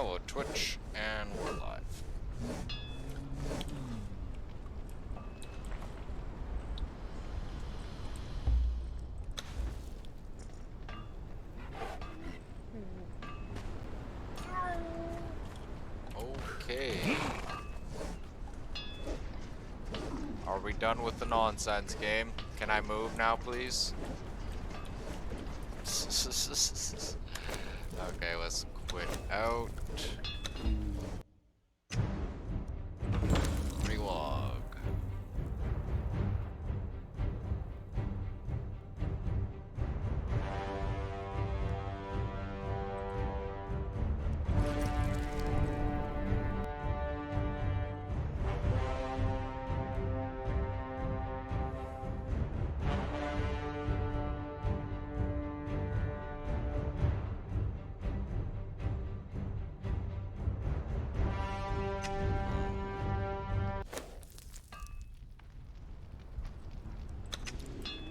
Hello, Twitch, and we're live. Okay. Are we done with the nonsense game? Can I move now, please? Okay, let's quit out. Relog.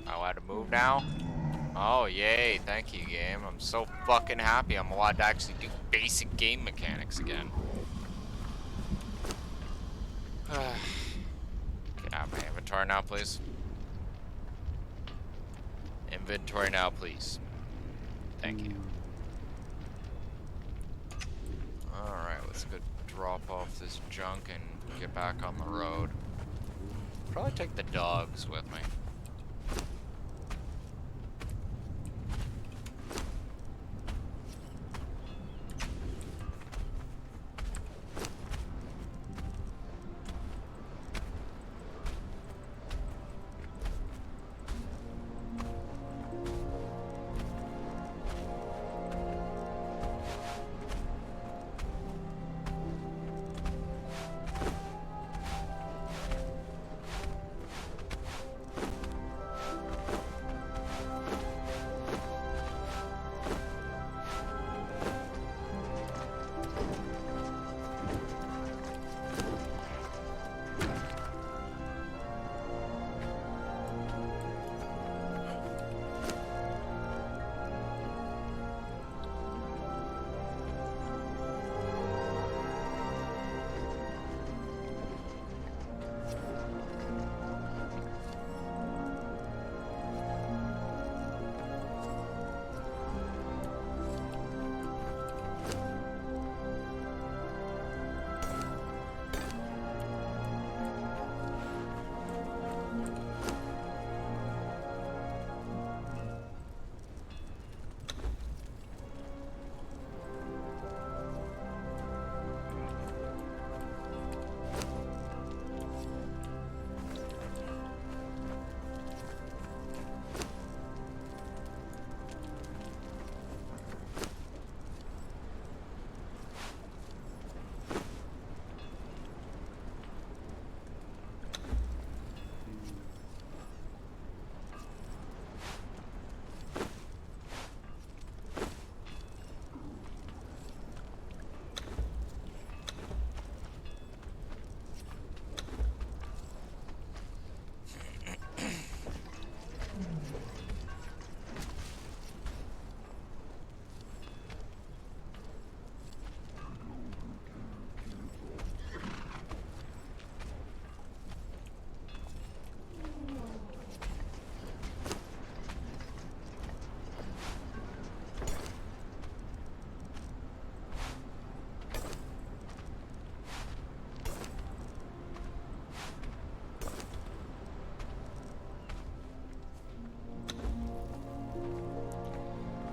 I allowed to move now? Oh, yay. Thank you, game. I'm so fucking happy I'm allowed to actually do basic game mechanics again. Get out of my inventory now, please. Inventory now, please. Thank you. Alright, let's go drop off this junk and get back on the road. Probably take the dogs with me.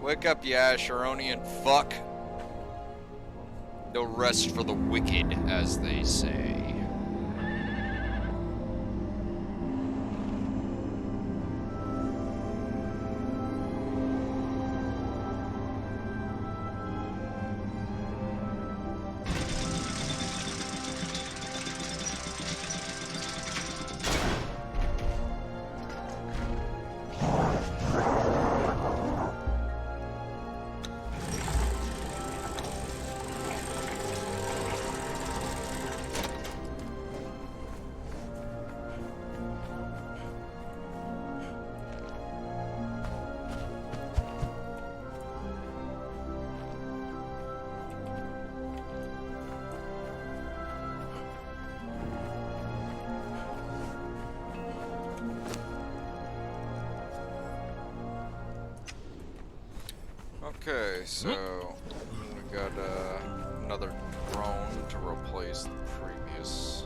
Wake up, you Asheronian fuck. No rest for the wicked, as they say. Okay, so we got another drone to replace the previous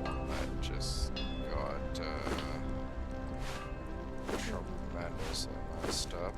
one that just got tremendously messed up.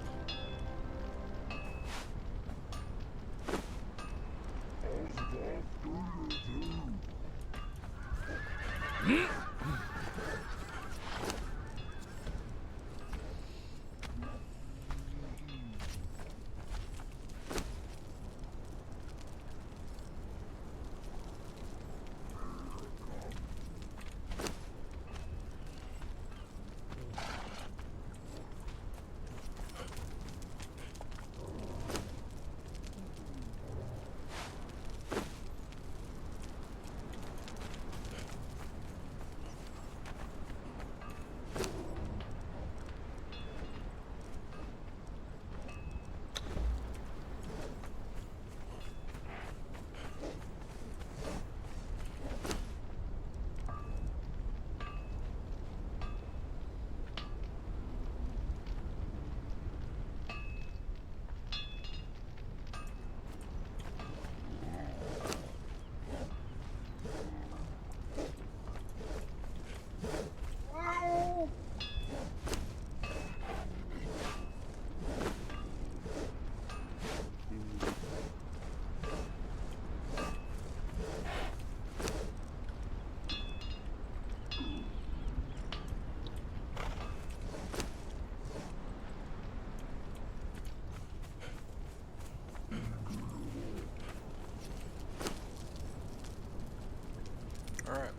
Alright.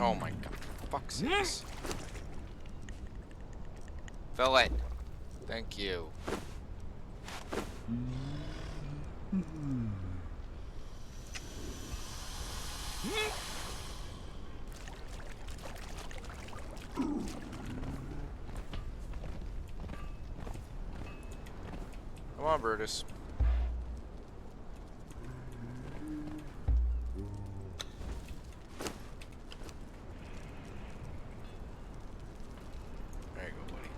Oh my god, for fuck's sakes. Fill it. Thank you. Come on, Brutus. There you go, buddy.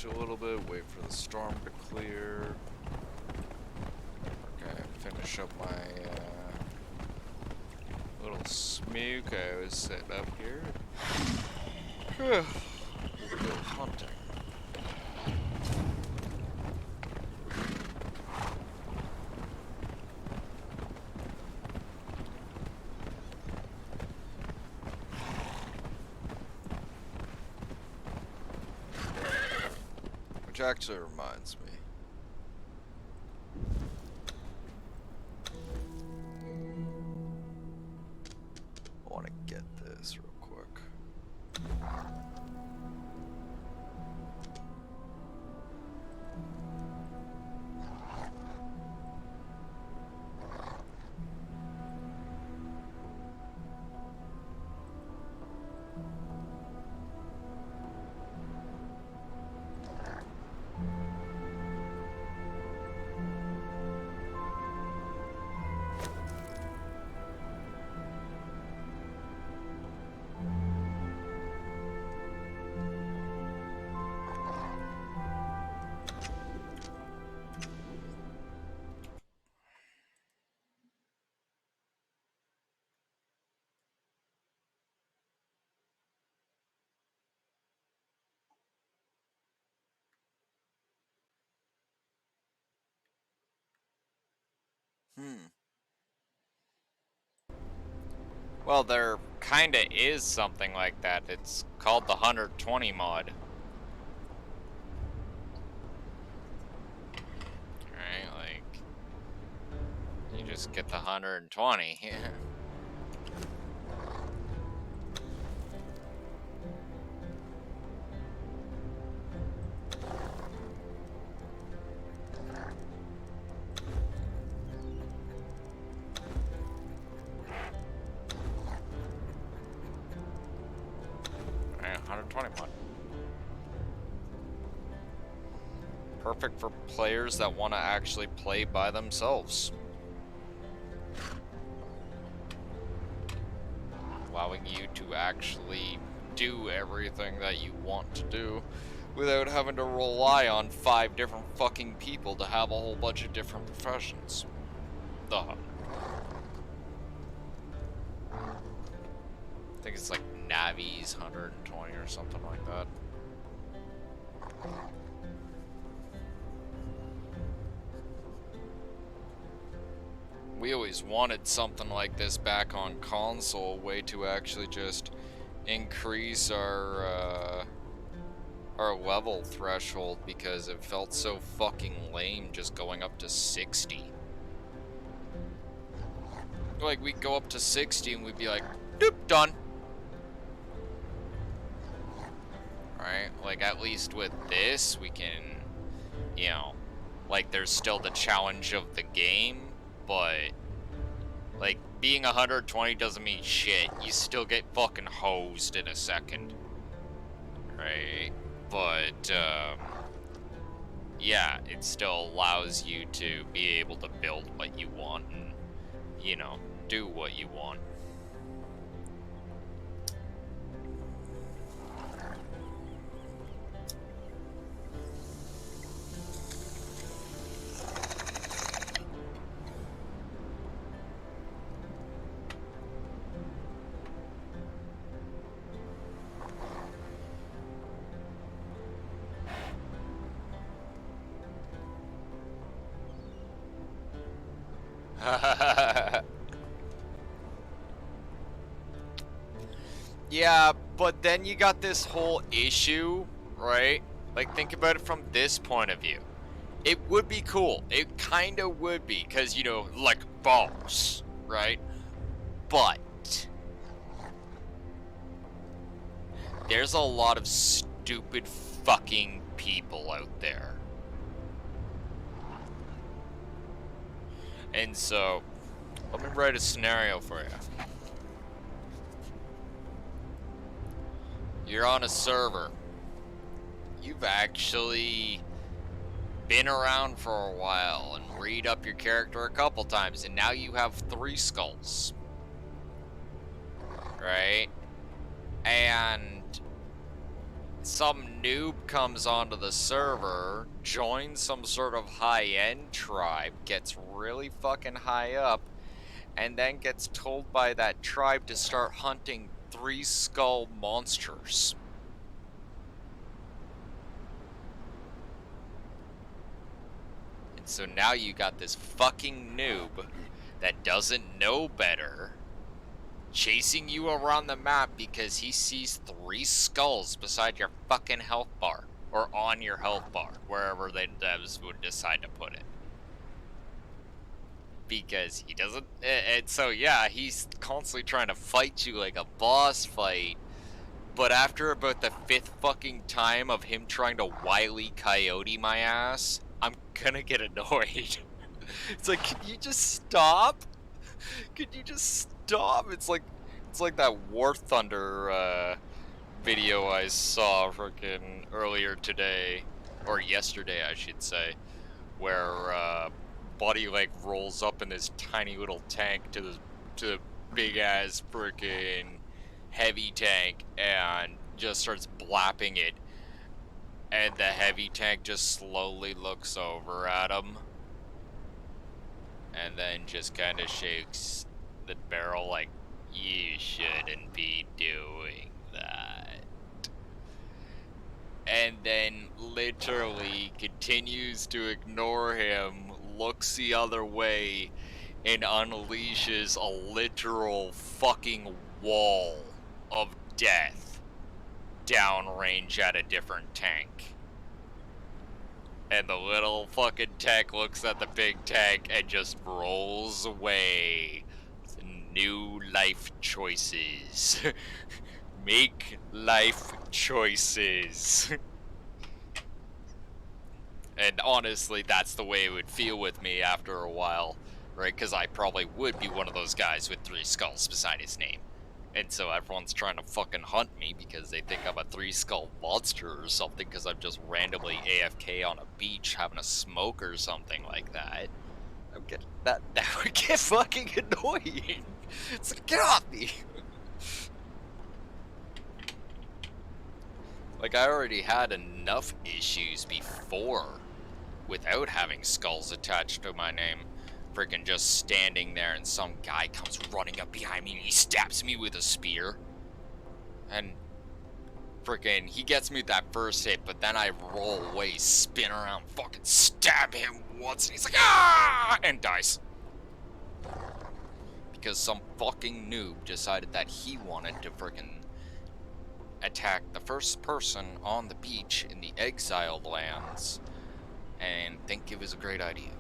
A little bit, wait for the storm to clear. Okay, finish up my little smoke I was setting up here. We'll go hunting. actually reminds me. I want to get this real quick. Well, there kinda is something like that. It's called the 120 mod. Right, like, you just get the 120. Right, 120 mod. Perfect for players that want to actually play by themselves. Allowing you to actually do everything that you want to do without having to rely on 5 different fucking people to have a whole bunch of different professions. I think it's like Navi's 120 or something like that. We always wanted something like this back on console, a way to actually just increase our level threshold, because it felt so fucking lame just going up to 60. Like, we'd go up to 60 and we'd be like, doop, done. Right? Like, at least with this, we can, you know, like, there's still the challenge of the game, but, like, being 120 doesn't mean shit. You still get fucking hosed in a second. Right? But, yeah, it still allows you to be able to build what you want and, you know, do what you want. Yeah, but then you got this whole issue, right? Like, think about it from this point of view. It would be cool. It kind of would be, because, you know, like, balls, right? But there's a lot of stupid fucking people out there. And so, let me write a scenario for you. You're on a server. You've actually been around for a while and read up your character a couple times, and now you have 3 skulls. Right? And some noob comes onto the server, joins some sort of high-end tribe, gets really fucking high up, and then gets told by that tribe to start hunting 3-skull monsters. And so now you got this fucking noob that doesn't know better chasing you around the map because he sees 3 skulls beside your fucking health bar. or on your health bar, wherever the devs would decide to put it. Because he doesn't, and so yeah, he's constantly trying to fight you like a boss fight, but after about the 5th fucking time of him trying to Wile E. Coyote my ass, I'm gonna get annoyed. It's like, can you just stop? Could you just stop? It's like that War Thunder video I saw freaking earlier today, or yesterday I should say, where Buddy like rolls up in this tiny little tank to the big ass freaking heavy tank and just starts blapping it, and the heavy tank just slowly looks over at him and then just kind of shakes the barrel like, you shouldn't be doing that. And then literally continues to ignore him, looks the other way, and unleashes a literal fucking wall of death downrange at a different tank. And the little fucking tank looks at the big tank and just rolls away. New life choices. Make life choices. And honestly, that's the way it would feel with me after a while, right? Because I probably would be one of those guys with 3 skulls beside his name. And so everyone's trying to fucking hunt me because they think I'm a 3-skull monster or something because I'm just randomly AFK on a beach having a smoke or something like that. That would get fucking annoying. It's like, get off me! Like, I already had enough issues before without having skulls attached to my name. Freaking just standing there and some guy comes running up behind me and he stabs me with a spear. And freaking, he gets me with that first hit, but then I roll away, spin around, fucking stab him once, and he's like, ah! And dies. Because some fucking noob decided that he wanted to freaking attack the first person on the beach in the Exiled lands and think it was a great idea.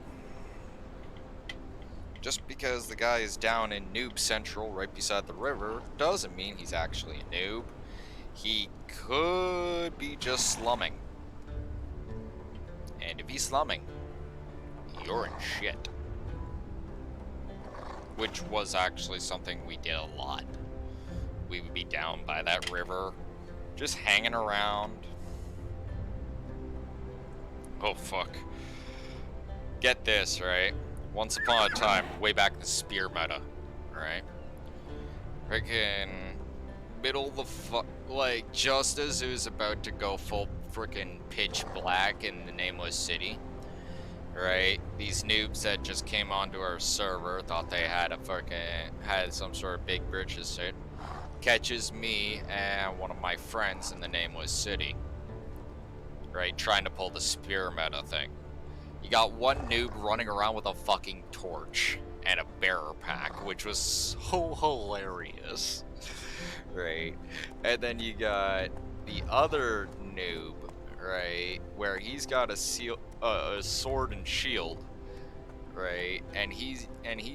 Just because the guy is down in Noob Central right beside the river doesn't mean he's actually a noob. He could be just slumming. And if he's slumming, you're in shit. Which was actually something we did a lot. We would be down by that river, just hanging around. Oh fuck. Get this, right? Once upon a time, way back in the spear meta, right? Freaking middle of the like, just as it was about to go full freaking pitch black in the Nameless City, right? These noobs that just came onto our server thought they had had some sort of big britches suit. Catches me and one of my friends in the Nameless City, right? Trying to pull the spear meta thing. You got one noob running around with a fucking torch and a bearer pack, which was so hilarious, right? And then you got the other noob, right, where he's got a sword and shield, right? And he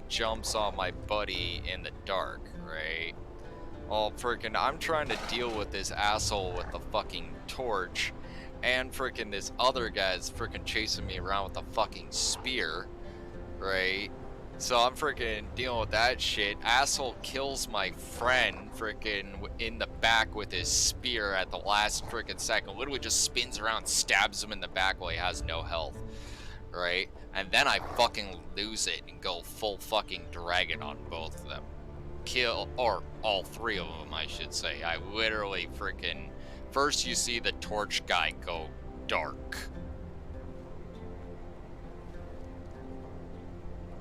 jumps on my buddy in the dark, right? Oh, freaking, I'm trying to deal with this asshole with the fucking torch, and freaking this other guy's freaking chasing me around with a fucking spear, right? So I'm freaking dealing with that shit. Asshole kills my friend freaking in the back with his spear at the last freaking second. Literally just spins around, stabs him in the back while he has no health, right? And then I fucking lose it and go full fucking dragon on both of them. Kill, or all 3 of them, I should say. I literally freaking... First you see the torch guy go dark.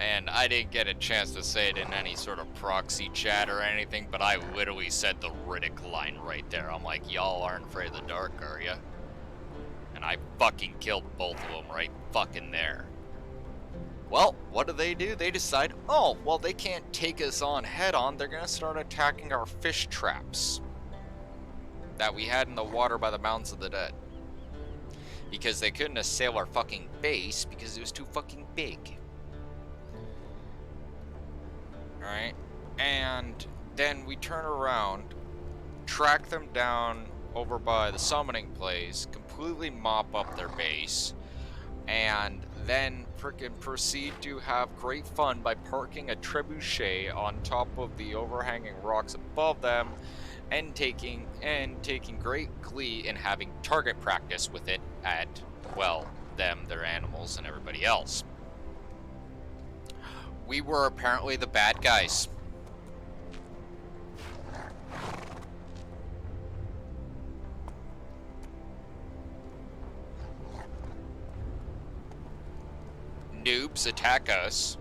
And I didn't get a chance to say it in any sort of proxy chat or anything, but I literally said the Riddick line right there. I'm like, y'all aren't afraid of the dark, are ya? And I fucking killed both of them right fucking there. Well, what do? They decide, oh, well, they can't take us on head on. They're gonna start attacking our fish traps that we had in the water by the Mountains of the Dead. because they couldn't assail our fucking base because it was too fucking big. Alright? And then we turn around, track them down over by the summoning place, completely mop up their base, and then frickin' proceed to have great fun by parking a trebuchet on top of the overhanging rocks above them and taking great glee in having target practice with it at, well, them, their animals, and everybody else. We were apparently the bad guys. Noobs attack us.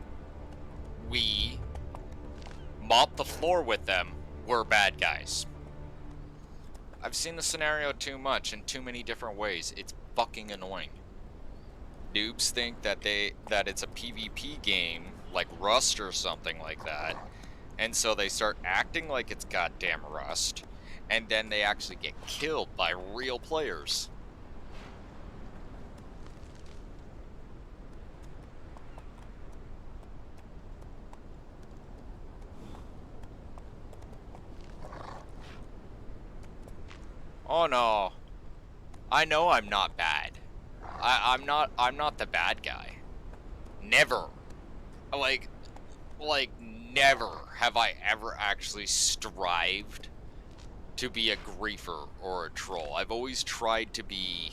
We mop the floor with them. We're bad guys. I've seen the scenario too much in too many different ways. It's fucking annoying. Noobs think that it's a PvP game like Rust or something like that, and so they start acting like it's goddamn Rust, and then they actually get killed by real players. Oh no. I know I'm not bad. I'm not the bad guy. Never. Like never have I ever actually strived to be a griefer or a troll. I've always tried to be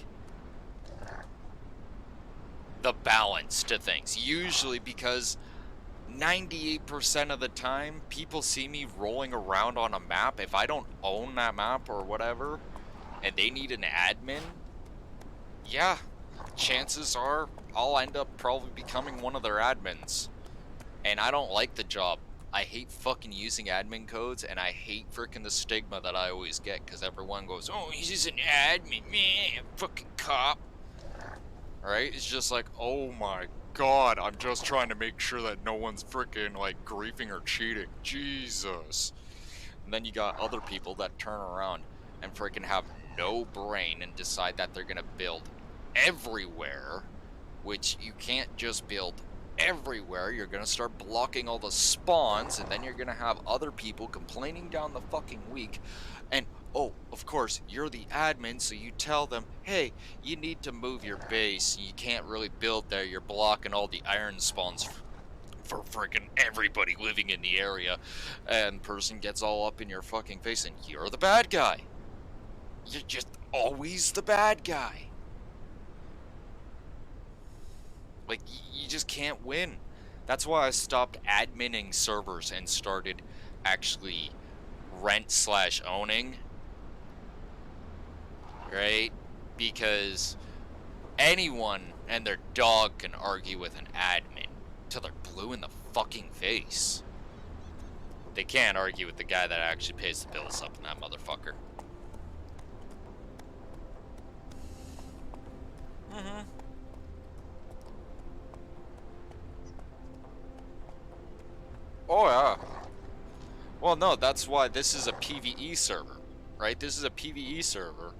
the balance to things. Usually because 98% of the time, people see me rolling around on a map. If I don't own that map or whatever, and they need an admin, yeah, chances are I'll end up probably becoming one of their admins. And I don't like the job. I hate fucking using admin codes, and I hate freaking the stigma that I always get, because everyone goes, oh, he's just an admin, man, fucking cop. Right? It's just like, oh my god, I'm just trying to make sure that no one's freaking, like, griefing or cheating. Jesus. And then you got other people that turn around and freaking have no brain and decide that they're gonna build everywhere, which you can't just build everywhere. You're gonna start blocking all the spawns, and then you're gonna have other people complaining down the fucking week. And oh, of course, you're the admin, so you tell them, hey, you need to move your base. You can't really build there. You're blocking all the iron spawns for freaking everybody living in the area. And person gets all up in your fucking face, and you're the bad guy. You're just always the bad guy. Like, you just can't win. That's why I stopped adminning servers and started actually rent/owning. Right? Because anyone and their dog can argue with an admin till they're blue in the fucking face. They can't argue with the guy that actually pays the bills up in that motherfucker. Mm-hmm. Oh, yeah. Well, no, that's why this is a PvE server, right? This is a PvE server.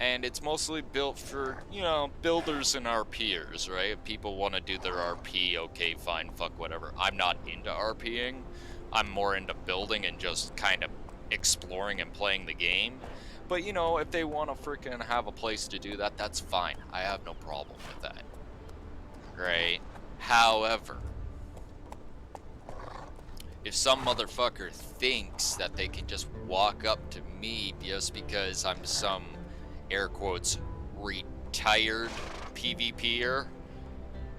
And it's mostly built for, you know, builders and RPers, right? If people want to do their RP, okay, fine, fuck whatever. I'm not into RPing. I'm more into building and just kind of exploring and playing the game. But, you know, if they want to freaking have a place to do that, that's fine. I have no problem with that. Right? However, if some motherfucker thinks that they can just walk up to me just because I'm some, air quotes, retired PvPer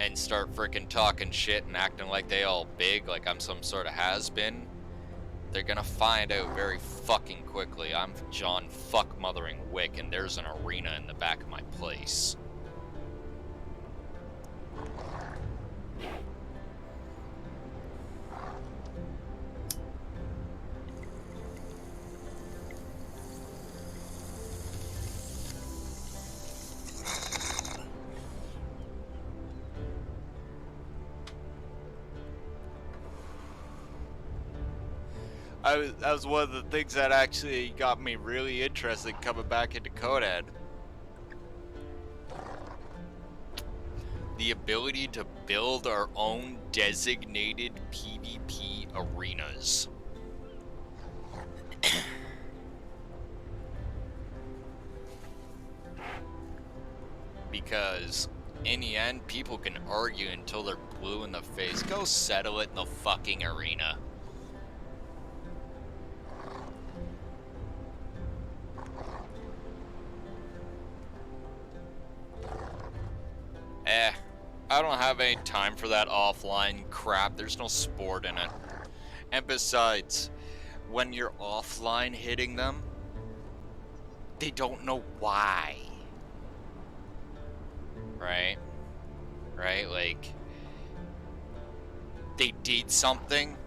and start freaking talking shit and acting like they all big, like I'm some sort of has-been, they're gonna find out very fucking quickly. I'm John fuck mothering Wick, and there's an arena in the back of my place. That was one of the things that actually got me really interested coming back into Conan. the ability to build our own designated PvP arenas. Because in the end, people can argue until they're blue in the face. Go settle it in the fucking arena. I don't have any time for that offline crap. There's no sport in it. And besides, when you're offline hitting them, they don't know why. Right? Right? Like, they did something,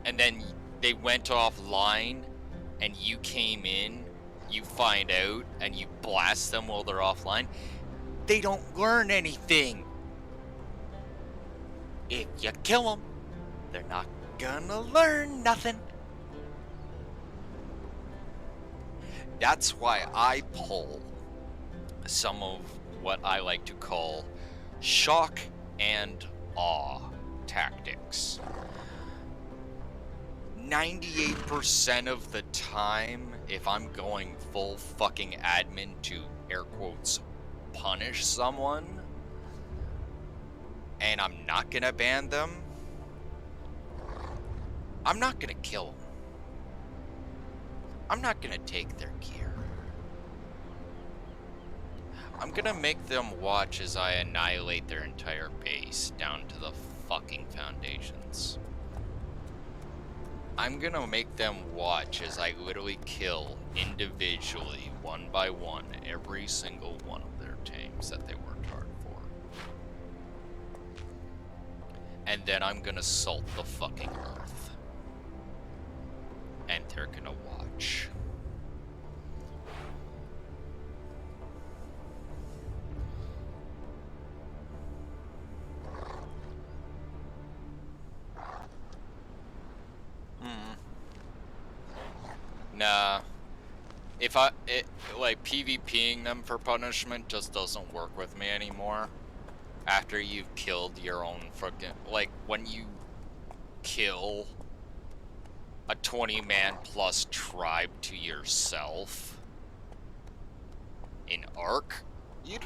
and then they went offline, and you came in, you find out, and you blast them while they're offline. They don't learn anything. If you kill them, they're not gonna learn nothing. That's why I pull some of what I like to call shock and awe tactics. 98% of the time, if I'm going full fucking admin to air quotes punish someone, and I'm not gonna ban them, I'm not gonna kill them. I'm not gonna take their gear. I'm gonna make them watch as I annihilate their entire base down to the fucking foundations. I'm gonna make them watch as I literally kill individually, one by one, every single one of their teams that they worked hard for. And then I'm gonna salt the fucking earth. And they're gonna watch. Nah. Like, PvPing them for punishment just doesn't work with me anymore. After you've killed your own frickin', like, when you kill a 20-man plus tribe to yourself in Ark, you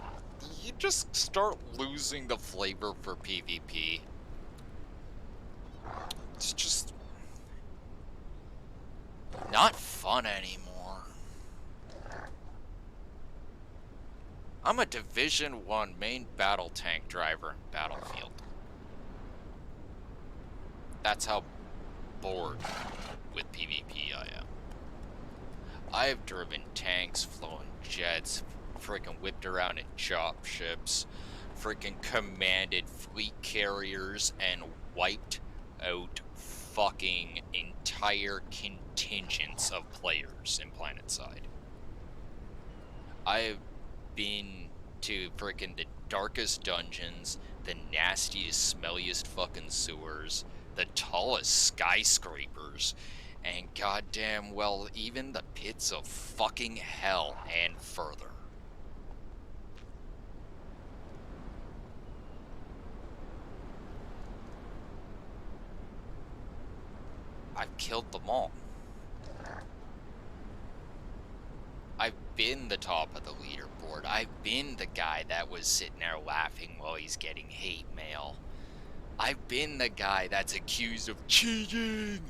just start losing the flavor for PvP. It's just not fun anymore. I'm a Division 1 main battle tank driver in Battlefield. That's how bored with PvP I am. I've driven tanks, flown jets, freaking whipped around in chop ships, freaking commanded fleet carriers, and wiped out fucking entire contingents of players in PlanetSide. I've been to freaking the darkest dungeons, the nastiest, smelliest fucking sewers, the tallest skyscrapers, and goddamn well, even the pits of fucking hell and further. I've killed them all. I've been the top of the leaderboard. I've been the guy that was sitting there laughing while he's getting hate mail. I've been the guy that's accused of cheating.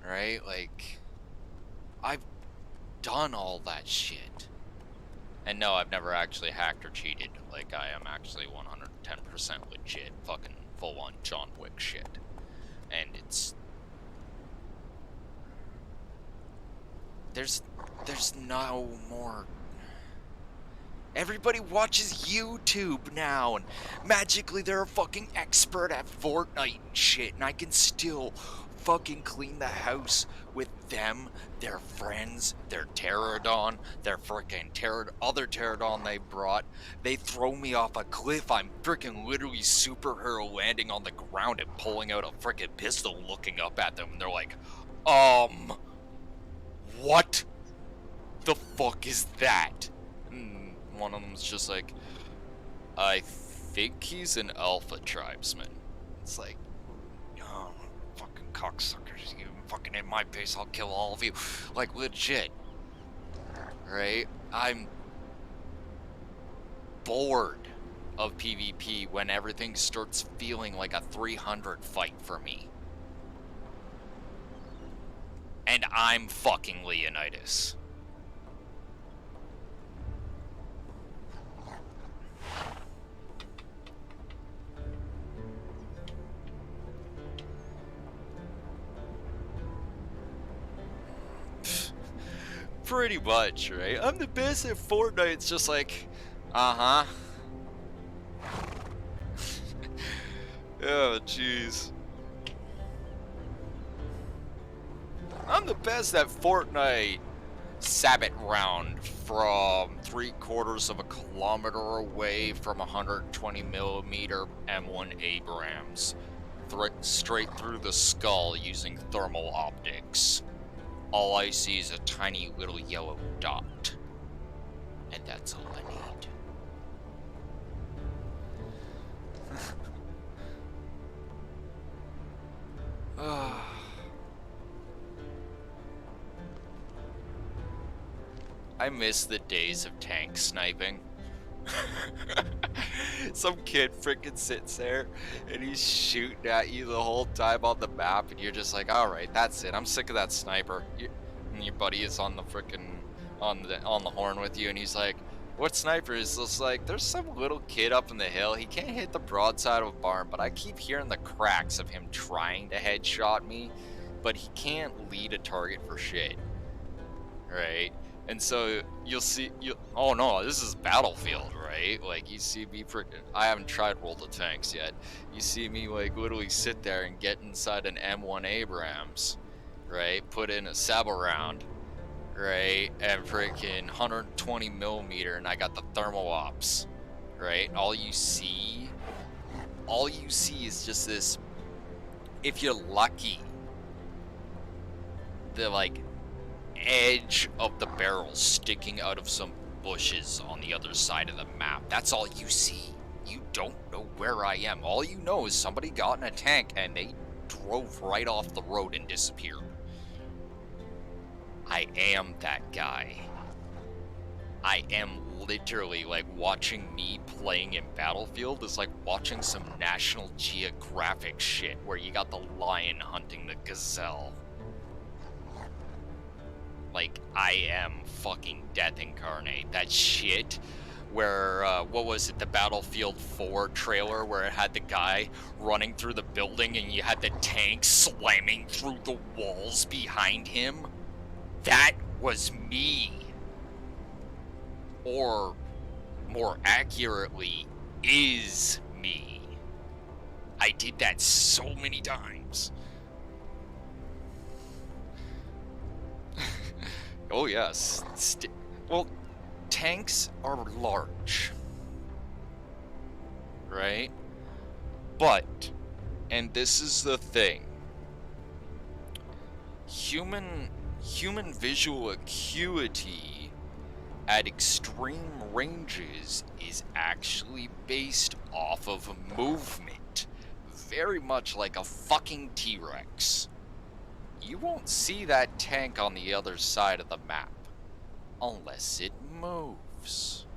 Right? Like, I've done all that shit. And no, I've never actually hacked or cheated. Like, I am actually 110% legit, fucking full-on John Wick shit. And it's... There's no more... Everybody watches YouTube now, and magically they're a fucking expert at Fortnite and shit, and I can still fucking clean the house with them, their friends, their Pterodon, their freaking other Pterodon they brought. They throw me off a cliff, I'm freaking literally superhero landing on the ground and pulling out a freaking pistol looking up at them, and they're like, what the fuck is that? And one of them's just like, I think he's an alpha tribesman. It's like, oh, fucking cocksuckers, you fucking in my base, I'll kill all of you. Like, legit. Right? I'm bored of PvP when everything starts feeling like a 300 fight for me. And I'm fucking Leonidas. Pretty much, right? I'm the best at Fortnite. It's just like, uh-huh. Oh, jeez. I'm the best at Fortnite. Sabbat round from 3/4 of a kilometer away from 120mm M1 Abrams. Straight through the skull using thermal optics. All I see is a tiny little yellow dot. And that's all I need. I miss the days of tank sniping. Some kid freaking sits there and he's shooting at you the whole time on the map, and you're just like, all right, that's it. I'm sick of that sniper. And your buddy is on the freaking on the horn with you, and he's like, what sniper is this? Like, there's some little kid up in the hill. He can't hit the broadside of a barn, but I keep hearing the cracks of him trying to headshot me, but he can't lead a target for shit. Right? And so you'll see, oh no, this is Battlefield, right? Like, you see me freaking, I haven't tried World of Tanks yet. You see me, like, literally sit there and get inside an M1 Abrams, right? Put in a saber round, right? And freaking 120mm, and I got the thermal ops, right? All you see is just this, if you're lucky, the, like, edge of the barrel sticking out of some bushes on the other side of the map. That's all you see. You don't know where I am. All you know is somebody got in a tank and they drove right off the road and disappeared. I am that guy. I am literally, like, watching me playing in Battlefield is like watching some National Geographic shit where you got the lion hunting the gazelle. Like, I am fucking death incarnate. That shit where, what was it, the Battlefield 4 trailer where it had the guy running through the building and you had the tank slamming through the walls behind him? That was me. Or, more accurately, is me. I did that so many times. Oh yes. Well, tanks are large, right? But, and this is the thing, human visual acuity at extreme ranges is actually based off of movement, very much like a fucking T-Rex. You won't see that tank on the other side of the map unless it moves.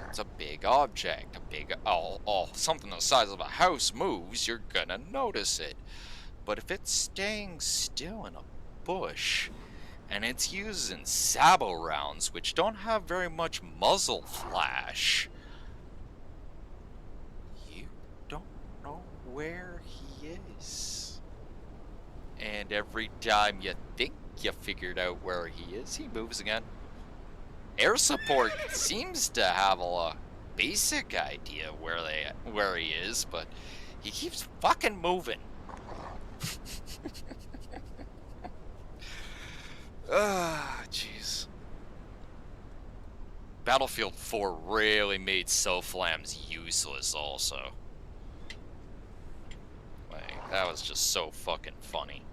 It's a big object, something the size of a house moves, you're gonna notice it. But if it's staying still in a bush, and it's using sabot rounds, which don't have very much muzzle flash, you don't know where he is. And every time you think you figured out where he is, he moves again. Air support seems to have a basic idea where he is, but he keeps fucking moving. Ah, jeez. Battlefield 4 really made SOFLAMs useless also. Like, that was just so fucking funny.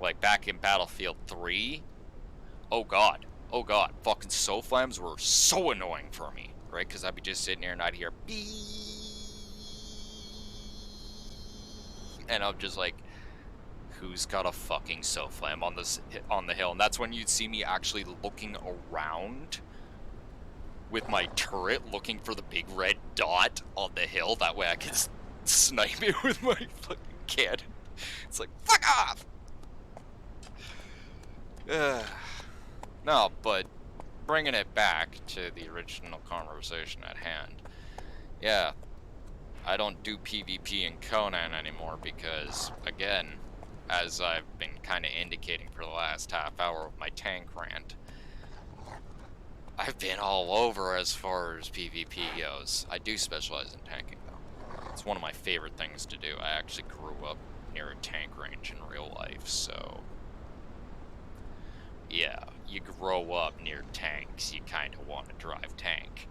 Like, back in Battlefield 3, oh god, fucking SOFLAMs were so annoying for me, right? Because I'd be just sitting here and I'd hear beep, and I'm just like, who's got a fucking SoFlam on the hill? And that's when you'd see me actually looking around with my turret, looking for the big red dot on the hill. That way I could snipe it with my fucking cannon. It's like, fuck off! No, but bringing it back to the original conversation at hand. Yeah, I don't do PvP in Conan anymore because, again, as I've been kind of indicating for the last half hour of my tank rant, I've been all over as far as PvP goes. I do specialize in tanking, though. It's one of my favorite things to do. I actually grew up near a tank range in real life, so yeah, you grow up near tanks, you kind of want to drive tank.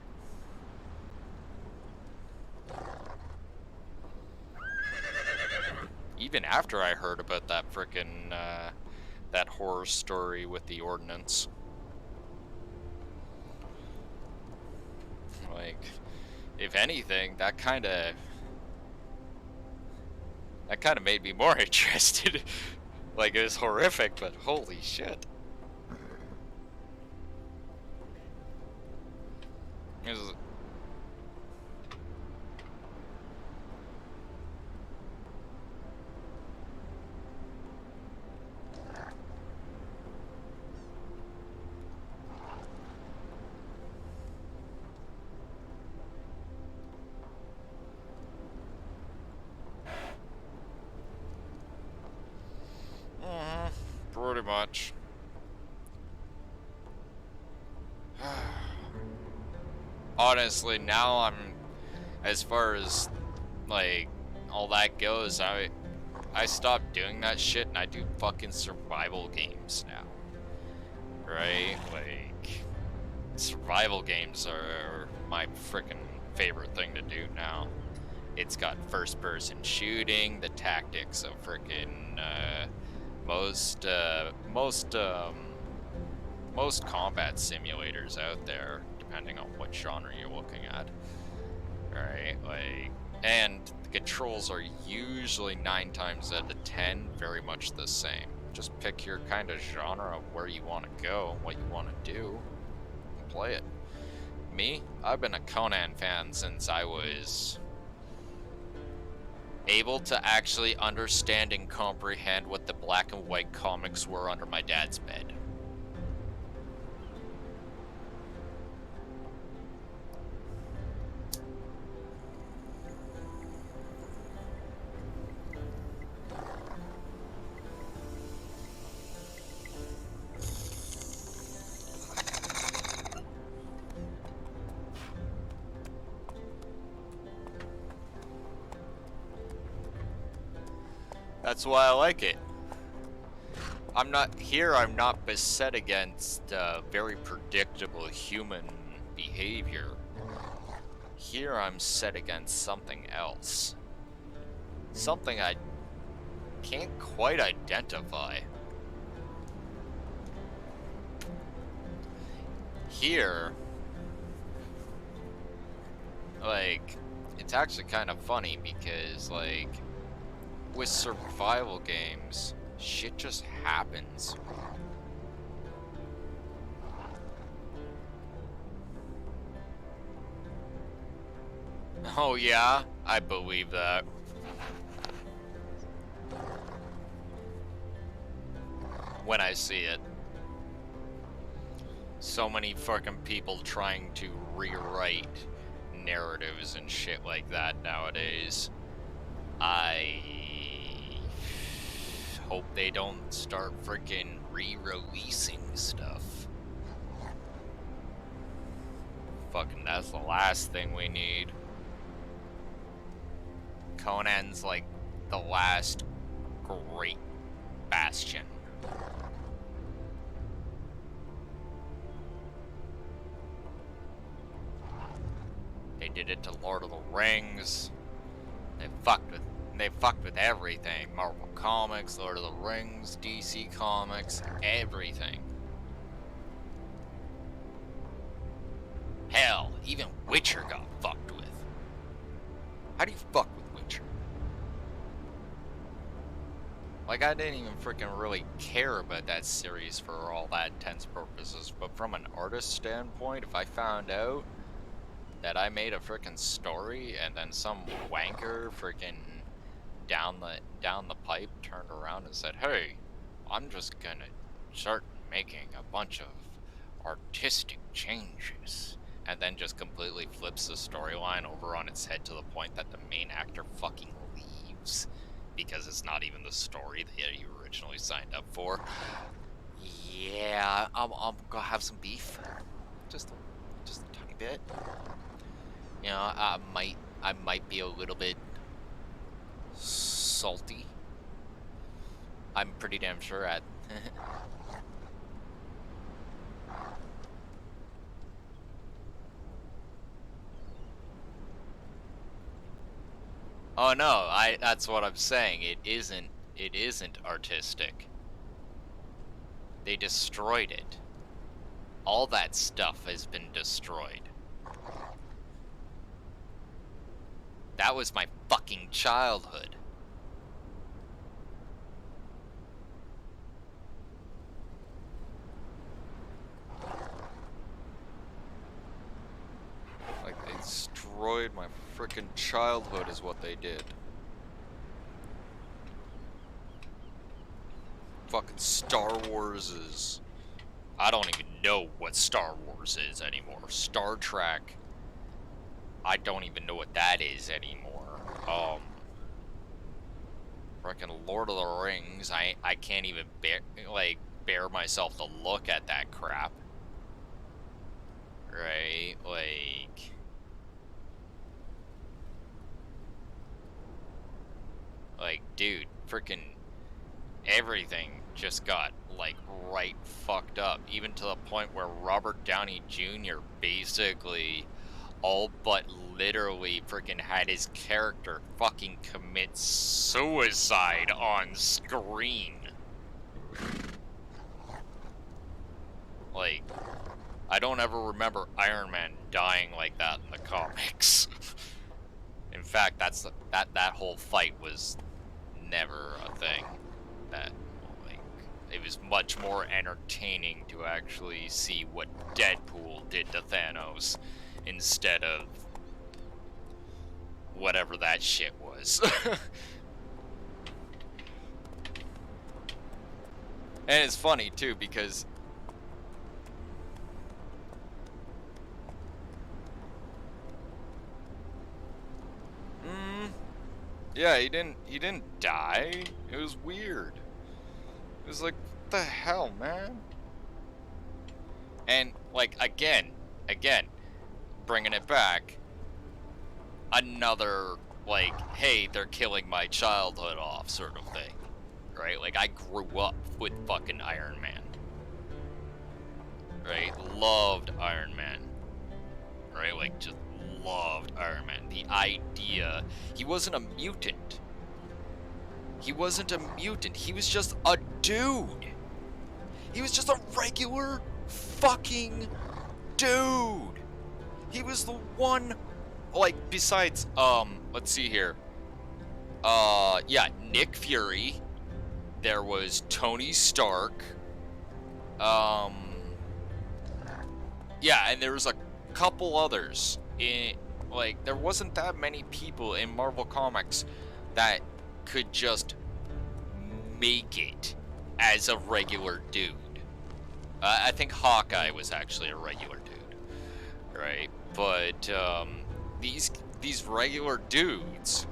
Even after I heard about that frickin' that horror story with the ordnance. Like, if anything, that kind of made me more interested. Like, it was horrific, but holy shit. It was... pretty much. Honestly, now I'm, as far as like all that goes, I stopped doing that shit and I do fucking survival games now. Right? Like, survival games are my frickin' favorite thing to do now. It's got first person shooting, the tactics of frickin' most combat simulators out there, depending on what genre you're looking at. Right? Like, and the controls are usually 9 times out of 10 very much the same. Just pick your kind of genre of where you want to go, what you want to do, and play it. Me, I've been a Conan fan since I was able to actually understand and comprehend what the black and white comics were under my dad's bed. That's why I like it. I'm not beset against very predictable human behavior. Here I'm set against something else. Something I can't quite identify. Here, like, it's actually kind of funny because, like, with survival games, shit just happens. Oh yeah, I believe that. When I see it. So many fucking people trying to rewrite narratives and shit like that nowadays. I hope they don't start freaking re-releasing stuff. Fucking, that's the last thing we need. Conan's like the last great bastion. They did it to Lord of the Rings. They fucked with everything. Marvel Comics, Lord of the Rings, DC Comics, everything. Hell, even Witcher got fucked with. How do you fuck with Witcher? Like, I didn't even freaking really care about that series for all that intents purposes, but from an artist standpoint, if I found out that I made a freaking story and then some wanker freaking down the pipe turned around and said, "Hey, I'm just gonna start making a bunch of artistic changes," and then just completely flips the storyline over on its head to the point that the main actor fucking leaves because it's not even the story that you originally signed up for. Yeah, I'm gonna have some beef, just a tiny bit. You know, I might be a little bit salty. I'm pretty damn sure at. Oh no, that's what I'm saying. It isn't artistic. They destroyed it. All that stuff has been destroyed. That was my fucking childhood. Like, they destroyed my frickin' childhood is what they did. Fucking Star Wars is... I don't even know what Star Wars is anymore. Star Trek, I don't even know what that is anymore. Freaking Lord of the Rings, I can't even bear myself to look at that crap. Right? Like, dude, freaking everything just got, like, right fucked up. Even to the point where Robert Downey Jr. basically all but literally freaking had his character fucking commit suicide on screen. Like, I don't ever remember Iron Man dying like that in the comics. In fact, that whole fight was never a thing. That, like, it was much more entertaining to actually see what Deadpool did to Thanos instead of whatever that shit was. And it's funny too because Yeah, he didn't die. It was weird. It was like, what the hell, man? and like again, bringing it back, another like, hey, they're killing my childhood off sort of thing. Right? Like, I grew up with fucking Iron Man. Right? Loved Iron Man. Right? Like, just loved Iron Man. The idea, he wasn't a mutant. He wasn't a mutant. He was just a dude. He was just a regular fucking dude. He was the one, like, besides, let's see here. Yeah, Nick Fury. There was Tony Stark. Yeah, and there was a couple others. Like, there wasn't that many people in Marvel Comics that could just make it as a regular dude. I think Hawkeye was actually a regular dude, right? But these regular dudes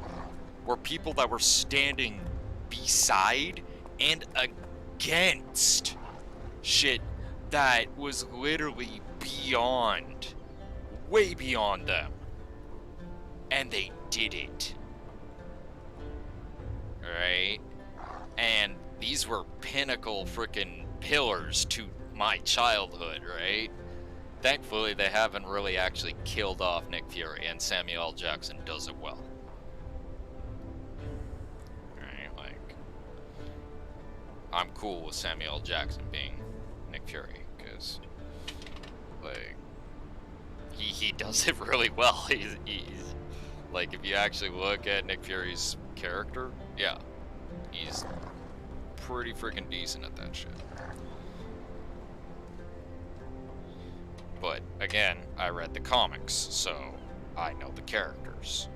were people that were standing beside and against shit that was literally beyond, way beyond them. And they did it. Right? And these were pinnacle freaking pillars to my childhood, right? Thankfully, they haven't really actually killed off Nick Fury, and Samuel L. Jackson does it well. Right? Like, I'm cool with Samuel L. Jackson being Nick Fury, because, like, he does it really well. He's like, if you actually look at Nick Fury's character, yeah, he's pretty freaking decent at that shit. But again, I read the comics, so I know the characters.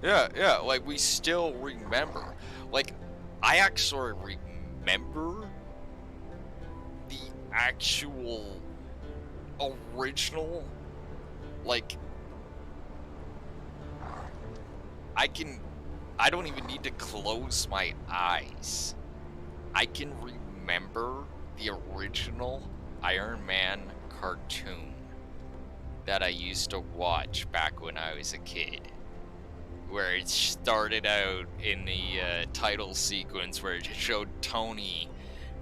Yeah, like we still remember. Like, I actually remember the actual original, like, I don't even need to close my eyes. I can remember the original Iron Man cartoon that I used to watch back when I was a kid, where it started out in the title sequence where it showed Tony,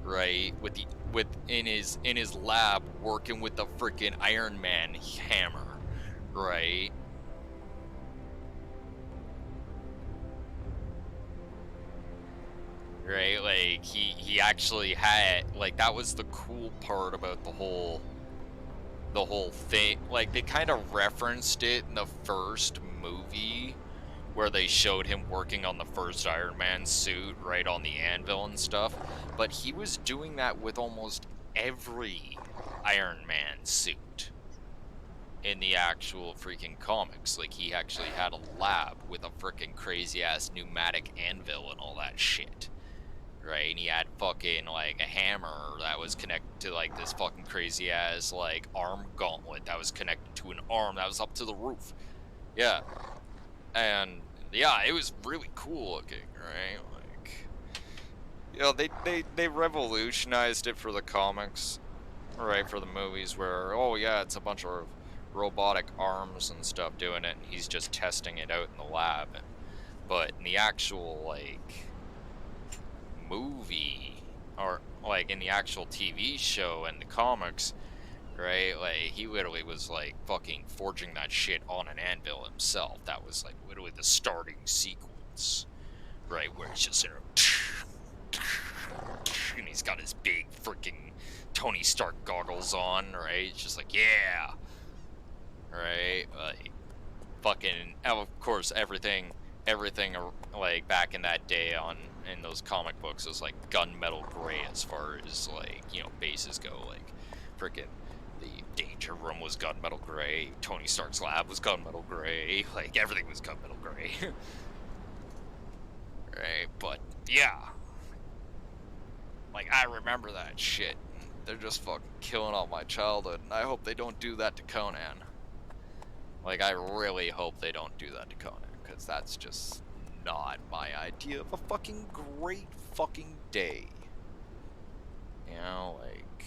right, with in his lab working with the freaking Iron Man hammer, right? Right, like he actually had, like, that was the cool part about the whole thing. Like, they kind of referenced it in the first movie where they showed him working on the first Iron Man suit, right, on the anvil and stuff. But he was doing that with almost every Iron Man suit in the actual freaking comics. Like, he actually had a lab with a freaking crazy ass pneumatic anvil and all that shit. Right, and he had fucking, like, a hammer that was connected to, like, this fucking crazy ass, like, arm gauntlet that was connected to an arm that was up to the roof. Yeah, and yeah, it was really cool looking, right? Like, you know, they revolutionized it for the comics, right? For the movies, where, oh yeah, it's a bunch of robotic arms and stuff doing it, and he's just testing it out in the lab. But in the actual, like, movie, or like in the actual TV show and the comics, right? Like, he literally was like fucking forging that shit on an anvil himself. That was like literally the starting sequence, right? Where it's just there, and he's got his big freaking Tony Stark goggles on, right? It's just like, yeah, right? Like, fucking, of course, everything like back in that day on in those comic books was like gunmetal gray as far as, like, you know, bases go. Like, freaking the Danger Room was gunmetal gray, Tony Stark's lab was gunmetal gray, like everything was gunmetal gray. Right? But yeah, like, I remember that shit. They're just fucking killing all my childhood, and I hope they don't do that to Conan. Like, I really hope they don't do that to Conan, because that's just not my idea of a fucking great fucking day. You know, like...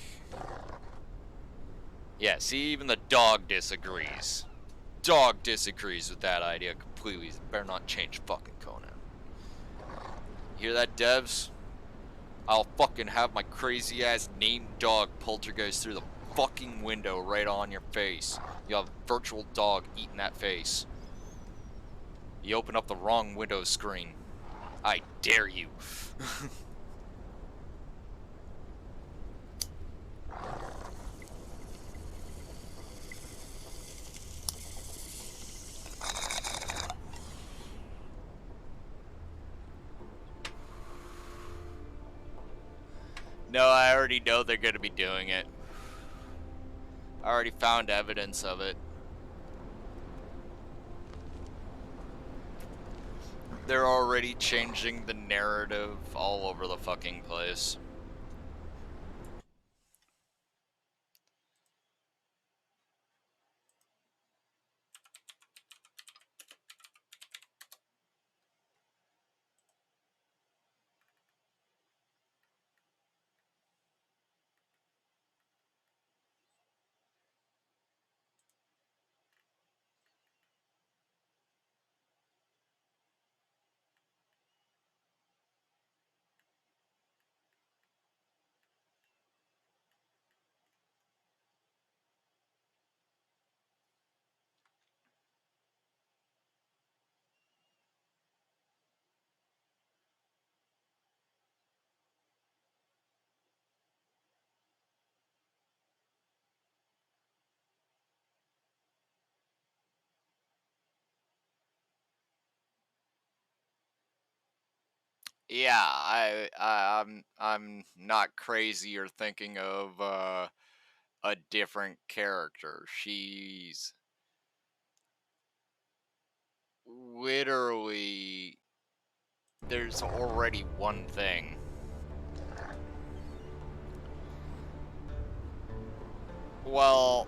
Yeah, see, even the dog disagrees. Dog disagrees with that idea completely. Better not change fucking Conan. You hear that, devs? I'll fucking have my crazy ass named dog Poltergeist through the fucking window right on your face. You'll have a virtual dog eating that face. You open up the wrong Windows screen. I dare you. No, I already know they're going to be doing it. I already found evidence of it. They're already changing the narrative all over the fucking place. Yeah, I'm not crazy or thinking of a different character. She's literally, there's already one thing. Well,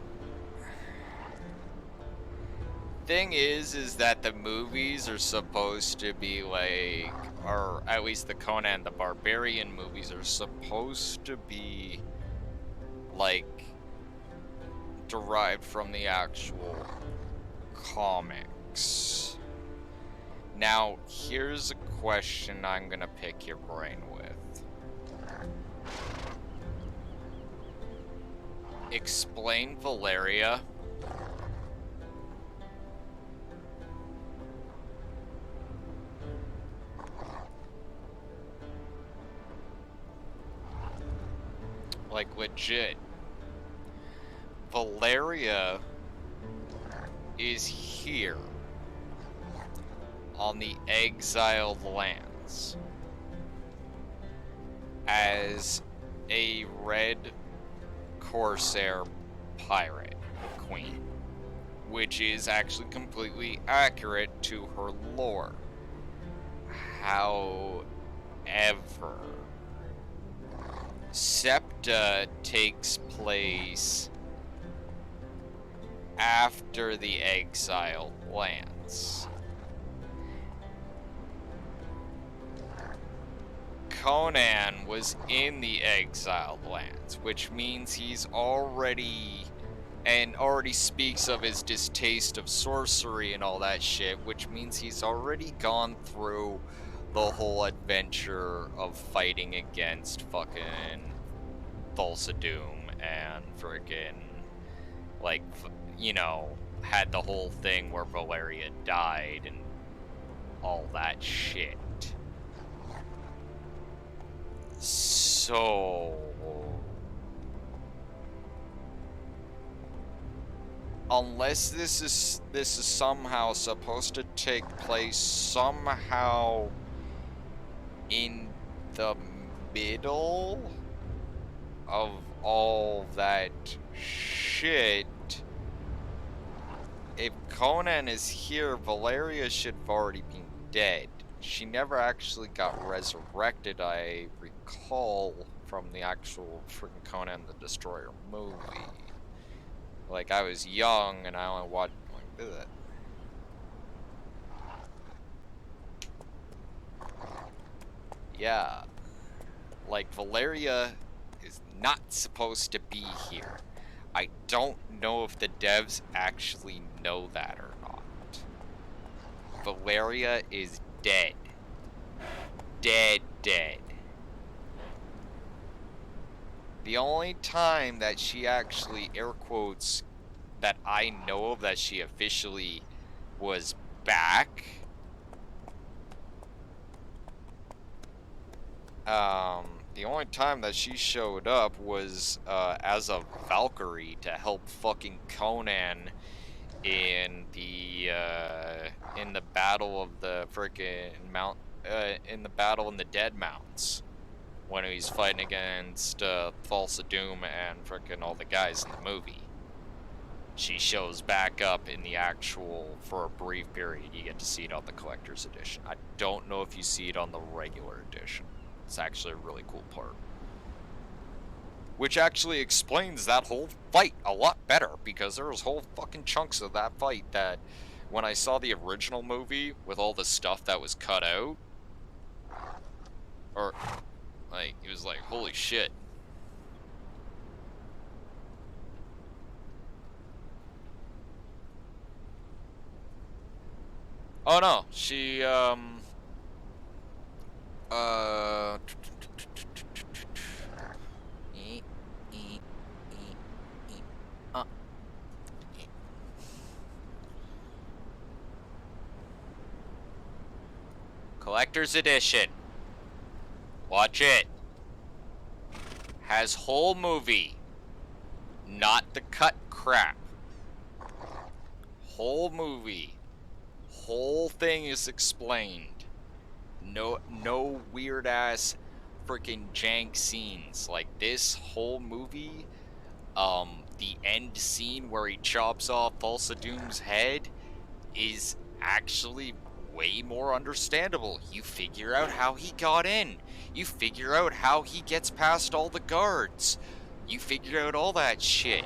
thing is that the movies are supposed to be like, or at least the Conan the Barbarian movies are supposed to be like derived from the actual comics. Now, here's a question I'm gonna pick your brain with. Explain Valeria. Like, legit. Valeria is here on the exiled lands as a red corsair pirate queen, which is actually completely accurate to her lore. However, Septa takes place after the exiled lands. Conan was in the exiled lands, which means he's already speaks of his distaste of sorcery and all that shit, which means he's already gone through the whole adventure of fighting against fucking Thulsa Doom and friggin' like, you know, had the whole thing where Valeria died and all that shit. So, unless this is somehow supposed to take place somehow in the middle of all that shit, if Conan is here, Valeria should have already been dead. She never actually got resurrected, I recall, from the actual freaking Conan the Destroyer movie. Like, I was young and I only watched like that. Yeah. Like, Valeria is not supposed to be here. I don't know if the devs actually know that or not. Valeria is dead. Dead. The only time that she actually, air quotes, that I know of that she officially was back, the only time that she showed up was as a Valkyrie to help fucking Conan in the battle of the frickin' in the battle in the Dead Mountains, when he's fighting against Thulsa Doom and frickin' all the guys in the movie. She shows back up in the actual, for a brief period. You get to see it on the collector's edition. I don't know if you see it on the regular edition. It's actually a really cool part. Which actually explains that whole fight a lot better, because there was whole fucking chunks of that fight that, when I saw the original movie with all the stuff that was cut out, or, like, it was like, holy shit. Oh no, she, Collector's Edition. Watch it. Has whole movie. Not the cut crap. Whole movie. Whole thing is explained. No weird ass freaking jank scenes. Like this whole movie, the end scene where he chops off Thulsa Doom's head is actually way more understandable. You figure out how he got in. You figure out how he gets past all the guards. You figure out all that shit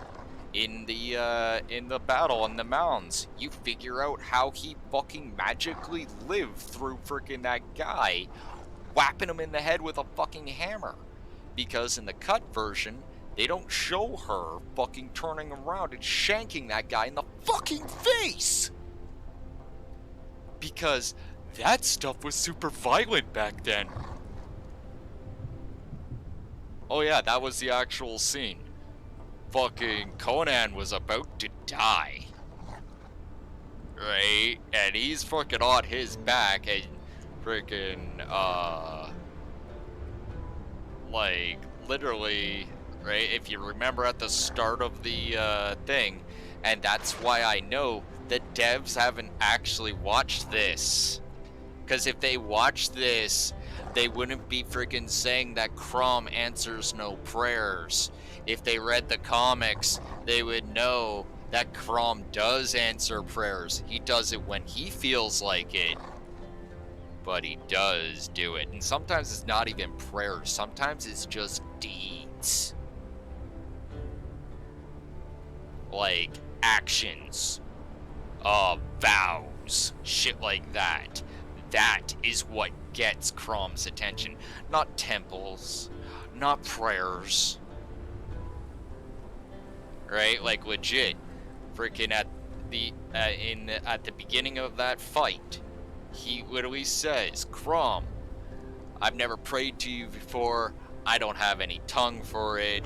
in the battle on the mounds. You figure out how he fucking magically lived through freaking that guy whapping him in the head with a fucking hammer. Because in the cut version, they don't show her fucking turning around and shanking that guy in the fucking face. Because that stuff was super violent back then. Oh yeah, that was the actual scene. Fucking Conan was about to die. Right? And he's fucking on his back and freaking, like, literally, right? If you remember at the start of the, thing, and that's why I know that devs haven't actually watched this. Because if they watched this, they wouldn't be freaking saying that Crom answers no prayers. If they read the comics, they would know that Crom does answer prayers. He does it when he feels like it, but he does do it. And sometimes it's not even prayers. Sometimes it's just deeds. Like actions, vows, shit like that. That is what gets Crom's attention, not temples, not prayers. Right? Like legit, freaking at the beginning of that fight, he literally says, "Crom, I've never prayed to you before. I don't have any tongue for it.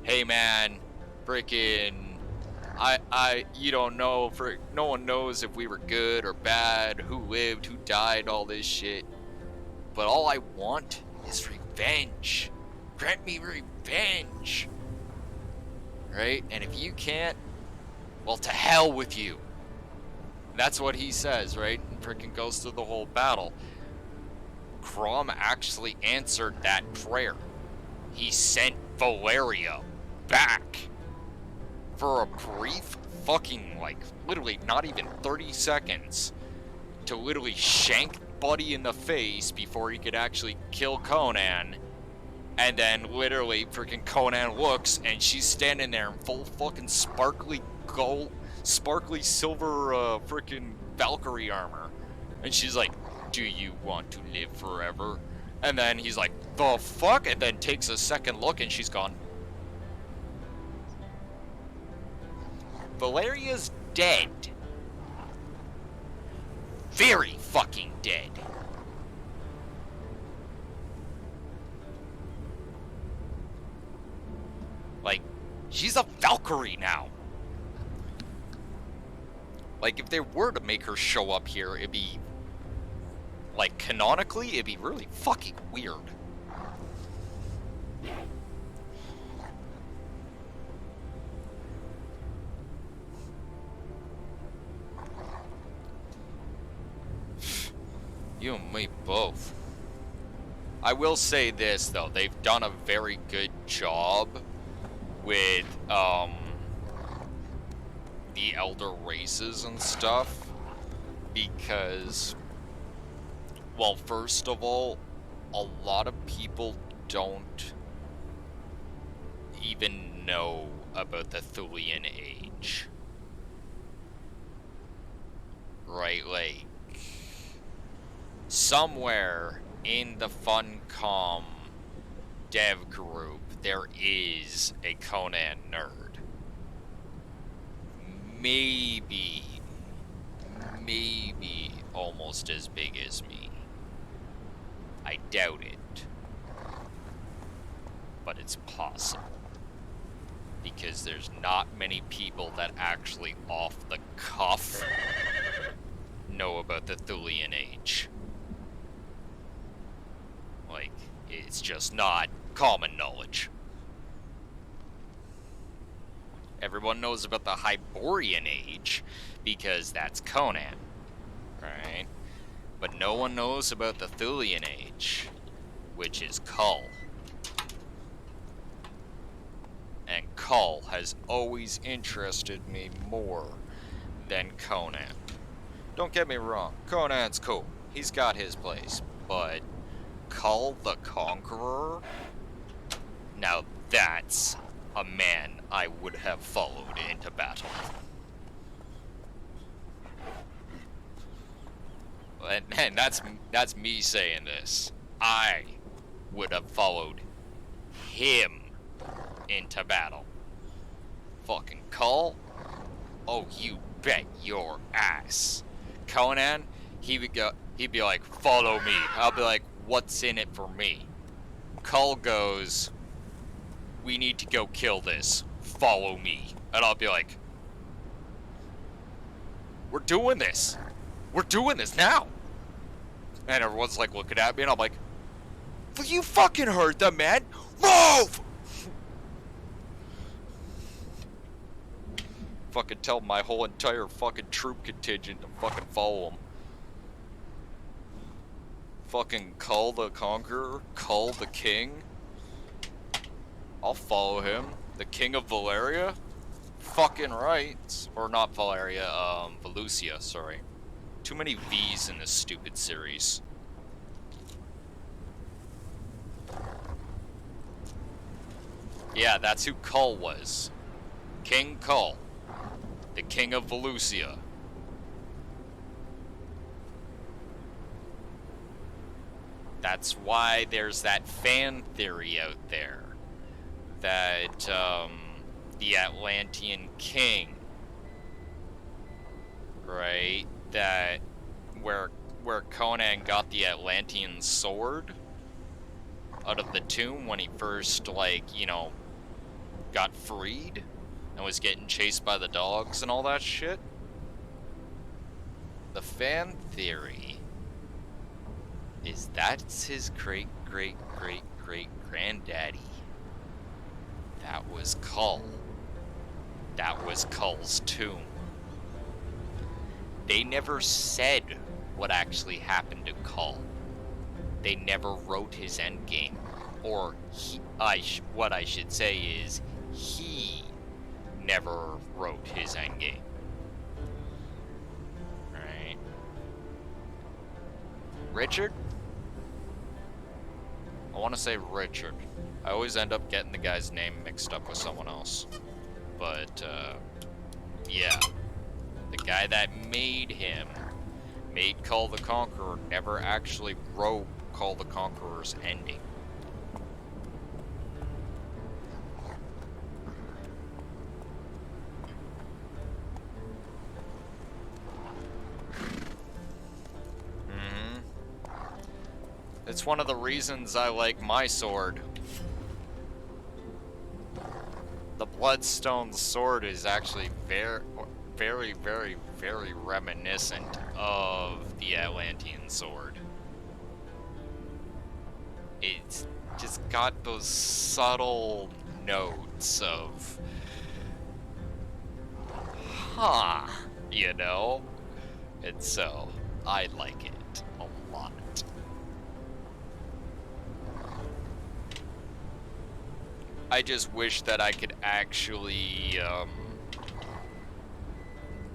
Hey man, freaking." You don't know, no one knows if we were good or bad, who lived, who died, all this shit. But all I want is revenge. Grant me revenge. Right? And if you can't, well, to hell with you. That's what he says, right? And freaking goes through the whole battle. Crom actually answered that prayer. He sent Valeria back. For a brief fucking, like, literally not even 30 seconds to literally shank Buddy in the face before he could actually kill Conan. And then literally freaking Conan looks and she's standing there in full fucking sparkly silver freaking Valkyrie armor. And she's like, "Do you want to live forever?" And then he's like, "The fuck?" And then takes a second look and she's gone. Valeria's dead. Very fucking dead. Like, she's a Valkyrie now. Like, if they were to make her show up here, it'd be, like, canonically, it'd be really fucking weird. You and me both. I will say this, though. They've done a very good job with, the elder races and stuff. Because, well, first of all, a lot of people don't even know about the Thulian Age. Right, like, somewhere in the Funcom dev group, there is a Conan nerd. Maybe almost as big as me. I doubt it. But it's possible. Because there's not many people that actually off the cuff know about the Thulian Age. Like, it's just not common knowledge. Everyone knows about the Hyborian Age, because that's Conan, right? But no one knows about the Thulian Age, which is Kull. And Kull has always interested me more than Conan. Don't get me wrong, Conan's cool. He's got his place. But Kull the Conqueror? Now that's a man I would have followed into battle. And that's me saying this. I would have followed him into battle. Fucking Kull? Oh, you bet your ass. Conan, he'd be like, follow me. I'll be like, what's in it for me? Kull goes, we need to go kill this. Follow me. And I'll be like, we're doing this. We're doing this now. And everyone's like looking at me, and I'm like, well, you fucking heard them, man. Move! Fucking tell my whole entire fucking troop contingent to fucking follow him. Fucking Kull the Conqueror, Kull the King. I'll follow him. The King of Valeria? Fucking right. Or not Valeria, Valusia, sorry. Too many V's in this stupid series. Yeah, that's who Kull was. King Kull. The King of Valusia. That's why there's that fan theory out there that the Atlantean King, right? That where Conan got the Atlantean sword out of the tomb when he first, like, you know, got freed and was getting chased by the dogs and all that shit. The fan theory is that's his great granddaddy. That was Kull. That was Kull's tomb. They never said what actually happened to Kull. They never wrote his endgame. Or what I should say is, he never wrote his endgame. Right? Richard? I want to say Richard. I always end up getting the guy's name mixed up with someone else. But, yeah. The guy that made him, made Kull the Conqueror, never actually wrote Kull the Conqueror's ending. It's one of the reasons I like my sword. The Bloodstone sword is actually very reminiscent of the Atlantean sword. It's just got those subtle notes of, you know? And so, I like it a lot. I just wish that I could actually,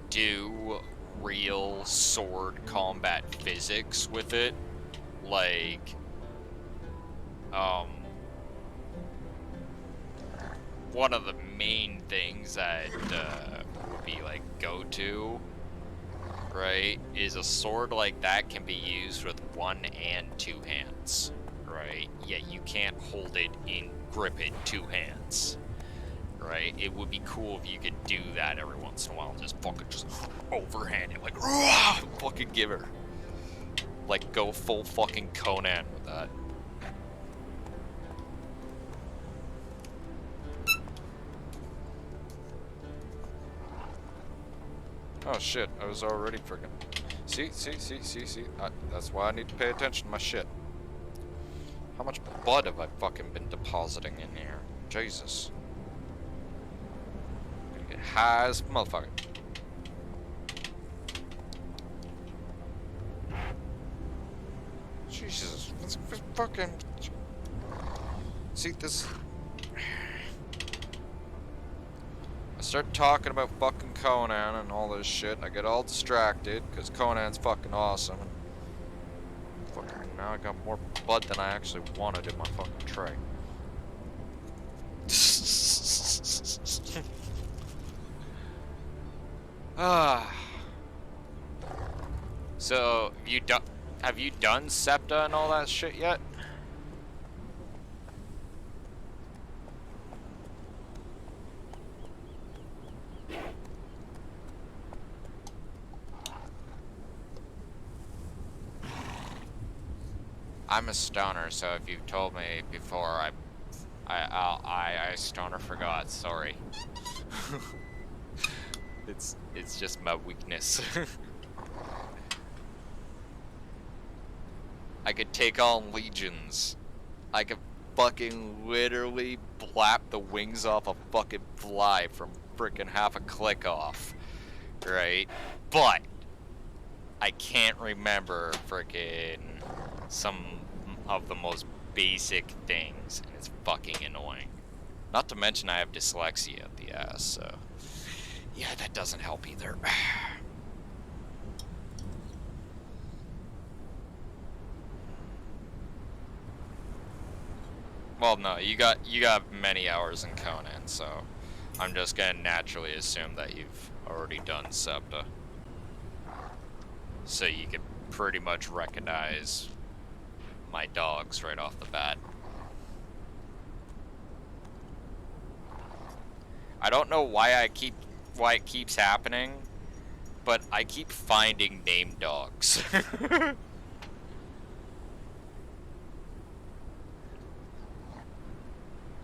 do real sword combat physics with it. Like, one of the main things that, would be, like, go-to, right, is a sword like that can be used with one and two hands, right? Yet you can't hold it in grip it two hands, right? It would be cool if you could do that every once in a while. Just overhand it, like, fucking give her. Like, go full fucking Conan with that. Oh shit, I was already freaking... See? That's why I need to pay attention to my shit. How much blood have I fucking been depositing in here? Jesus. I'm gonna get high as a motherfucker. fucking... See, this... I start talking about fucking Conan and all this shit, and I get all distracted, because Conan's fucking awesome. And fucking, now I got more blood than I actually wanted in my fucking tray. Ah. So, have you done SEPTA and all that shit yet? I'm a stoner, so if you've told me before, I stoner forgot. Sorry. It's just my weakness. I could take on legions. I could fucking literally blap the wings off a fucking fly from frickin' half a click off, right? But I can't remember frickin' some of the most basic things, and it's fucking annoying. Not to mention I have dyslexia at the ass, so yeah, that doesn't help either. Well, no, you got many hours in Conan, so I'm just gonna naturally assume that you've already done SEPTA. So you can pretty much recognize my dogs right off the bat. I don't know why it keeps happening, but I keep finding named dogs.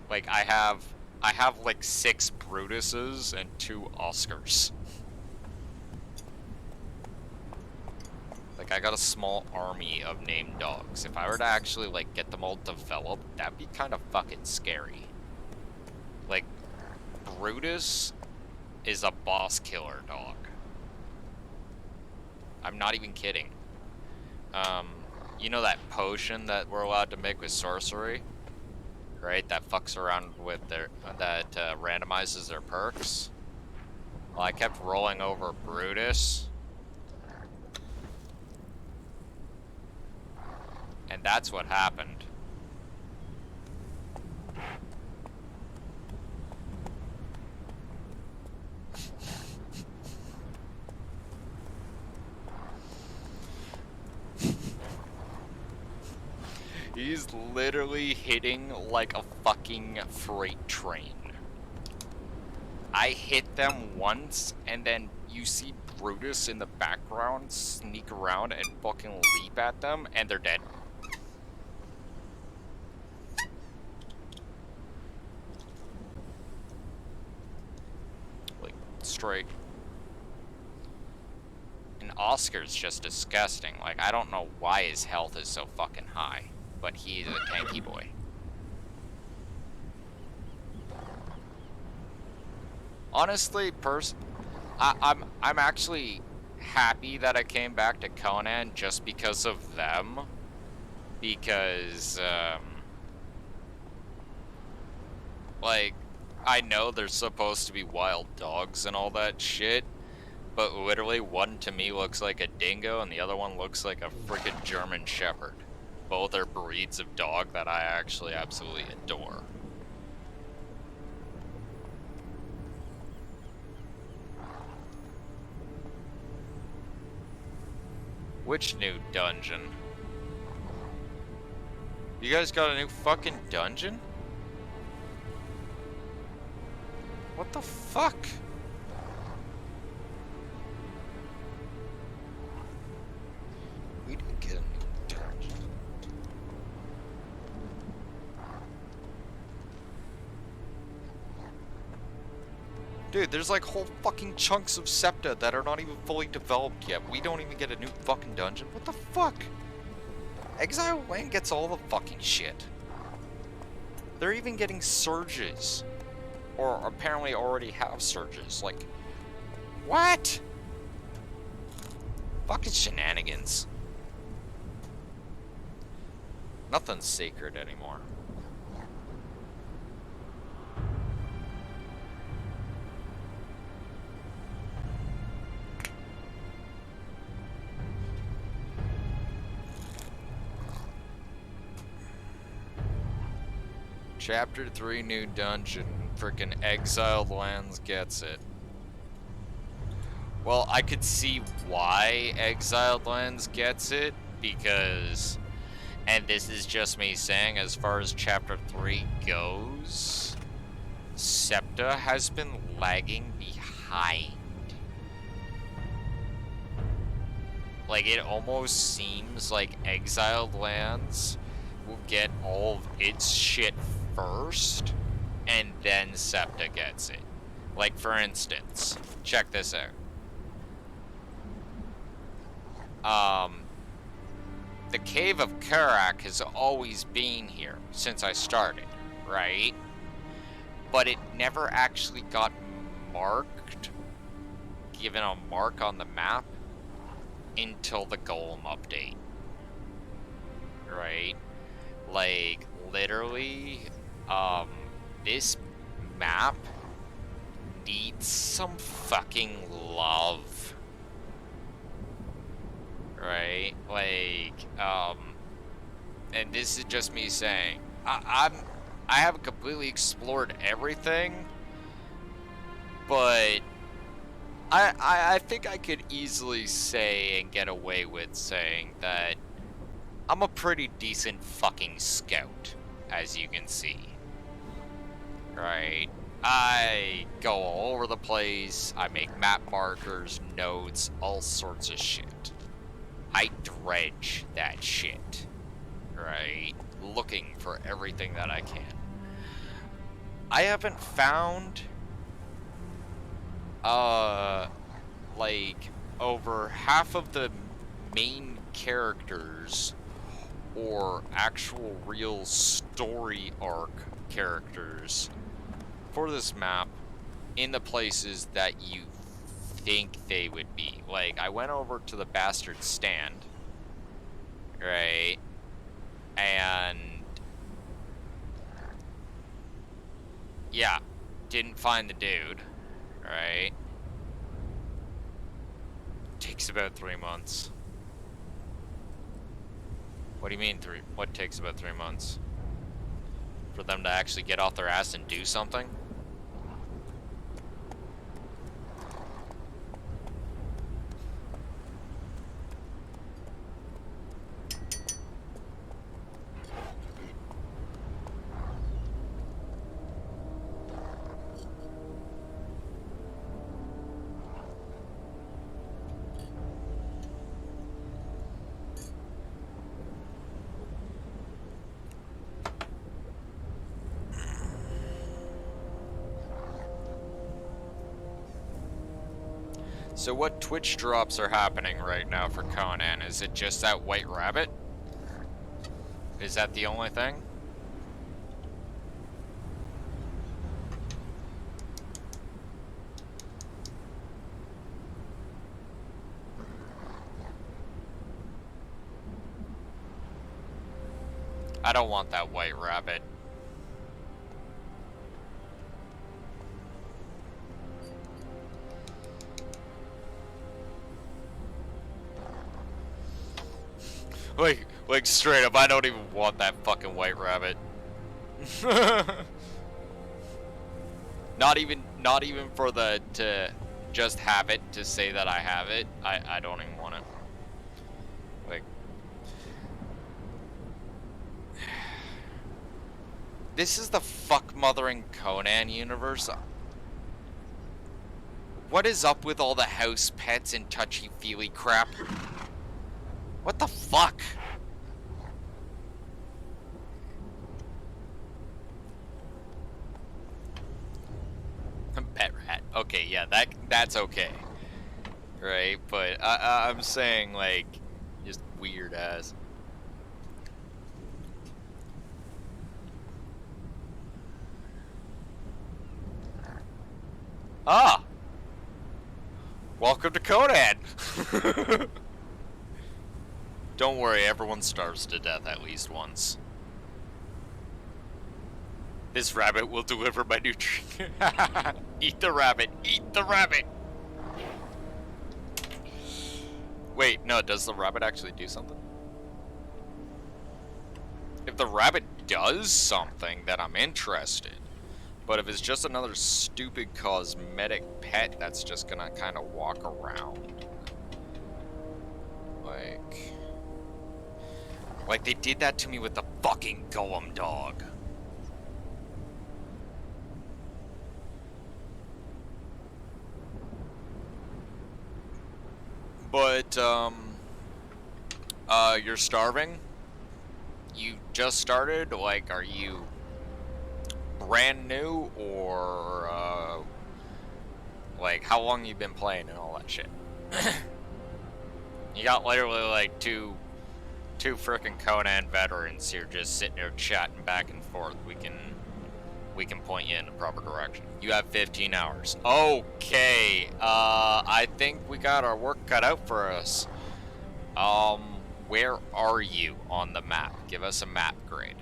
Like I have like 6 Brutuses and 2 Oscars. Like I got a small army of named dogs. If I were to actually like get them all developed, that'd be kind of fucking scary. Like Brutus is a boss killer dog. I'm not even kidding. You know that potion that we're allowed to make with sorcery? Right, that fucks around with that randomizes their perks. Well, I kept rolling over Brutus, and that's what happened. He's literally hitting like a fucking freight train. I hit them once, and then you see Brutus in the background sneak around and fucking leap at them, and they're dead. Like, straight. And Oscar's just disgusting. Like, I don't know why his health is so fucking high, but he's a tanky boy. Honestly, I'm actually happy that I came back to Conan just because of them. Because, like, I know there's supposed to be wild dogs and all that shit, but literally one to me looks like a dingo and the other one looks like a freaking German Shepherd. Both are breeds of dog that I actually absolutely adore. Which new dungeon? You guys got a new fucking dungeon? What the fuck? We didn't get a new dungeon. Dude, there's like whole fucking chunks of SEPTA that are not even fully developed yet. We don't even get a new fucking dungeon. What the fuck? Exile Lane gets all the fucking shit. They're even getting surges. Or apparently already have surges. Like, what? Fucking shenanigans. Nothing's sacred anymore. Chapter 3 new dungeon. Frickin' Exiled Lands gets it. Well, I could see why Exiled Lands gets it, because, and this is just me saying, as far as Chapter 3 goes, SEPTA has been lagging behind. Like, it almost seems like Exiled Lands will get all of its shit first, and then SEPTA gets it. Like, for instance, check this out. The Cave of Karak has always been here since I started, right? But it never actually got marked, given a mark on the map, until the Golem update, right? Like, literally, this map needs some fucking love. Right? Like, and this is just me saying, I haven't completely explored everything, but I think I could easily say and get away with saying that I'm a pretty decent fucking scout, as you can see. Right? I go all over the place, I make map markers, notes, all sorts of shit. I dredge that shit, right? Looking for everything that I can. I haven't found, like, over half of the main characters or actual real story arc characters for this map in the places that you think they would be. Like, I went over to the Bastard Stand, right? And yeah, didn't find the dude, right? Takes about 3 months. What do you mean what takes about 3 months? For them to actually get off their ass and do something? So what Twitch drops are happening right now for Conan? Is it just that white rabbit? Is that the only thing? I don't want that white rabbit. Like straight up, I don't even want that fucking white rabbit. Not even for to just have it, to say that I have it. I don't even want it. Like, this is the fuck mothering Conan universe. What is up with all the house pets and touchy-feely crap? What the fuck? Pet rat. Okay, yeah, that's okay. Right? But I'm saying, like, just weird ass. Ah! Welcome to Conan! Don't worry, everyone starves to death at least once. This rabbit will deliver my nutrient. Eat the rabbit! Eat the rabbit! Wait, no, does the rabbit actually do something? If the rabbit does something, then I'm interested. But if it's just another stupid cosmetic pet that's just gonna kind of walk around. Like they did that to me with the fucking golem dog. But, you're starving? You just started? Like, are you brand new, or, like, how long you been playing and all that shit? You got literally, like, two frickin' Conan veterans here just sitting there chatting back and forth. We can point you in the proper direction. You have 15 hours. Okay, I think we got our work cut out for us. Where are you on the map? Give us a map grade.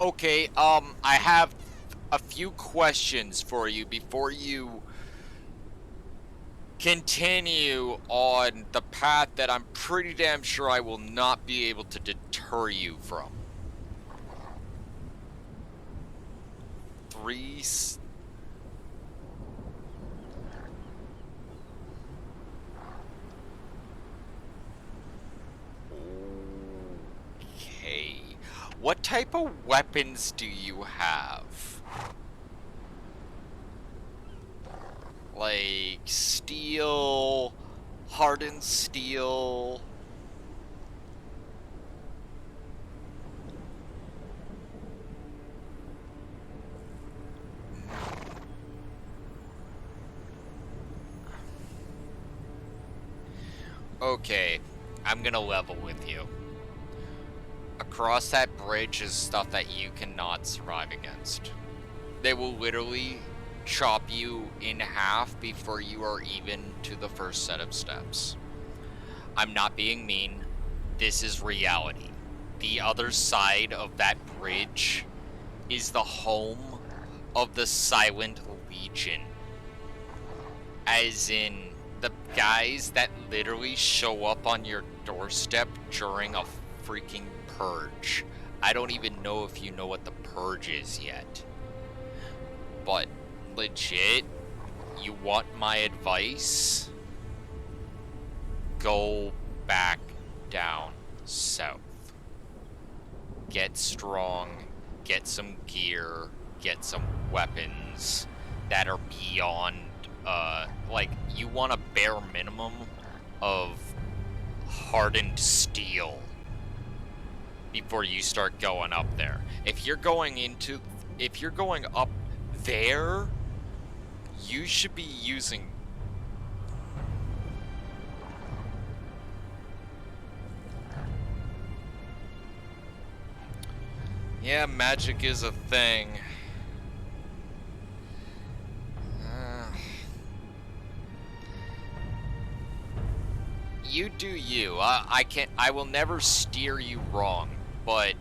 Okay, I have a few questions for you before you continue on the path that I'm pretty damn sure I will not be able to deter you from. Okay. What type of weapons do you have? Like steel, hardened steel. Okay, I'm gonna level with you. Across that bridge is stuff that you cannot survive against. They will literally chop you in half before you are even to the first set of steps. I'm not being mean. This is reality. The other side of that bridge is the home of the Silent Legion. As in, the guys that literally show up on your doorstep during a freaking purge. I don't even know if you know what the purge is yet. But, legit, you want my advice? Go back down south. Get strong, get some gear, get some weapons that are beyond, like, you want a bare minimum of hardened steel before you start going up there. If you're going up there, you should be using yeah, magic is a thing. You do you. I will never steer you wrong, but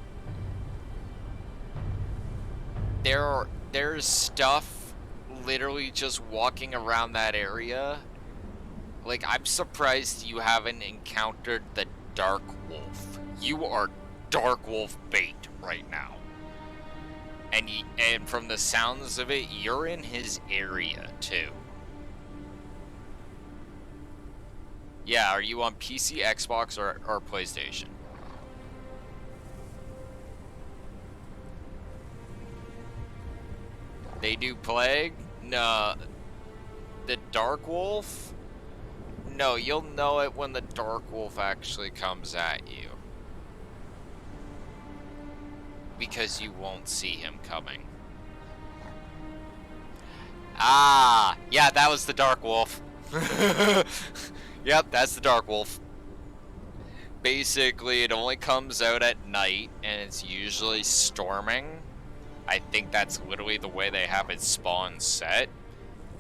there's stuff literally just walking around that area. Like, I'm surprised you haven't encountered the Dark Wolf. You are Dark Wolf bait right now. And from the sounds of it, you're in his area too. Yeah, are you on PC, Xbox, or PlayStation? They do Plague? No. The Dark Wolf? No, you'll know it when the Dark Wolf actually comes at you. Because you won't see him coming. Ah, yeah, that was the Dark Wolf. Yep, that's the Dark Wolf. Basically, it only comes out at night, and it's usually storming. I think that's literally the way they have it spawn set.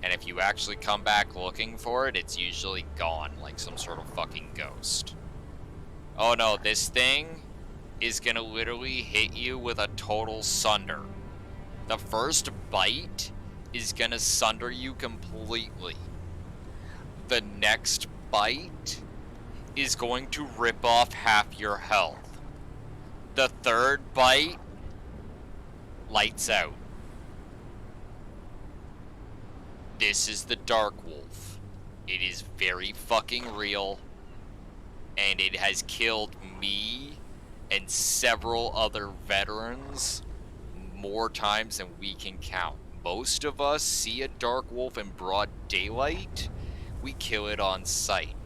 And if you actually come back looking for it, it's usually gone, like some sort of fucking ghost. Oh no, this thing is gonna literally hit you with a total sunder. The first bite is gonna sunder you completely. The next bite is going to rip off half your health. The third bite, lights out. This is the Dark Wolf. It is very fucking real, and it has killed me and several other veterans more times than we can count. Most of us see a Dark Wolf in broad daylight, we kill it on sight.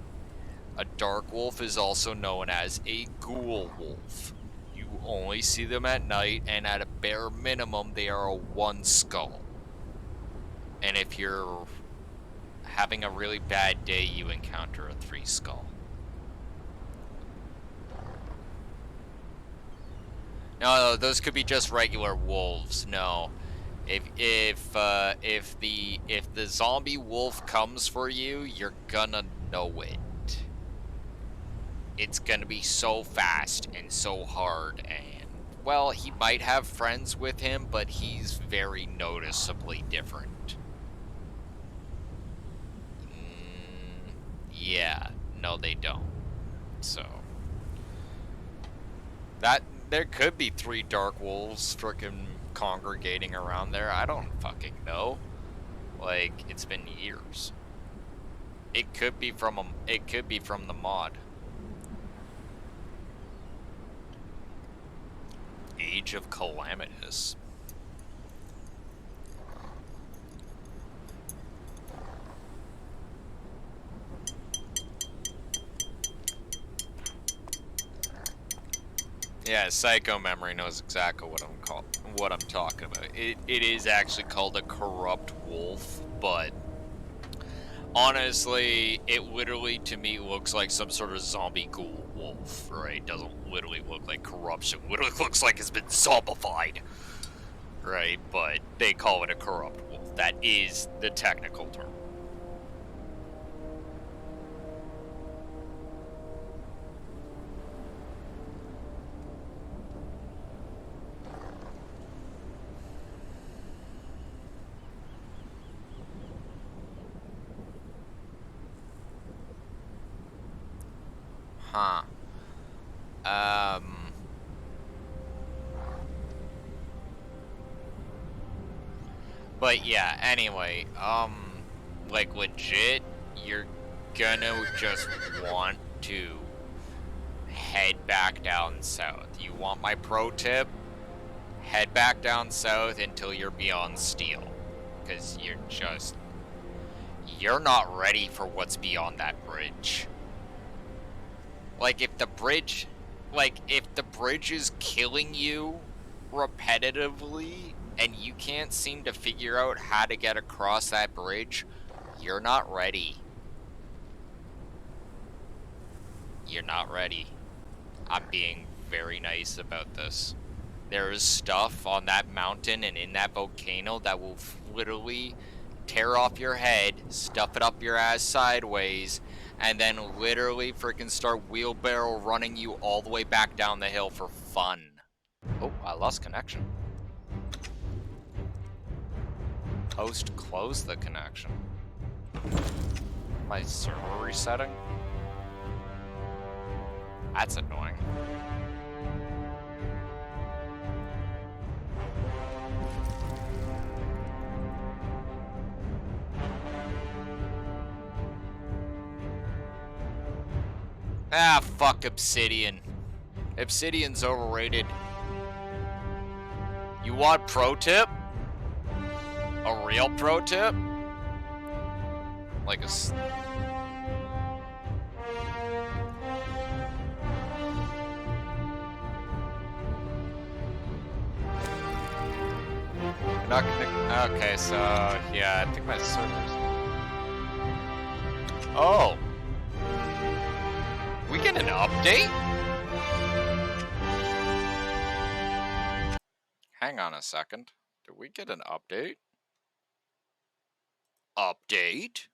A Dark Wolf is also known as a Ghoul Wolf. You only see them at night, and at a bare minimum, they are a 1 skull. And if you're having a really bad day, you encounter a 3 skull. No, those could be just regular wolves. No, if the zombie wolf comes for you, you're gonna know it. It's gonna be so fast and so hard, and well, he might have friends with him, but he's very noticeably different. Yeah, no, they don't. So that there could be 3 dark wolves frickin' congregating around there. I don't fucking know. Like, it's been years. It could be from the mod. Age of Calamitous. Yeah, Psycho Memory knows exactly what I'm talking about. It is actually called a corrupt wolf, but honestly, it literally to me looks like some sort of zombie ghoul wolf, right? Doesn't literally look like corruption. Literally looks like it's been zombified, right? But they call it a corrupt wolf. That is the technical term. Huh. But yeah, anyway, like legit, you're gonna just want to head back down south. You want my pro tip? Head back down south until you're beyond steel. Because you're not ready for what's beyond that bridge. Like, if the bridge is killing you repetitively, and you can't seem to figure out how to get across that bridge, you're not ready. You're not ready. I'm being very nice about this. There is stuff on that mountain and in that volcano that will literally tear off your head, stuff it up your ass sideways, and then literally freaking start wheelbarrow running you all the way back down the hill for fun. Oh, I lost connection. Host closed the connection. My server resetting? That's annoying. Ah, fuck Obsidian. Obsidian's overrated. You want pro tip? A real pro tip? Like a... Not connected. Okay, so yeah, I think my servers. Oh, we get an update? Hang on a second. Did we get an update? Update?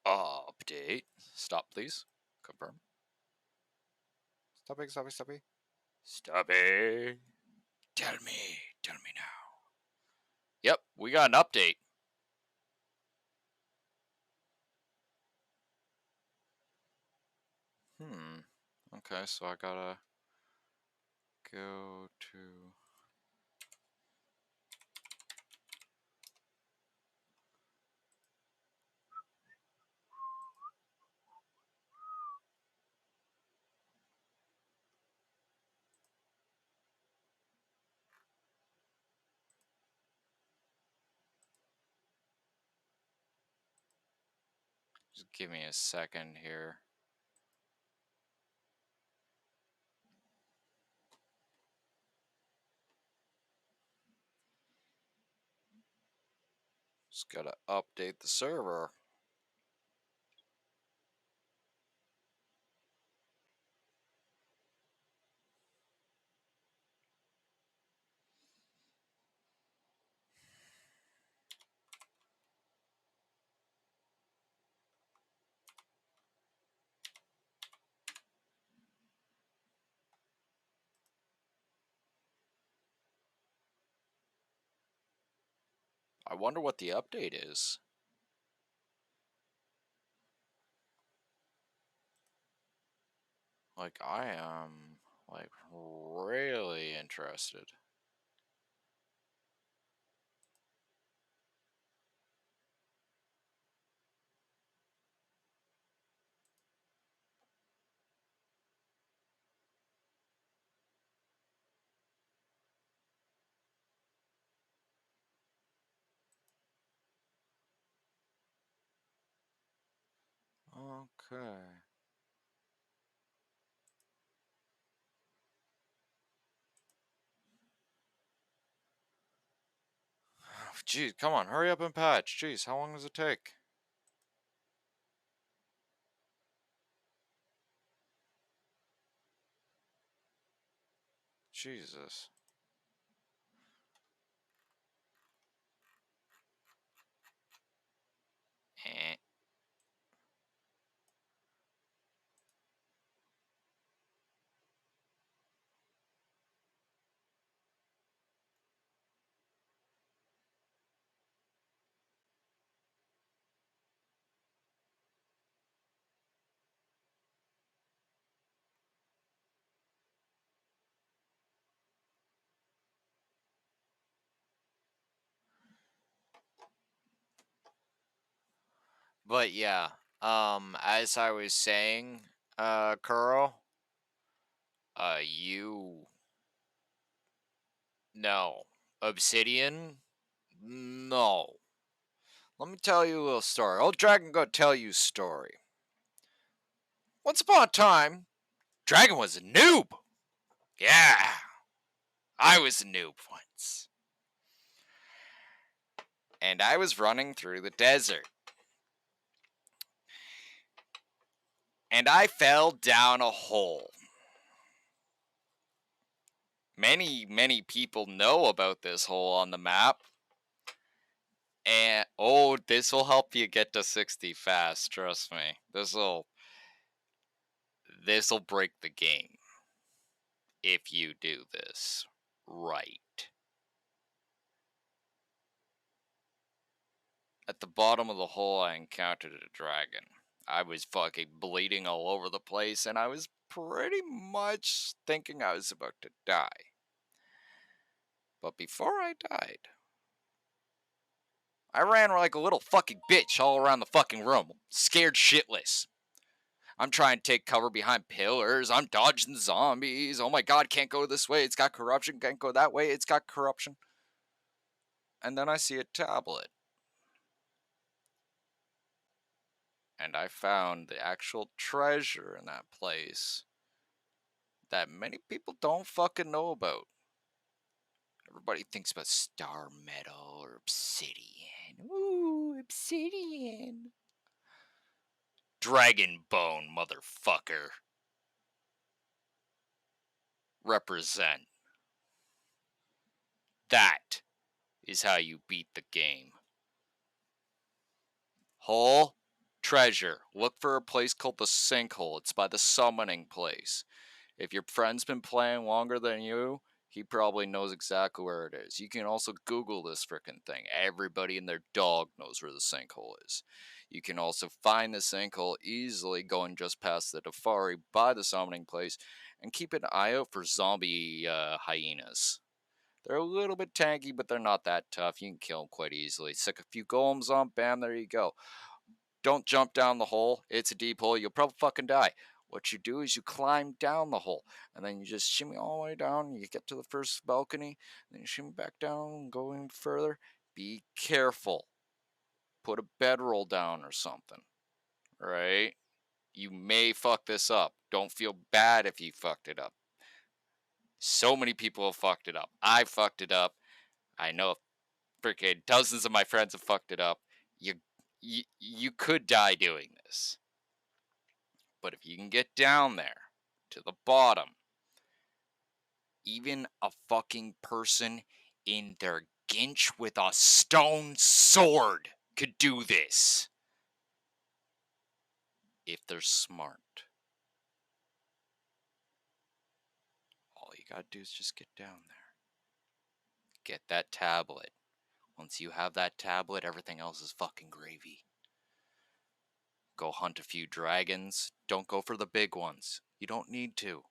Update. Stop, please. Confirm. Stop it. Stop it. Tell me now. Yep, we got an update. Okay, so I gotta go to. Just give me a second here. Just gotta update the server. I wonder what the update is. Like, I am, like, really interested. Okay. Jeez, come on, hurry up and patch. Jeez, how long does it take? Jesus. Eh. But yeah, as I was saying, Kuro, you no. Obsidian? No. Let me tell you a little story. Old Dragon gonna tell you a story. Once upon a time, Dragon was a noob. Yeah, I was a noob once. And I was running through the desert. And I fell down a hole. Many people know about this hole on the map. And oh, this will help you get to 60 fast, trust me. This'll break the game if you do this right. At the bottom of the hole, I encountered a dragon. I was fucking bleeding all over the place, and I was pretty much thinking I was about to die. But before I died, I ran like a little fucking bitch all around the fucking room, scared shitless. I'm trying to take cover behind pillars. I'm dodging zombies. Oh my god, can't go this way. It's got corruption. Can't go that way. It's got corruption. And then I see a tablet. And I found the actual treasure in that place that many people don't fucking know about. Everybody thinks about star metal or obsidian. Ooh, obsidian. Dragon bone, motherfucker. Represent. That is how you beat the game. Hole, treasure. Look for a place called the Sinkhole. It's by the summoning place. If your friend's been playing longer than you, he probably knows exactly where it is. You can also Google this frickin' thing. Everybody and their dog knows where the sinkhole is. You can also find the sinkhole easily going just past the Defari by the summoning place, and keep an eye out for zombie hyenas. They're a little bit tanky, but they're not that tough. You can kill them quite easily. Stick a few golems on, bam, there you go. Don't jump down the hole. It's a deep hole. You'll probably fucking die. What you do is you climb down the hole, and then you just shimmy all the way down. You get to the first balcony, then you shimmy back down and go in further. Be careful. Put a bedroll down or something, right? You may fuck this up. Don't feel bad if you fucked it up. So many people have fucked it up. I fucked it up. I know freaking dozens of my friends have fucked it up. You could die doing this. But if you can get down there to the bottom, even a fucking person in their ginch with a stone sword could do this. If they're smart. All you gotta do is just get down there. Get that tablet. Once you have that tablet, everything else is fucking gravy. Go hunt a few dragons. Don't go for the big ones. You don't need to.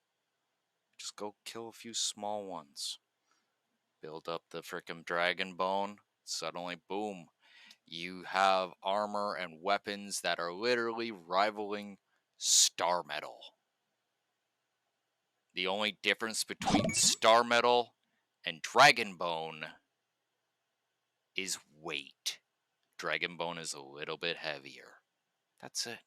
Just go kill a few small ones. Build up the frickin' dragon bone. Suddenly, boom. You have armor and weapons that are literally rivaling star metal. The only difference between star metal and dragon bone is weight. Dragon bone is a little bit heavier. That's it.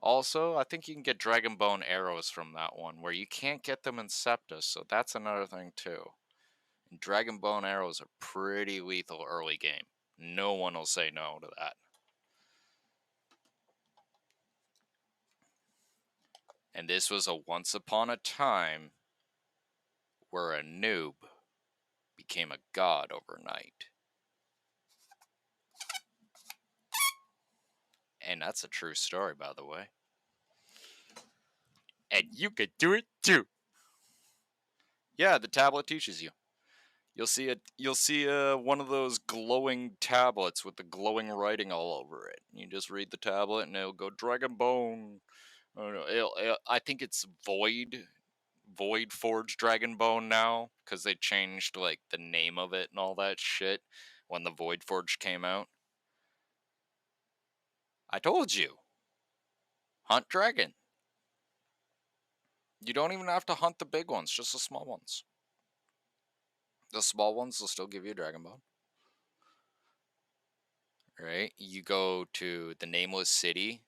Also, I think you can get dragon bone arrows from that one, where you can't get them in Septus, so that's another thing too. And dragon bone arrows are pretty lethal early game. No one will say no to that. And this was a once upon a time where a noob became a god overnight. And that's a true story, by the way. And you could do it too. Yeah, the tablet teaches you. You'll see it. You'll see one of those glowing tablets with the glowing writing all over it. You just read the tablet, and it'll go Dragon Bone. Oh, no, I think it's Void Forge Dragon Bone now, because they changed like the name of it and all that shit when the Void Forge came out. I told you, hunt dragon. You don't even have to hunt the big ones, just the small ones. The small ones will still give you a dragon bone. Right? You go to the Nameless City,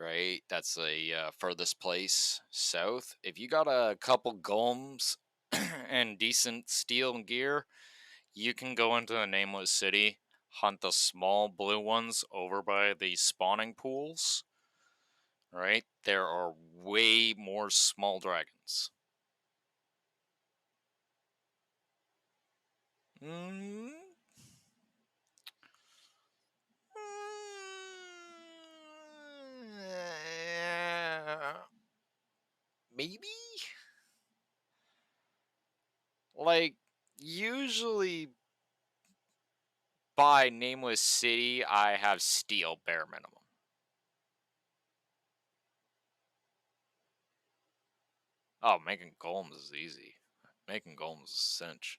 right? That's the furthest place south. If you got a couple golems and decent steel and gear, you can go into the Nameless City, hunt the small blue ones over by the spawning pools. Right? There are way more small dragons. Mm, maybe? Like, usually by Nameless City, I have steel bare minimum. Oh, making golems is easy. Making golems is a cinch.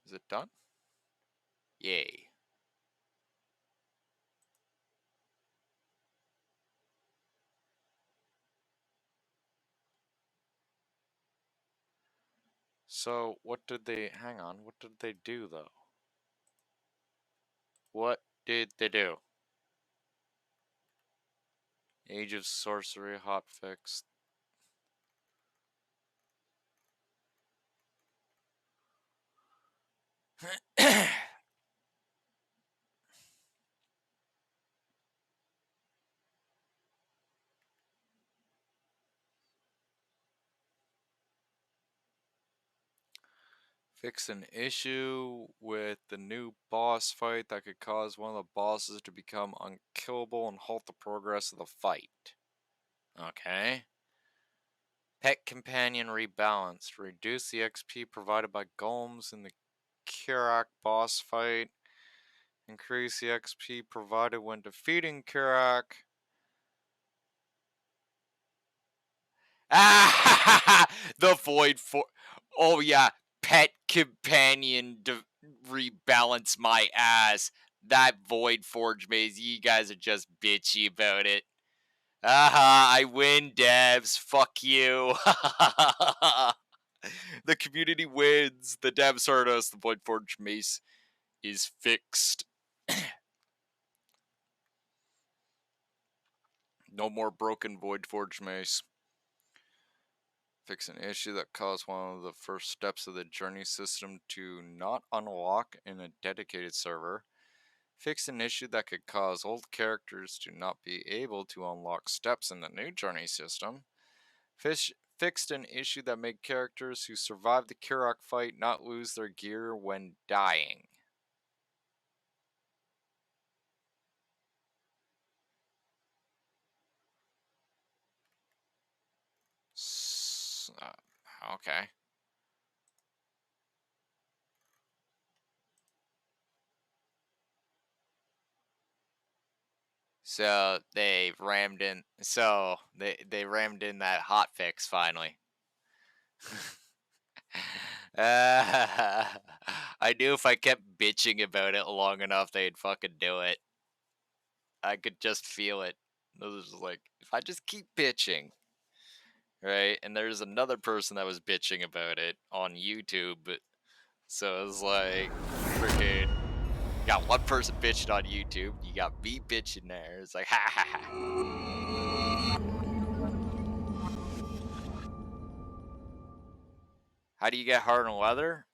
Is it done? Yay. So, what did they... Hang on, what did they do, though? What did they do? Age of Sorcery hotfix. Fix an issue with the new boss fight that could cause one of the bosses to become unkillable and halt the progress of the fight. Okay. Pet companion rebalanced. Reduce the XP provided by golems in the Kirak boss fight. Increase the XP provided when defeating Kirak. Ah, the Void for. Oh yeah, pet companion rebalance my ass. That Void Forge maze, you guys are just bitchy about it. Aha, I win, devs. Fuck you. The community wins. The devs hurt us. The Void Forge mace is fixed. No more broken Void Forge mace. Fix an issue that caused one of the first steps of the journey system to not unlock in a dedicated server. Fix an issue that could cause old characters to not be able to unlock steps in the new journey system. Fixed an issue that made characters who survived the Kirak fight not lose their gear when dying. Okay. So they rammed in. So they rammed in that hot fix finally. I knew if I kept bitching about it long enough, they'd fucking do it. I could just feel it. It was just like, if I just keep bitching, right? And there's another person that was bitching about it on YouTube. So it was like, freaking, got one person bitching on YouTube. You got me bitching there. It's like, ha ha ha. How do you get hardened leather?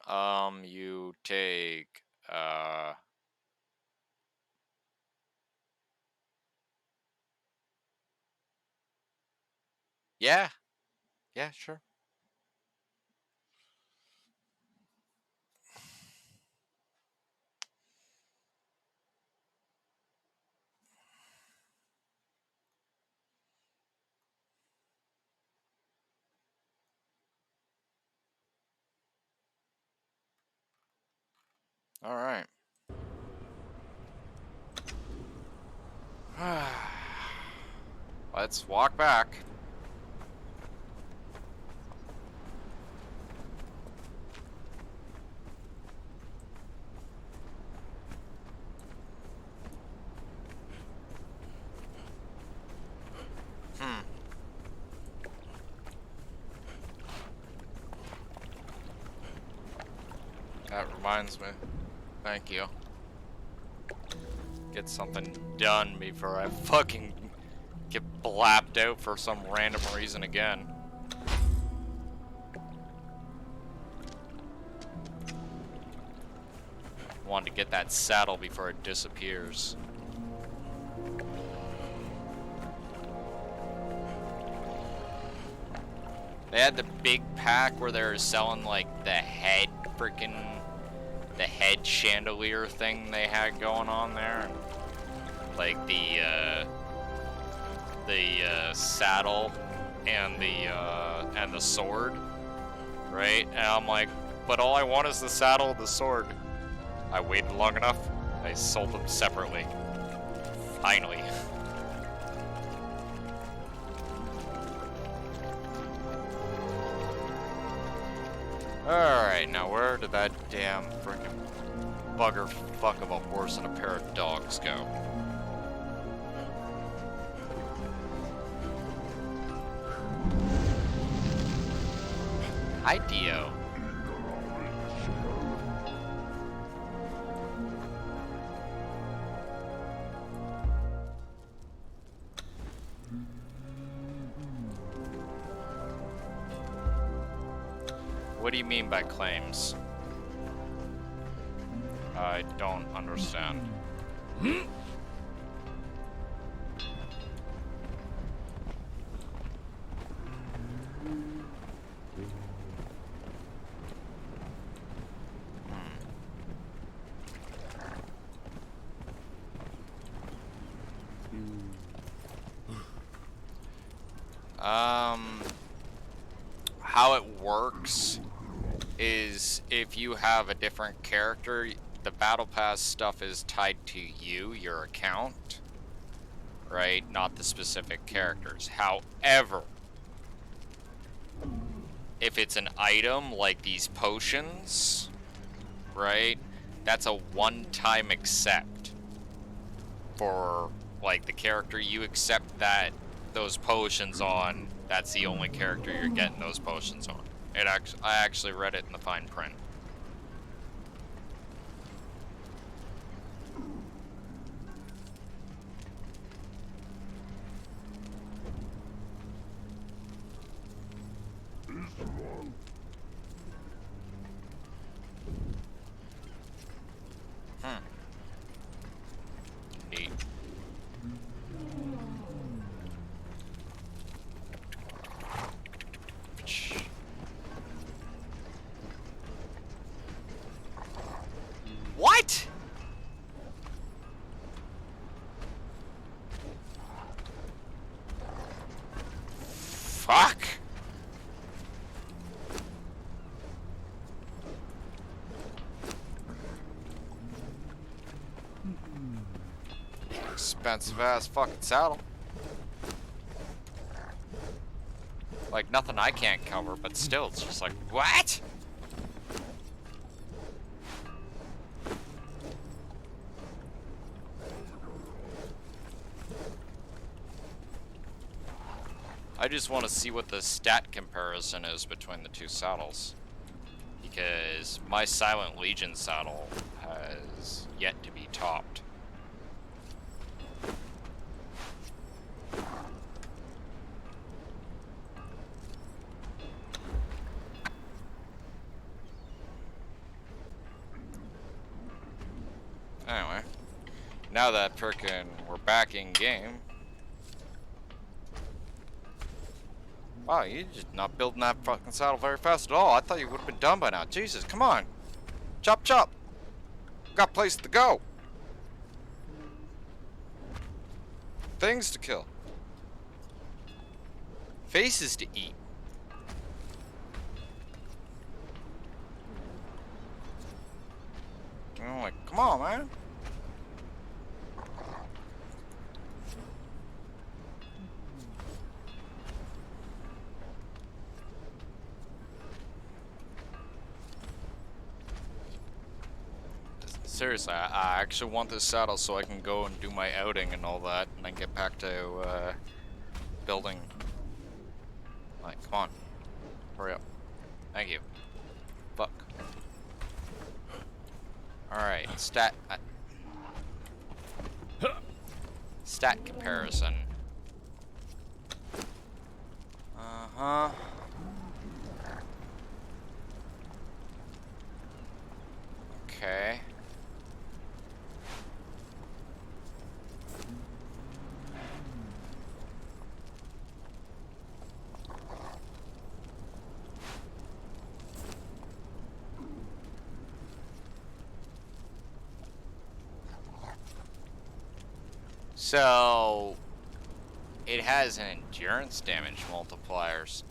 You take, yeah, sure. All right. Let's walk back. That reminds me. Thank you. Get something done before I fucking get blapped out for some random reason again. Wanted to get that saddle before it disappears. They had the big pack where they were selling like the head chandelier thing they had going on there. Like the saddle and the sword, right? And I'm like, but all I want is the saddle and the sword. I waited long enough. I sold them separately. Finally. Alright, now where did that damn frickin' bugger fuck of a horse and a pair of dogs go? Hi, Dio. What do you mean by claims? I don't understand. How it works is if you have a different character, the battle pass stuff is tied to you, your account, right? Not the specific characters. However, if it's an item like these potions, right? That's a one-time accept for like the character you accept those potions on. That's the only character you're getting those potions on. I actually read it in the fine print. Neat. What? Fuck. Expensive ass fucking saddle. Like nothing I can't cover, but still, it's just like, what? I just want to see what the stat comparison is between the two saddles. Because my Silent Legion saddle has yet to be topped. Anyway, now that frickin' we're back in game. Wow, you're just not building that fucking saddle very fast at all. I thought you would have been done by now. Jesus, come on. Chop chop. Got places to go. Things to kill. Faces to eat. I'm like, come on, man. Seriously, I actually want this saddle so I can go and do my outing and all that, and then get back to building. Like, come on, hurry up. Thank you. Fuck. All right, stat comparison. Uh-huh. Okay. So it has an endurance damage multipliers.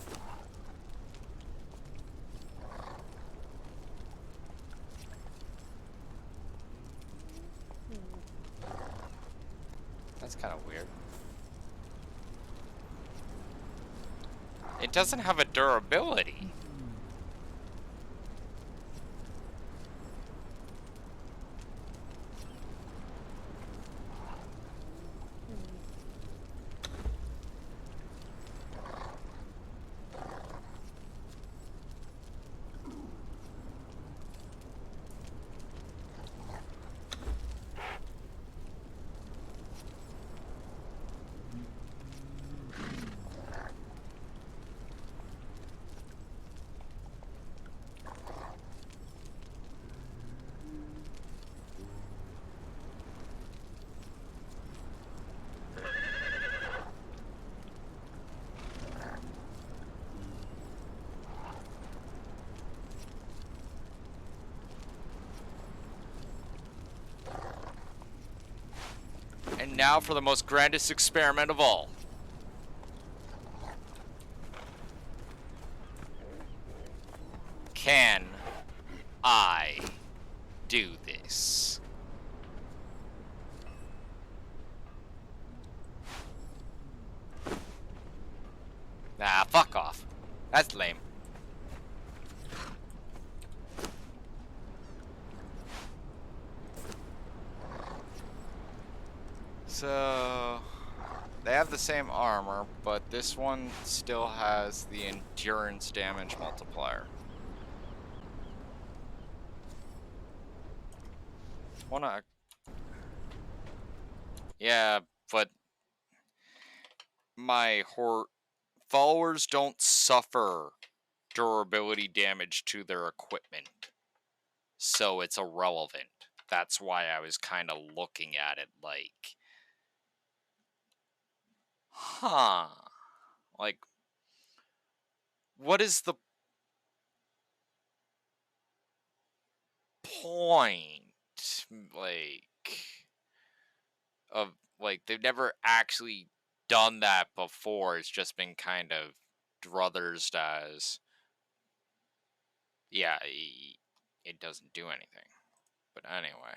That's kind of weird. It doesn't have a durability. now for the most grandest experiment of all. Can I do this? Nah, fuck off. That's lame. So, they have the same armor, but this one still has the endurance damage multiplier. Yeah, but my followers don't suffer durability damage to their equipment, so it's irrelevant. That's why I was kind of looking at it like, huh, like, what is the point? Like, of, like, they've never actually done that before. It's just been kind of druthersed as, yeah, it doesn't do anything. But anyway,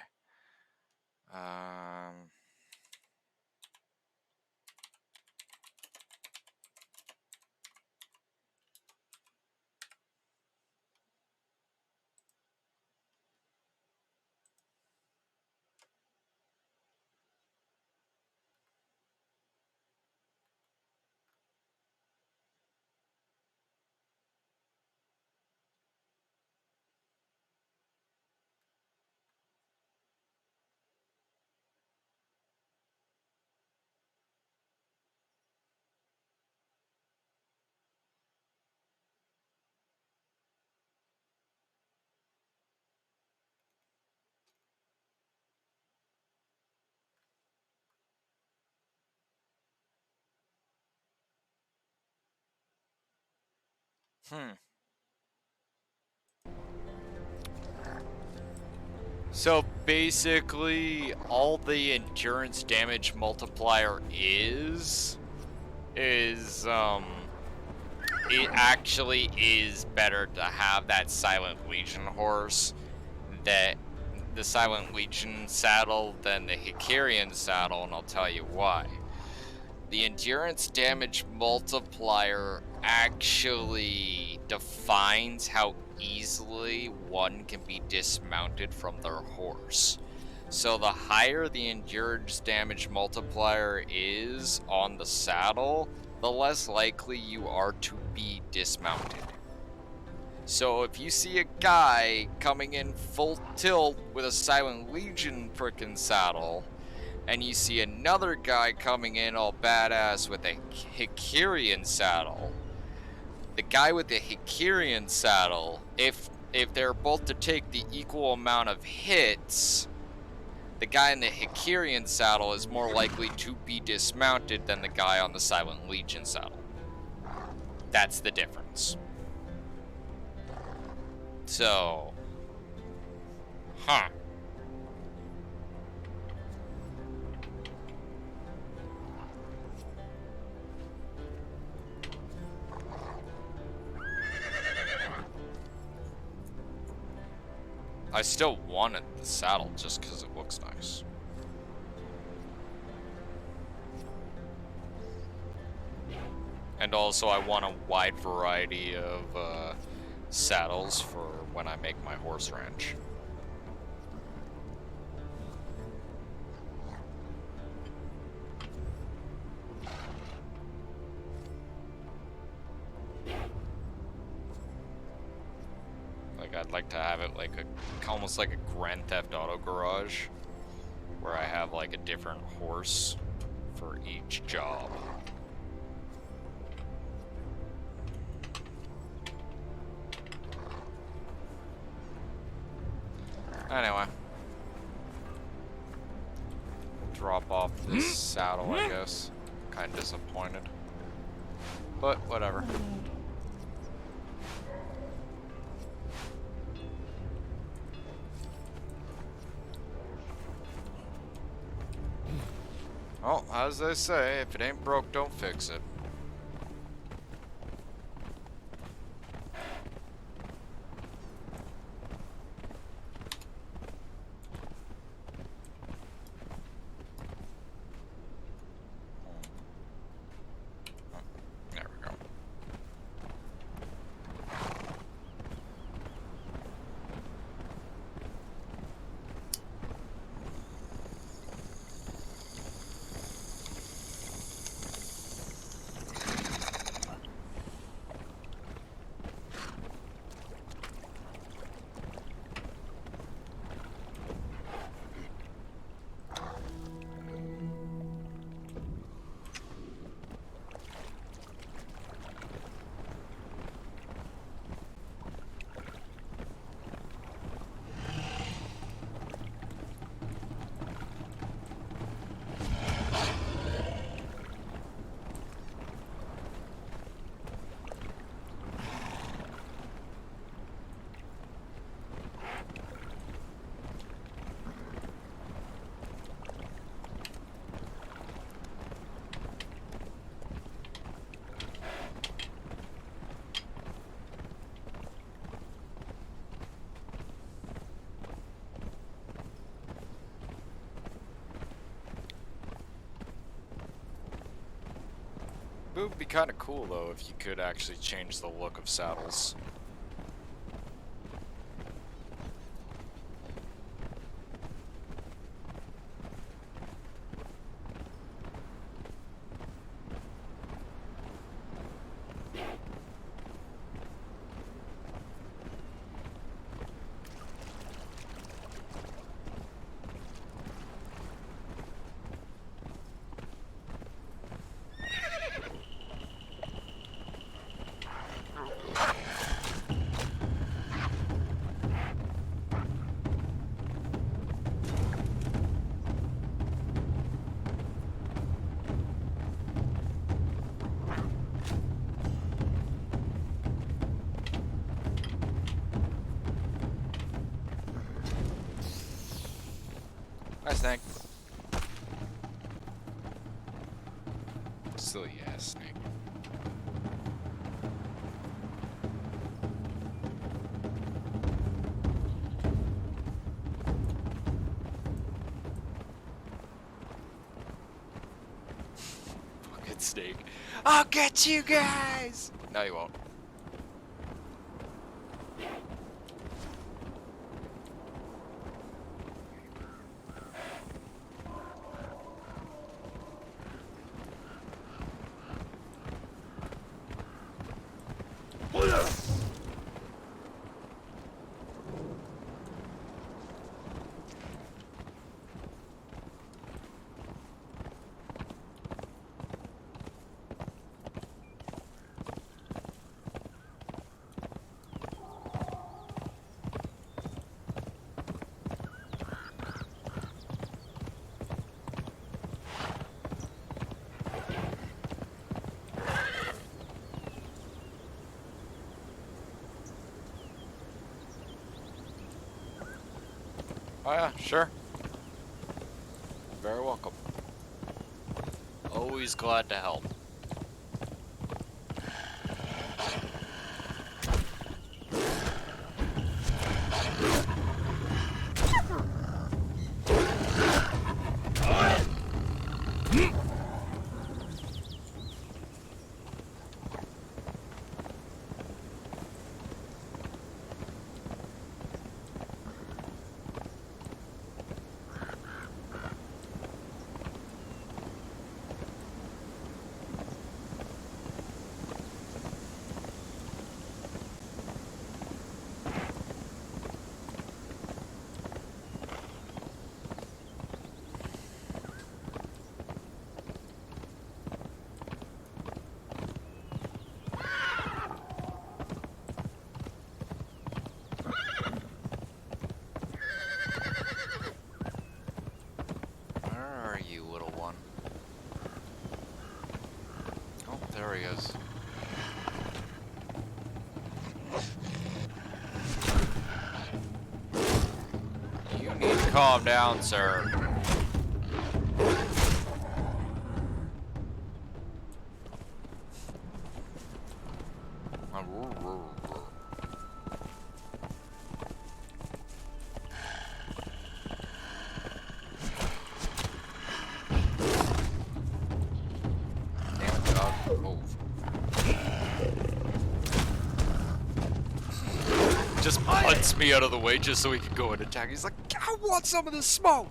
So basically, all the endurance damage multiplier is it actually is better to have that Silent Legion horse, that the Silent Legion saddle, than the Hikarian saddle, and I'll tell you why. The endurance damage multiplier actually defines how easily one can be dismounted from their horse. So the higher the endurance damage multiplier is on the saddle, the less likely you are to be dismounted. So if you see a guy coming in full tilt with a Silent Legion frickin' saddle, and you see another guy coming in all badass with a Hikarian saddle, the guy with the Hikarian saddle, if they're both to take the equal amount of hits, the guy in the Hikarian saddle is more likely to be dismounted than the guy on the Silent Legion saddle. That's the difference. So, huh. I still wanted the saddle just because it looks nice. And also I want a wide variety of saddles for when I make my horse ranch. Like, I'd like to have it like almost like a Grand Theft Auto garage, where I have like a different horse for each job. Anyway, we'll drop off this saddle, I guess. Kind of disappointed, but whatever. Well, as they say, if it ain't broke, don't fix it. There we go. It would be kind of cool though if you could actually change the look of saddles. I think. Silly ass snake. Fucking snake. I'll get you guys! No, you won't. Oh yeah, sure. Very welcome. Always glad to help. There he is. You need to calm down, sir. Damn dog, move. Just punts me out of the way just so he can go and attack. He's like, I want some of this smoke!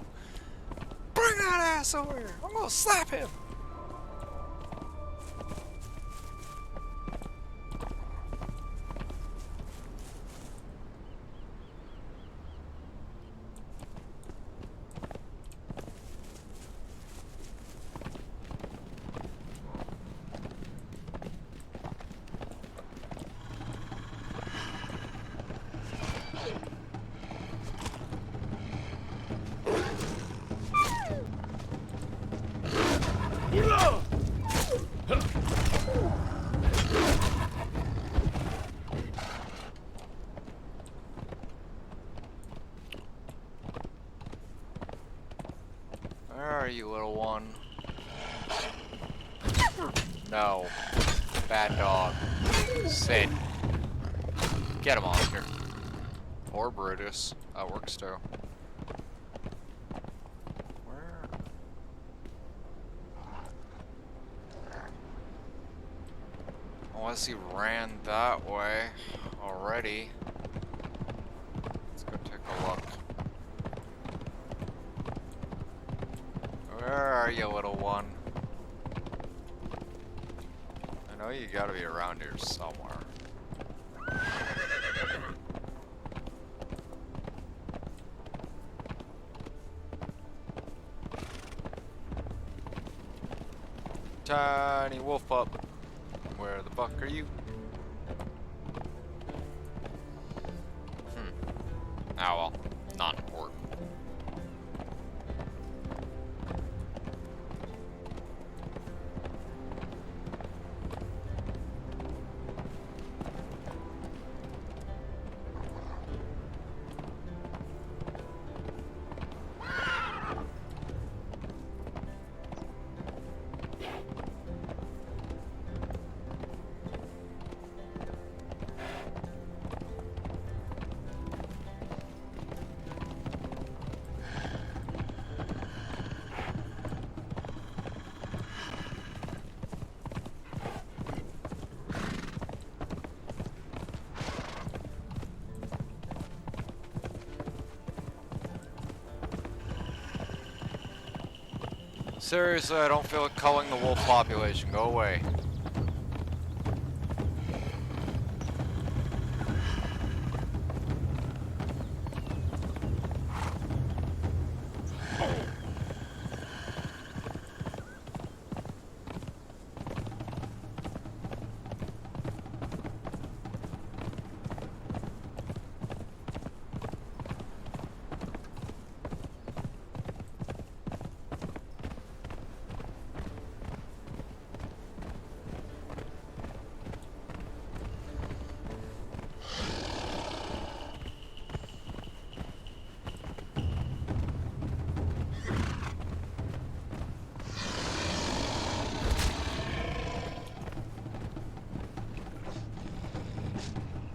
Bring that ass over here! I'm gonna slap him! Where are you, little one? No. Bad dog. Sit. Get him, Oscar. Or Brutus. That works too. Where? Unless he ran that way already. Let's go take a look. Where are you, little one? I know you gotta be around here somewhere. Tiny wolf pup. Where the fuck are you? Oh well, not important. Seriously, I don't feel like culling the wolf population. Go away.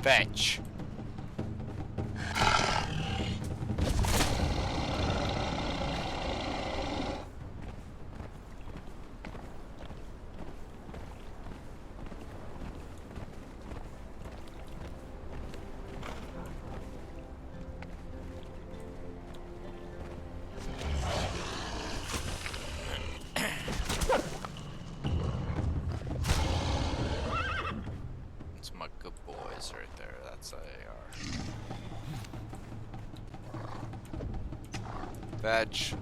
Fetch. That's my good boys right there. That's how they are. Fetch.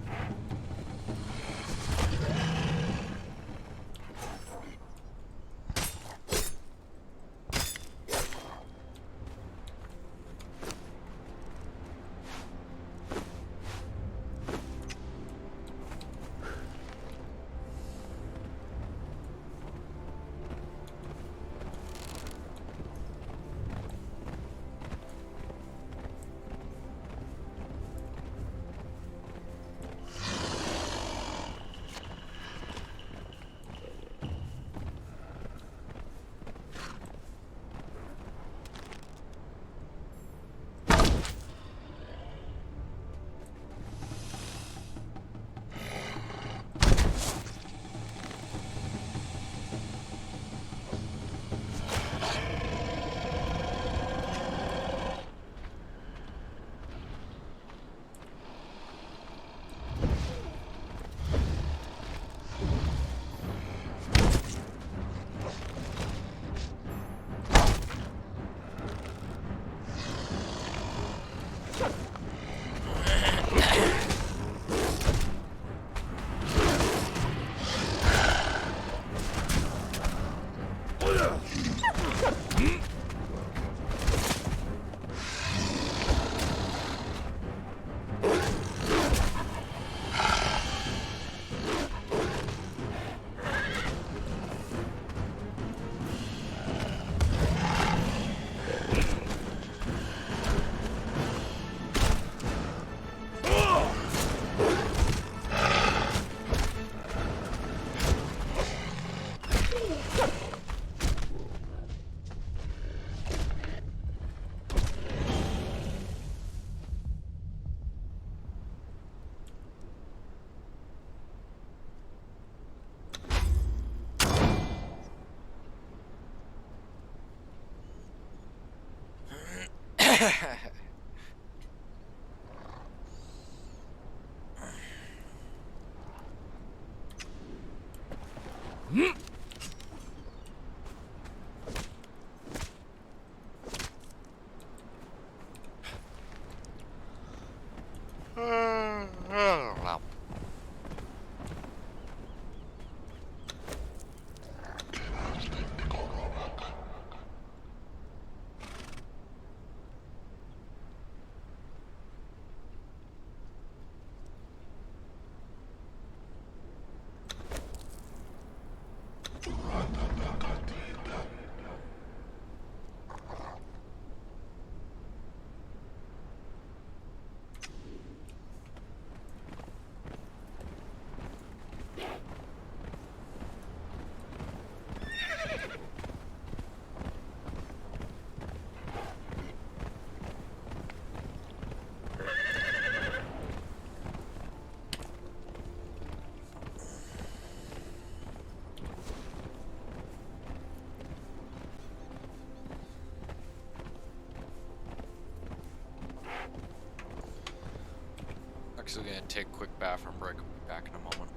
Actually gonna take a quick bathroom break. I'll be back in a moment.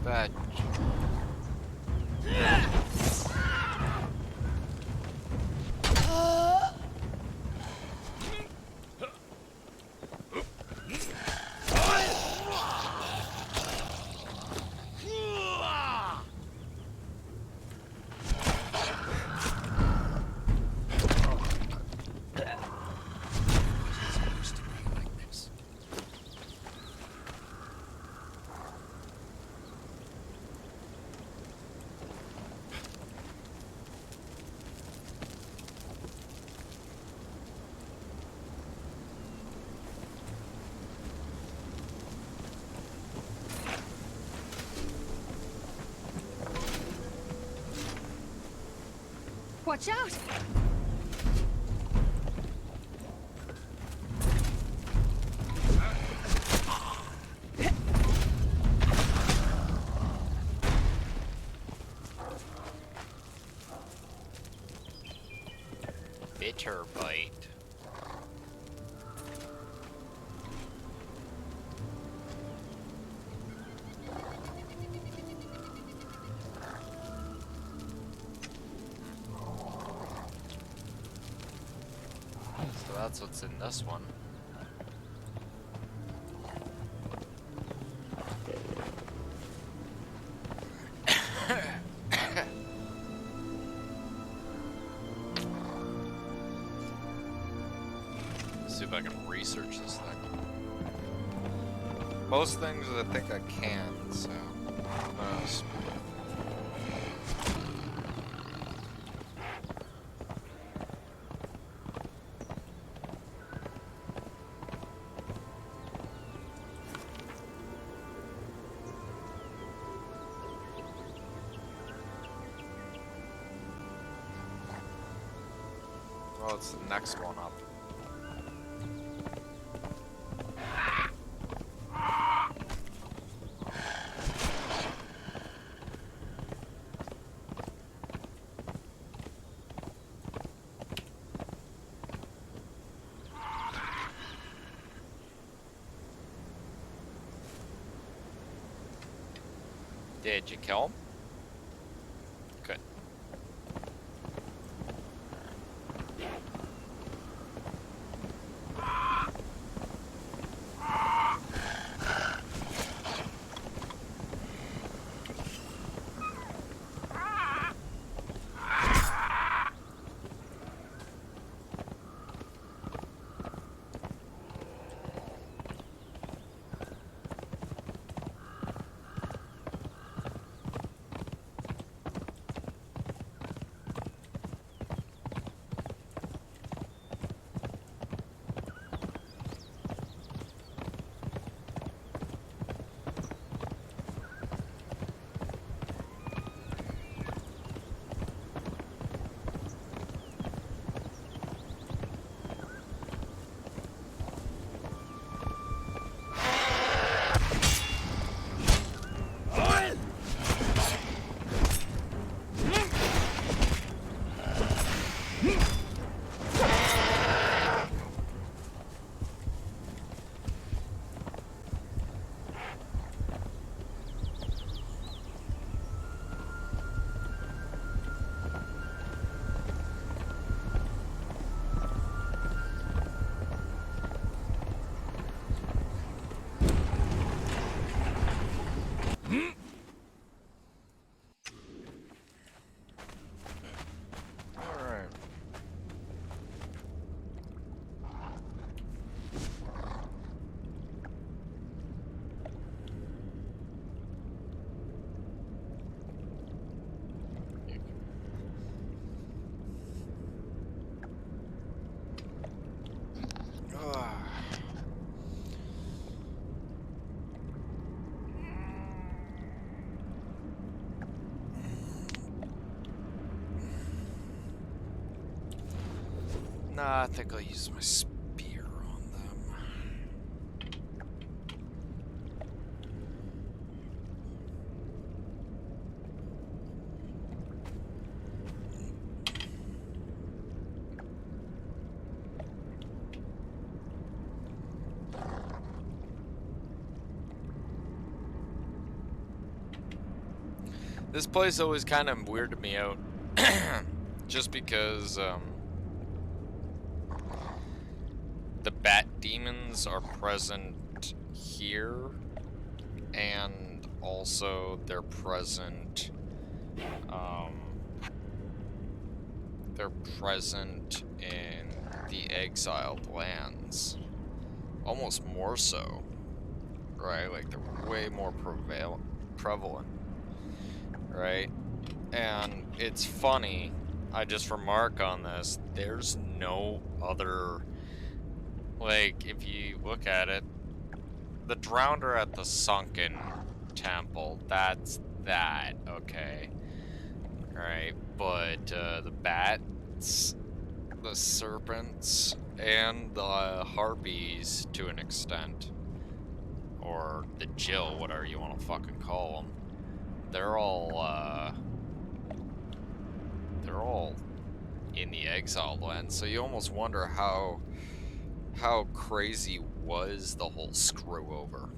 That. Watch out! Bitter bite. So that's what's in this one. See if I can research this thing. Most things I think I can, so. Who knows? Oh, it's the next one up. Did you kill him? Good. I think I'll use my spear on them. This place always kind of weirded me out, just because the bat demons are present here, and also they're present in the exiled lands, almost more so, right? Like they're way more prevalent, right? And it's funny, I just remark on this, there's no other, like, if you look at it, the Drowner at the Sunken Temple, that's that, okay? Right, but the bats, the serpents, and the harpies, to an extent, or the Jill, whatever you want to fucking call them, they're all in the exiled land. So you almost wonder how crazy was the whole screw over.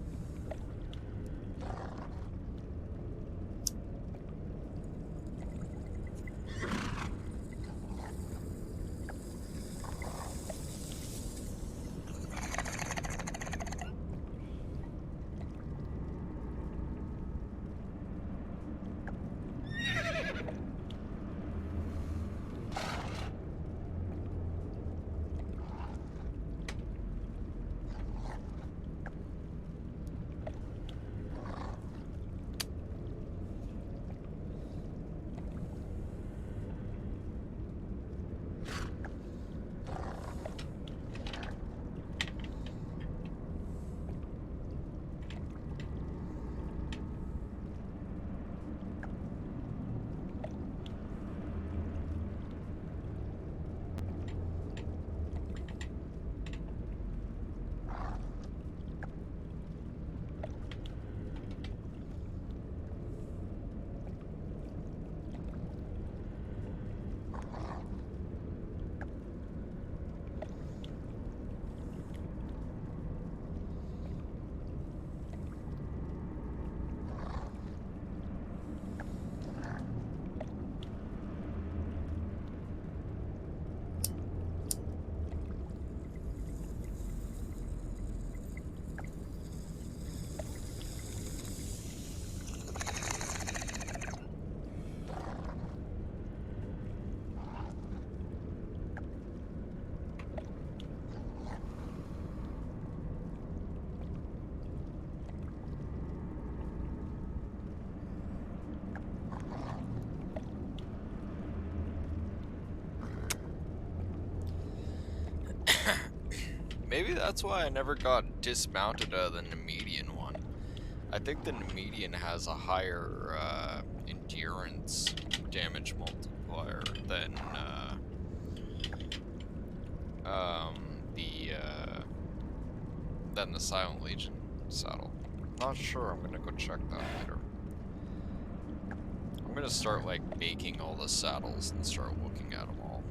Maybe that's why I never got dismounted out of the Nemedian one. I think the Nemedian has a higher endurance damage multiplier than the Silent Legion saddle. Not sure. I'm gonna go check that later. I'm gonna start like making all the saddles and start looking at them all.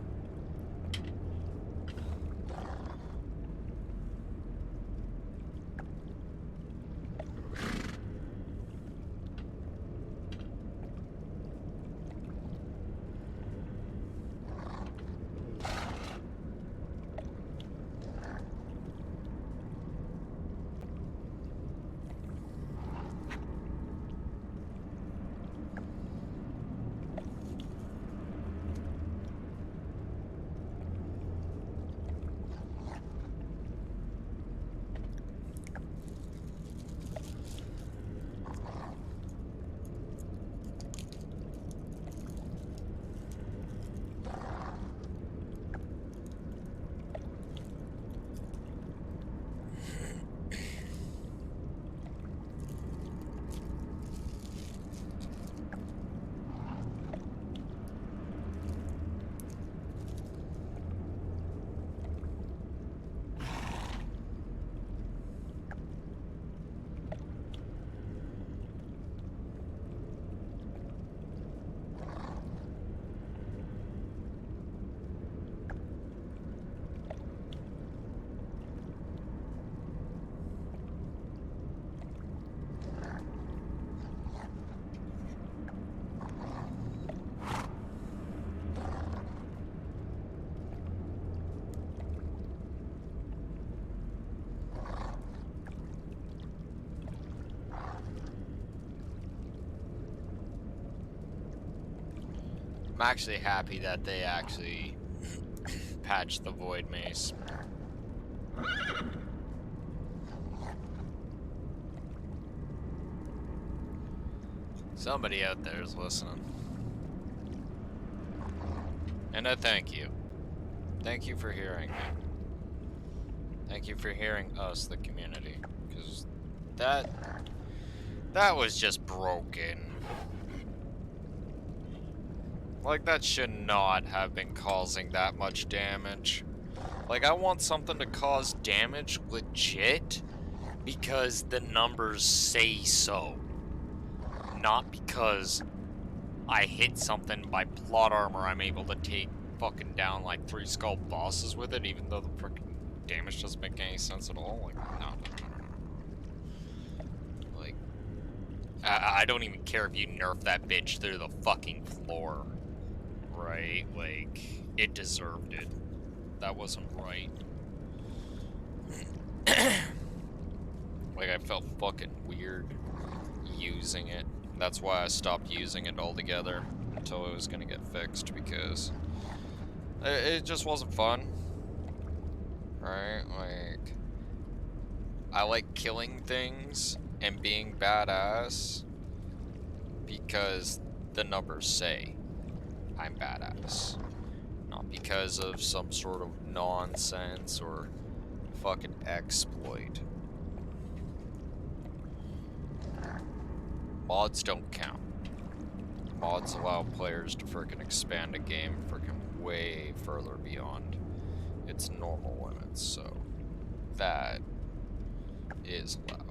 I'm actually happy that they actually patched the Void Mace. Somebody out there is listening. And I thank you. Thank you for hearing me. Thank you for hearing us, the community. Because that was just broken. Like, that should not have been causing that much damage. Like, I want something to cause damage legit because the numbers say so. Not because I hit something by plot armor, I'm able to take fucking down like 3 skull bosses with it, even though the frickin' damage doesn't make any sense at all. Like, no. Like, I don't even care if you nerf that bitch through the fucking floor. Right? Like, it deserved it. That wasn't right. Like, I felt fucking weird using it. That's why I stopped using it altogether until it was gonna get fixed, because it just wasn't fun. Right? Like, I like killing things and being badass because the numbers say I'm badass. Not because of some sort of nonsense or fucking exploit. Mods don't count. Mods allow players to frickin' expand a game frickin' way further beyond its normal limits, so that is allowed.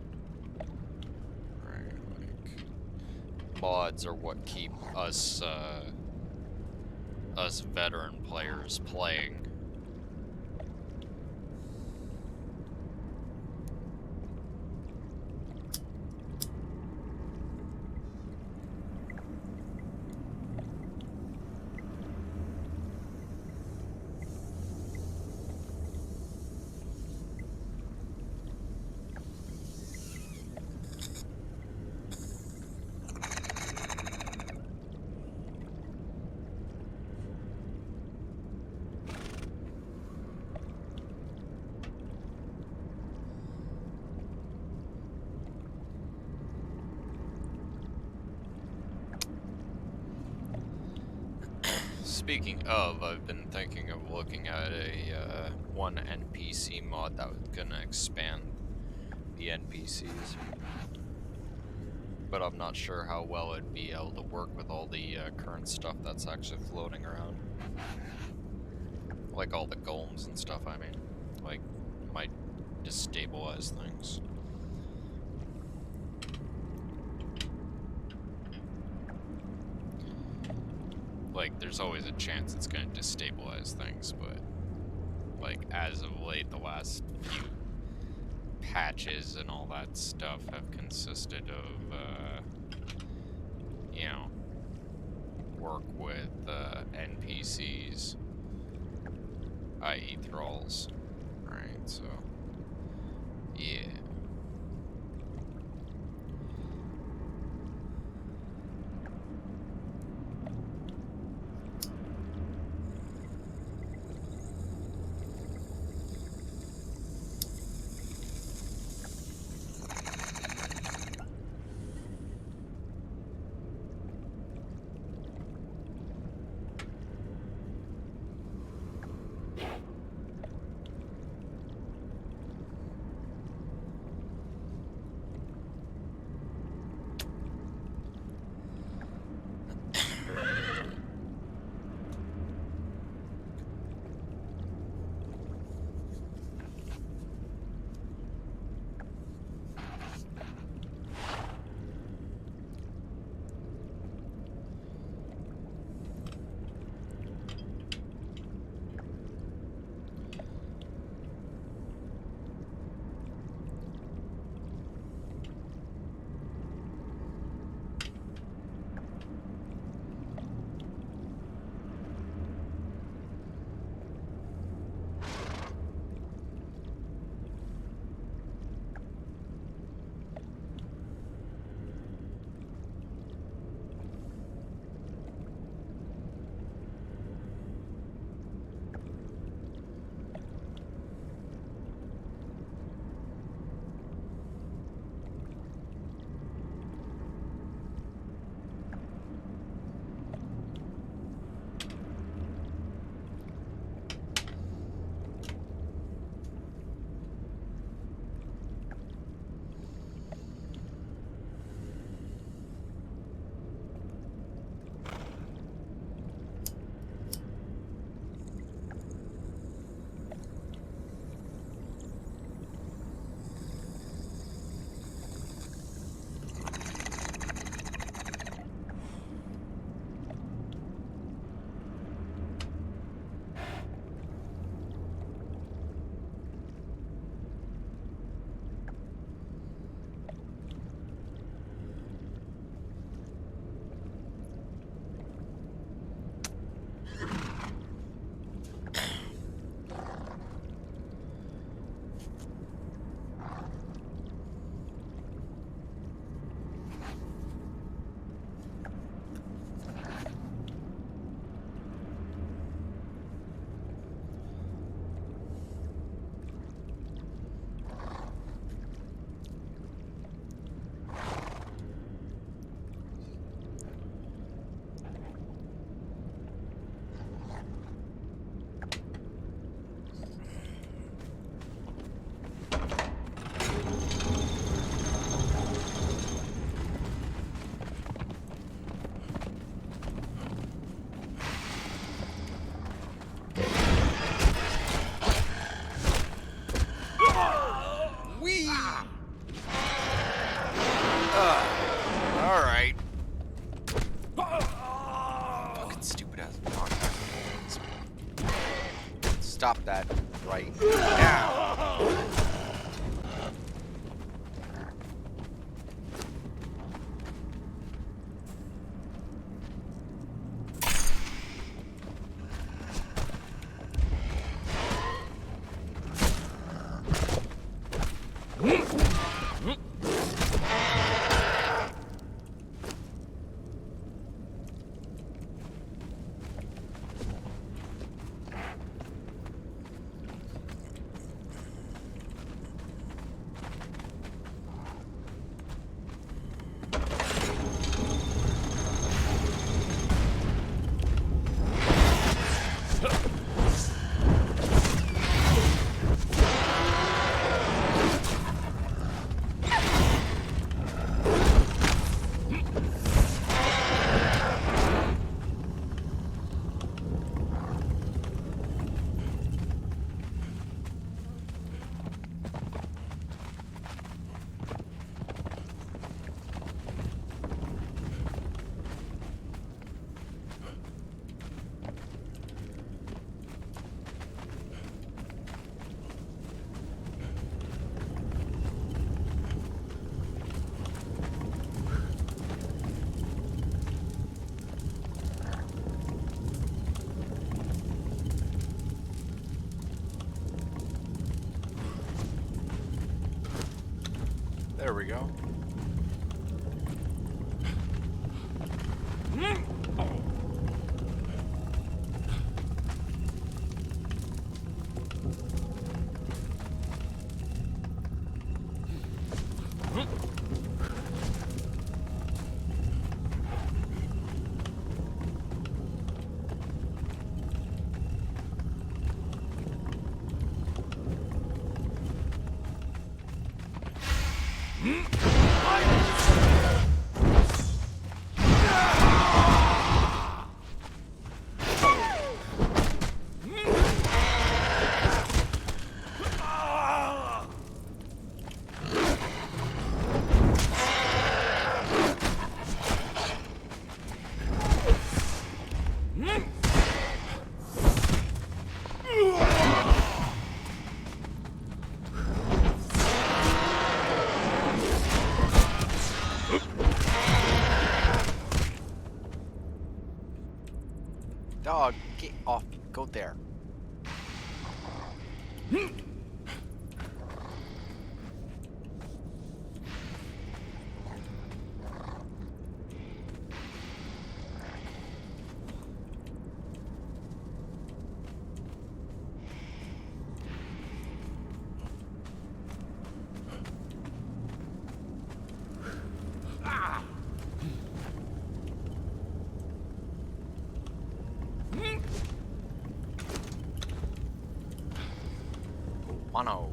Right, like, mods are what keep us, us veteran players playing. Speaking of, I've been thinking of looking at a one NPC mod that was gonna expand the NPCs, but I'm not sure how well it'd be able to work with all the current stuff that's actually floating around, like all the golems and stuff. I mean, like, might destabilize things. Like, there's always a chance it's gonna destabilize things, but, like, as of late, the last few patches and all that stuff have consisted of, you know, work with, NPCs, i.e. thralls, right, so, yeah. we go. Dog, get off. Go there. Wano.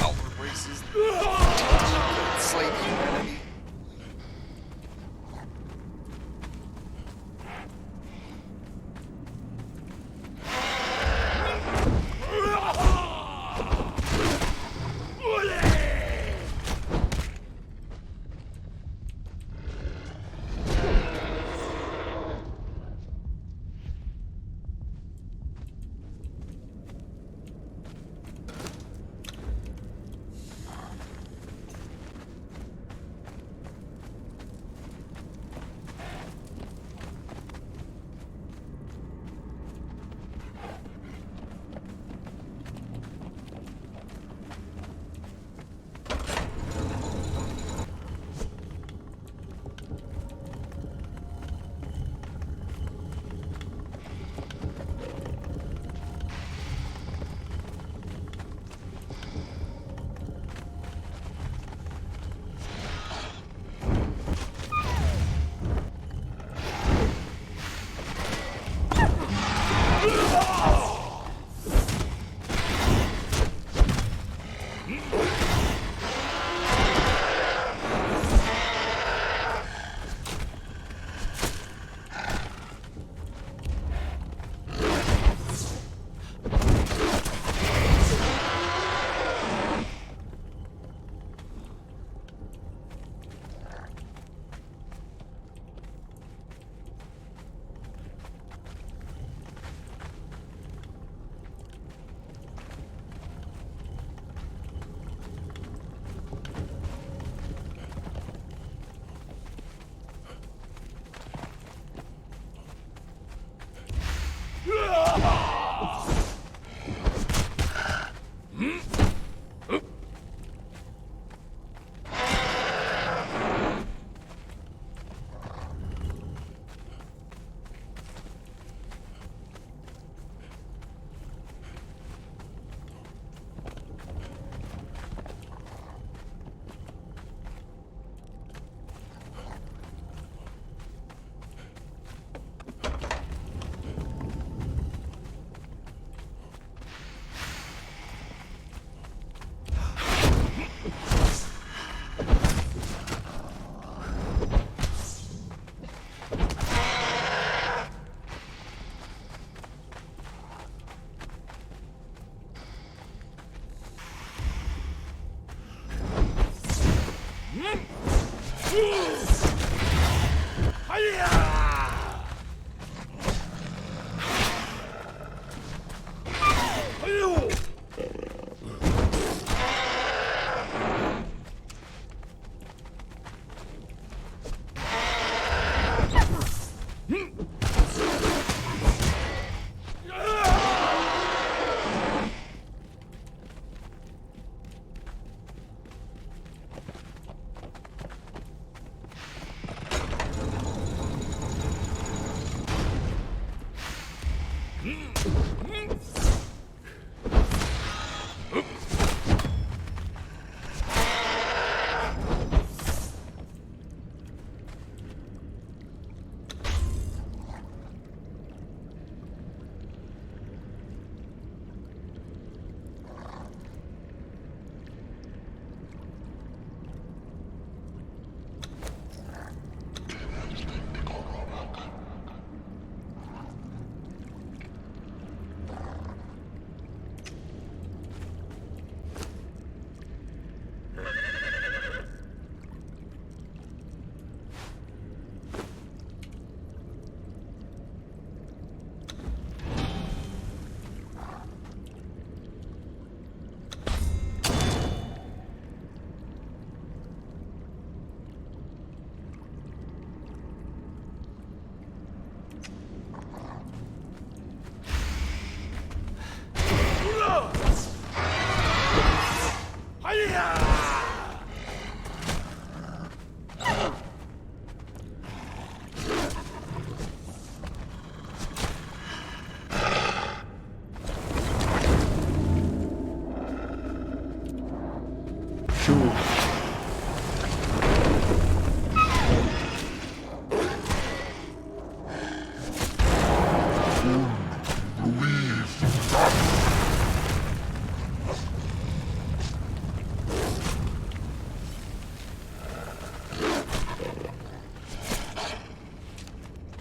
Outward races. Slave humanity.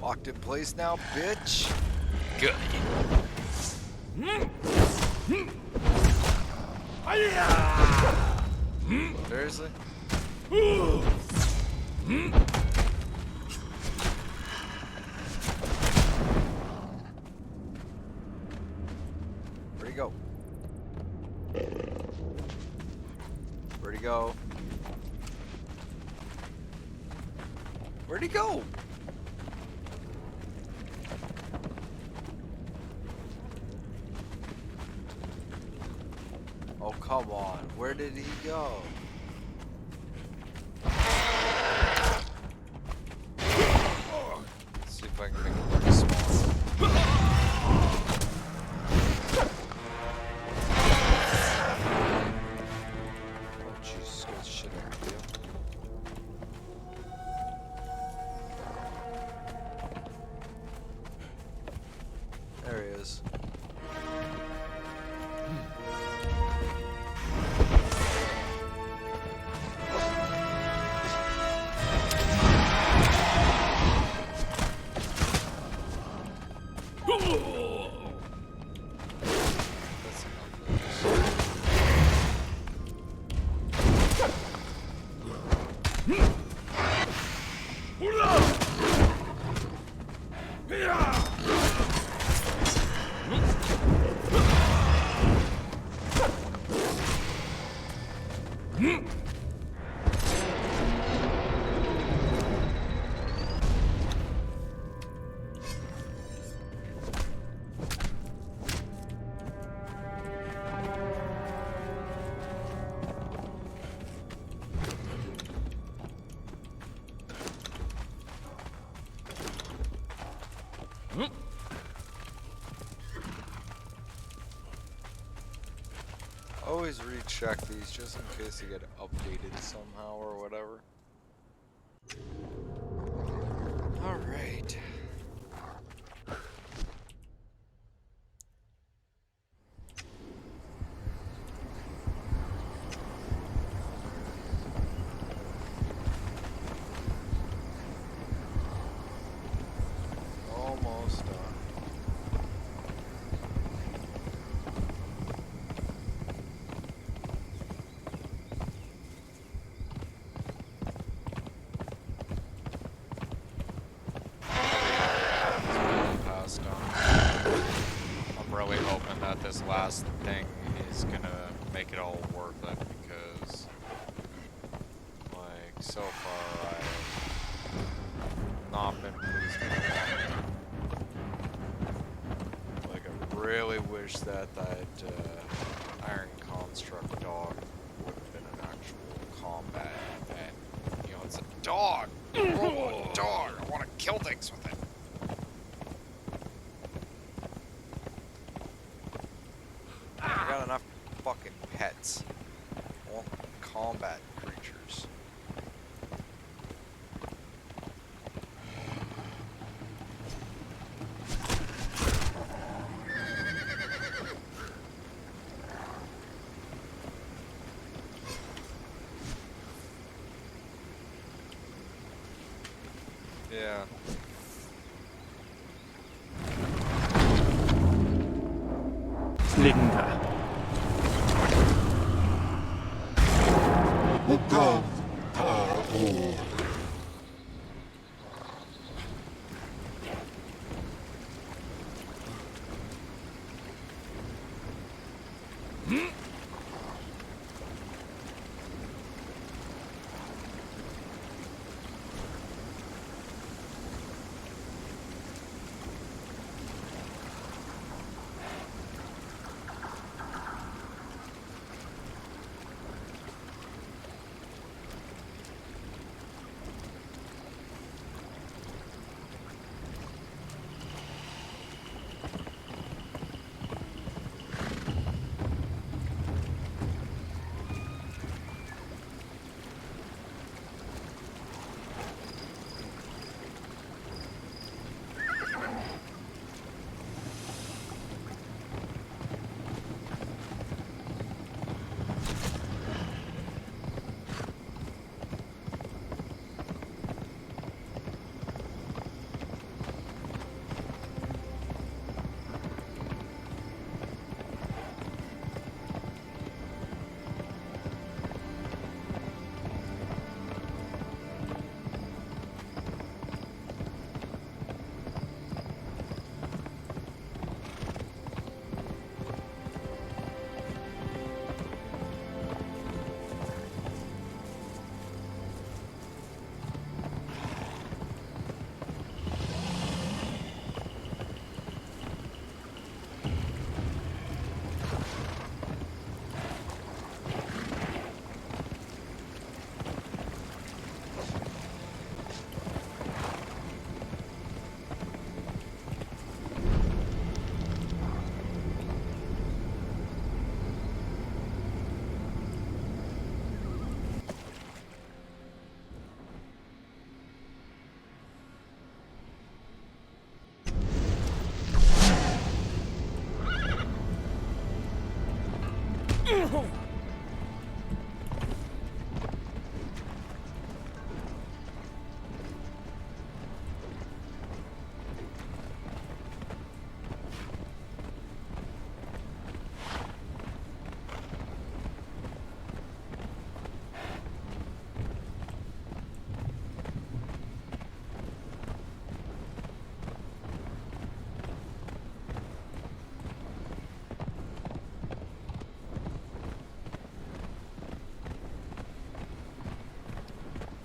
Locked in place now, bitch. Good. Seriously? Where'd he go? Where'd he go? Where'd he go? Oh, come on. Where did he go? Let's see if I can make it pretty small. Oh, Jesus, get shit out of you. There he is. Always recheck these just in case they get updated somehow or whatever. Alright. Almost done. last thing is gonna make it all worth it because, like, so far I've not been pleased with it. Like, I really wish that Iron Construct dog would have been an actual combat pet. You know, it's a dog! Robot dog! I want to kill things with it! I got enough fucking pets. I want combat creatures. Yeah. Linda.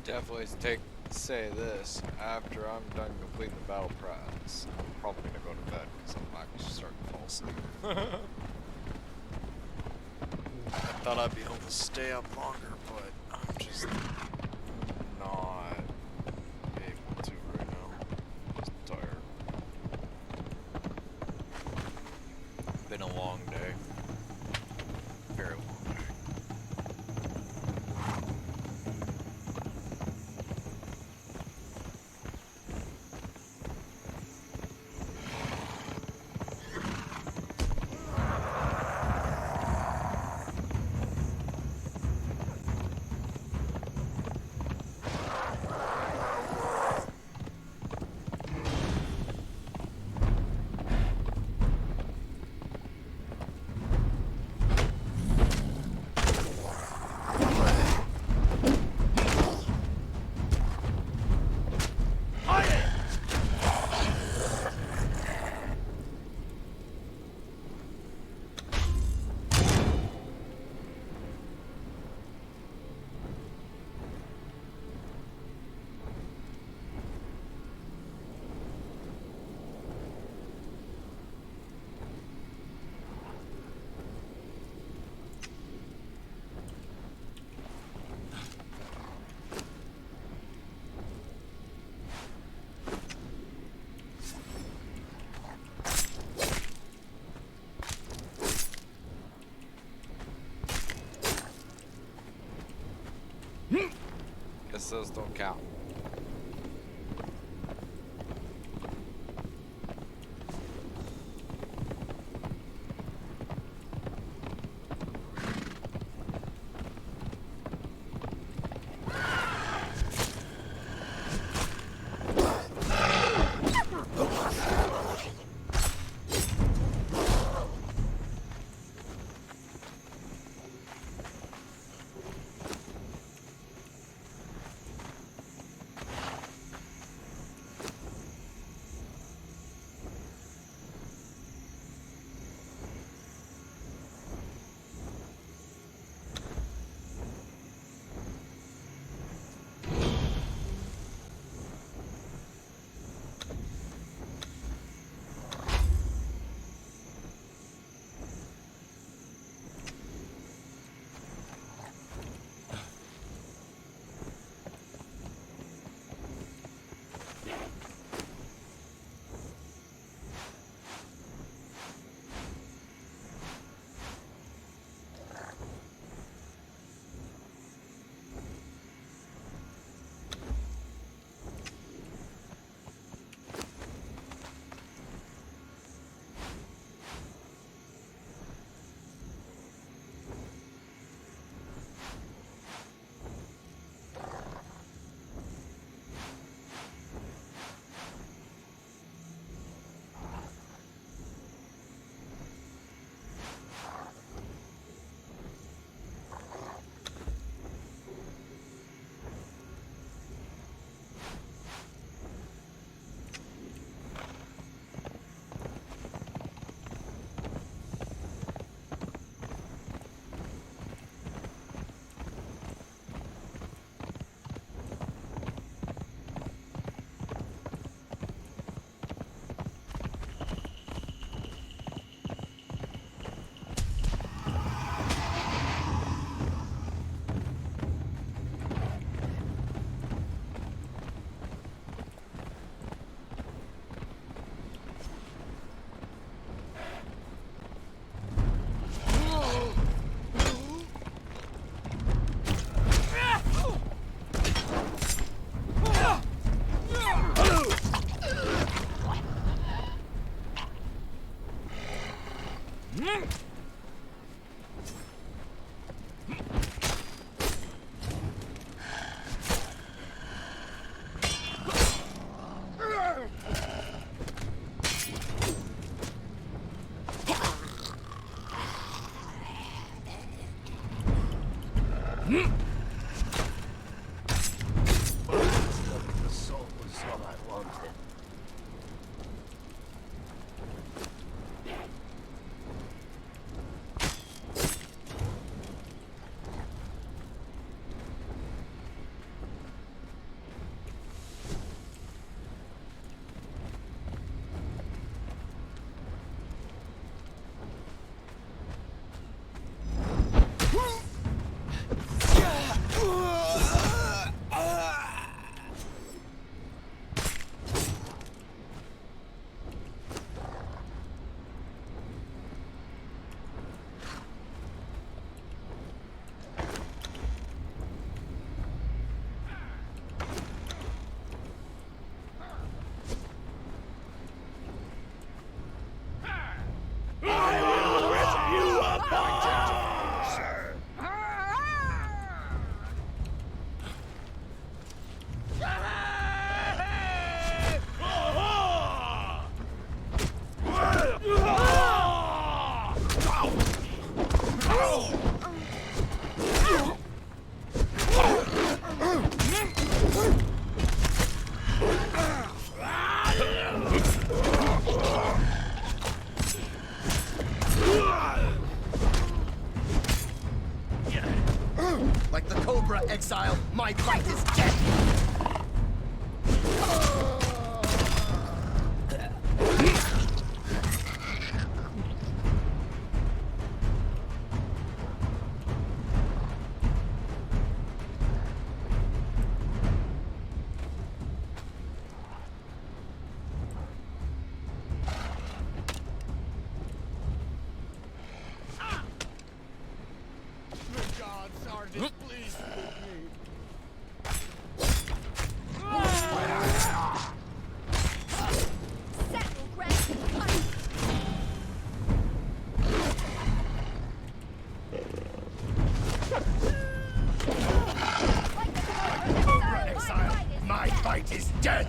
Definitely say this, after I'm done completing the battle pass, I'm probably gonna go to bed because I'm actually starting to fall asleep. I thought I'd be able to stay up longer, but I'm just not able to right now. I'm just tired. Been a long day. Very long day. Those don't count. Like the Cobra Exile, my fight is dead! God, Sergeant, please. Cobra Exile, my fight is dead!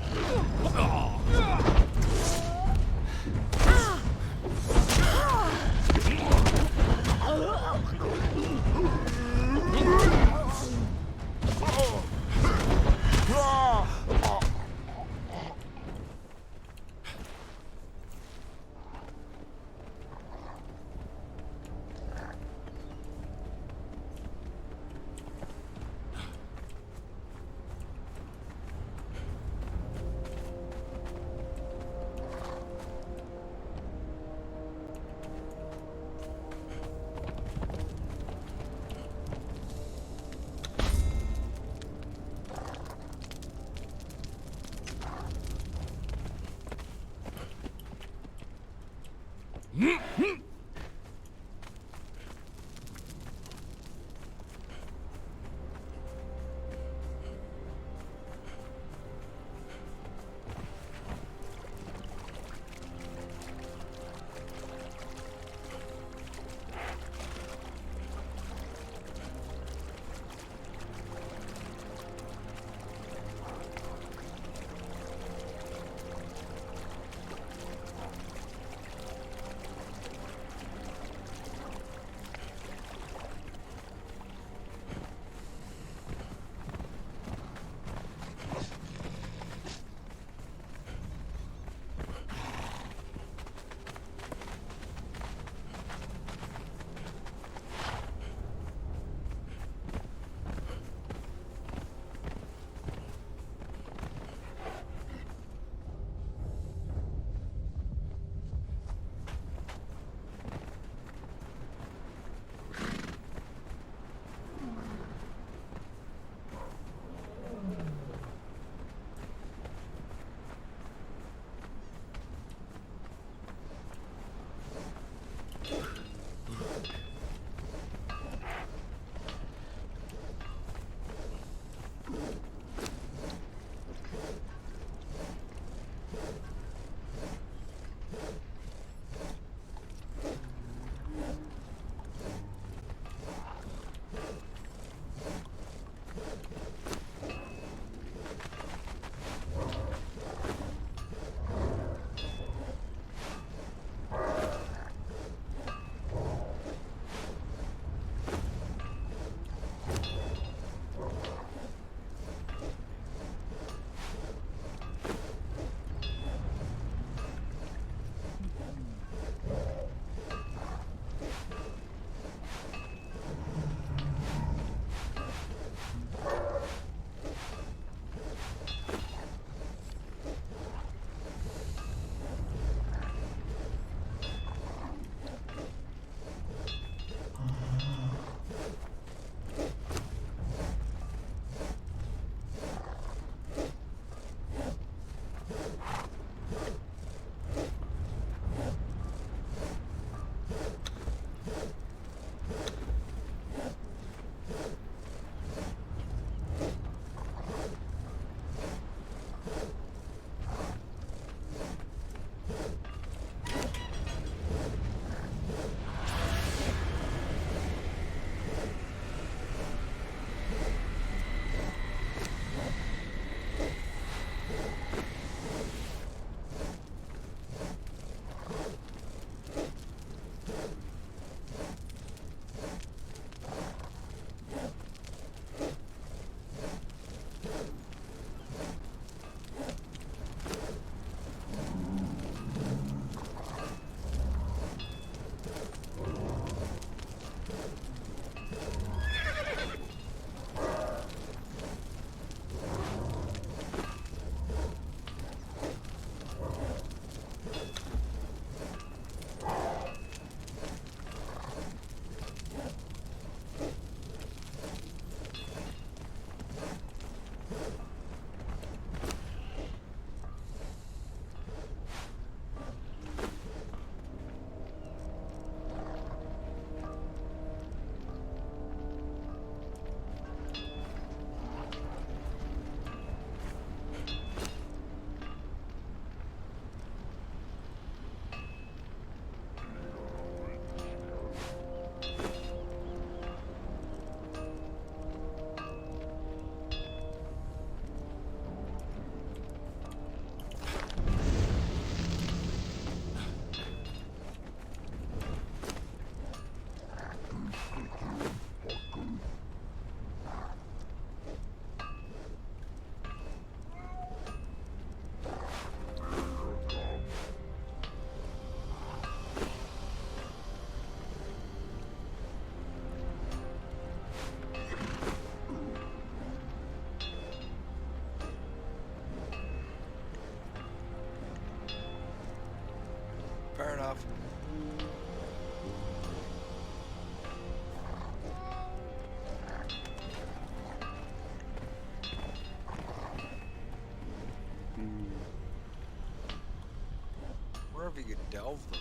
you could delve them.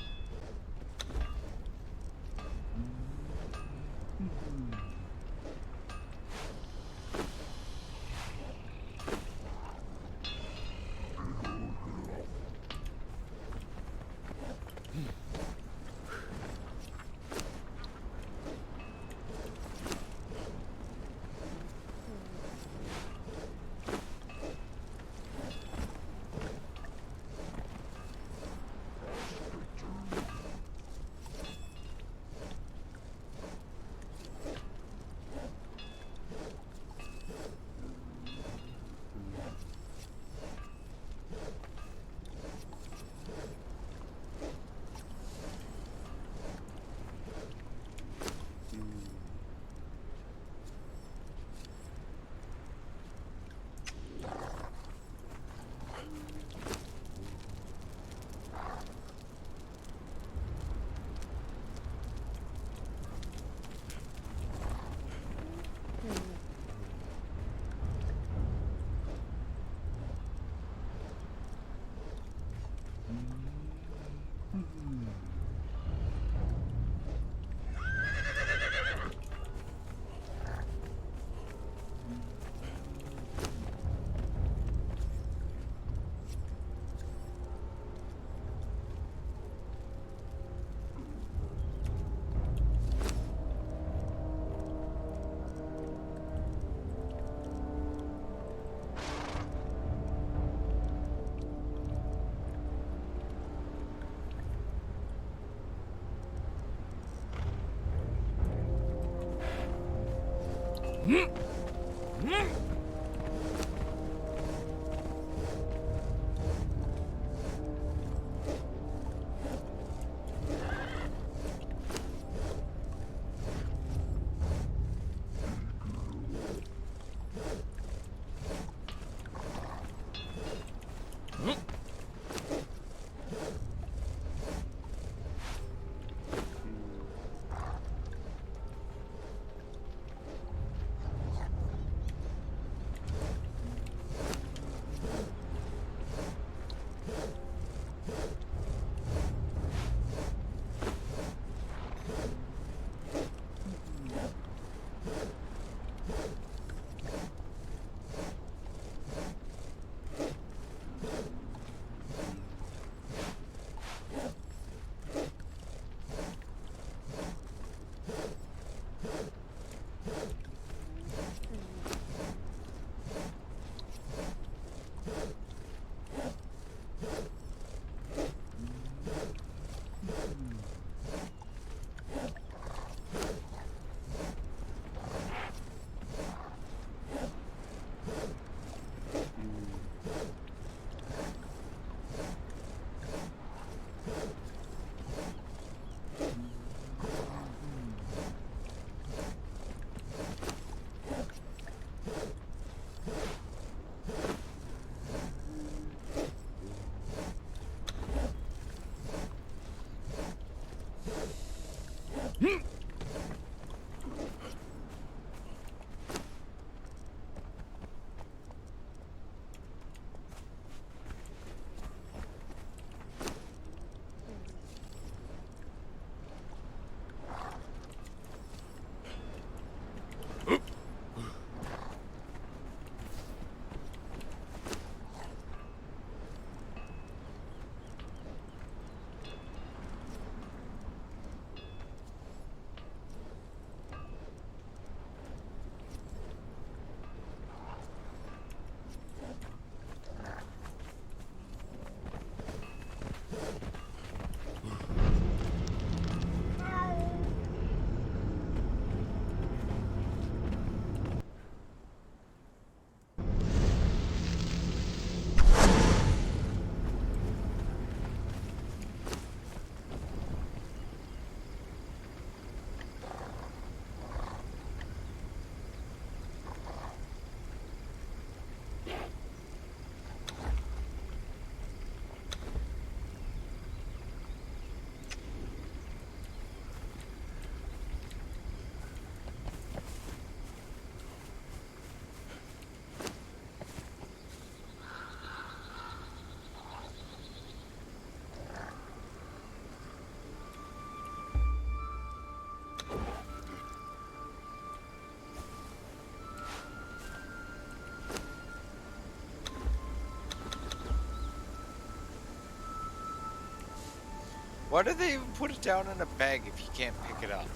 Why do they even put it down in a bag if you can't pick it up?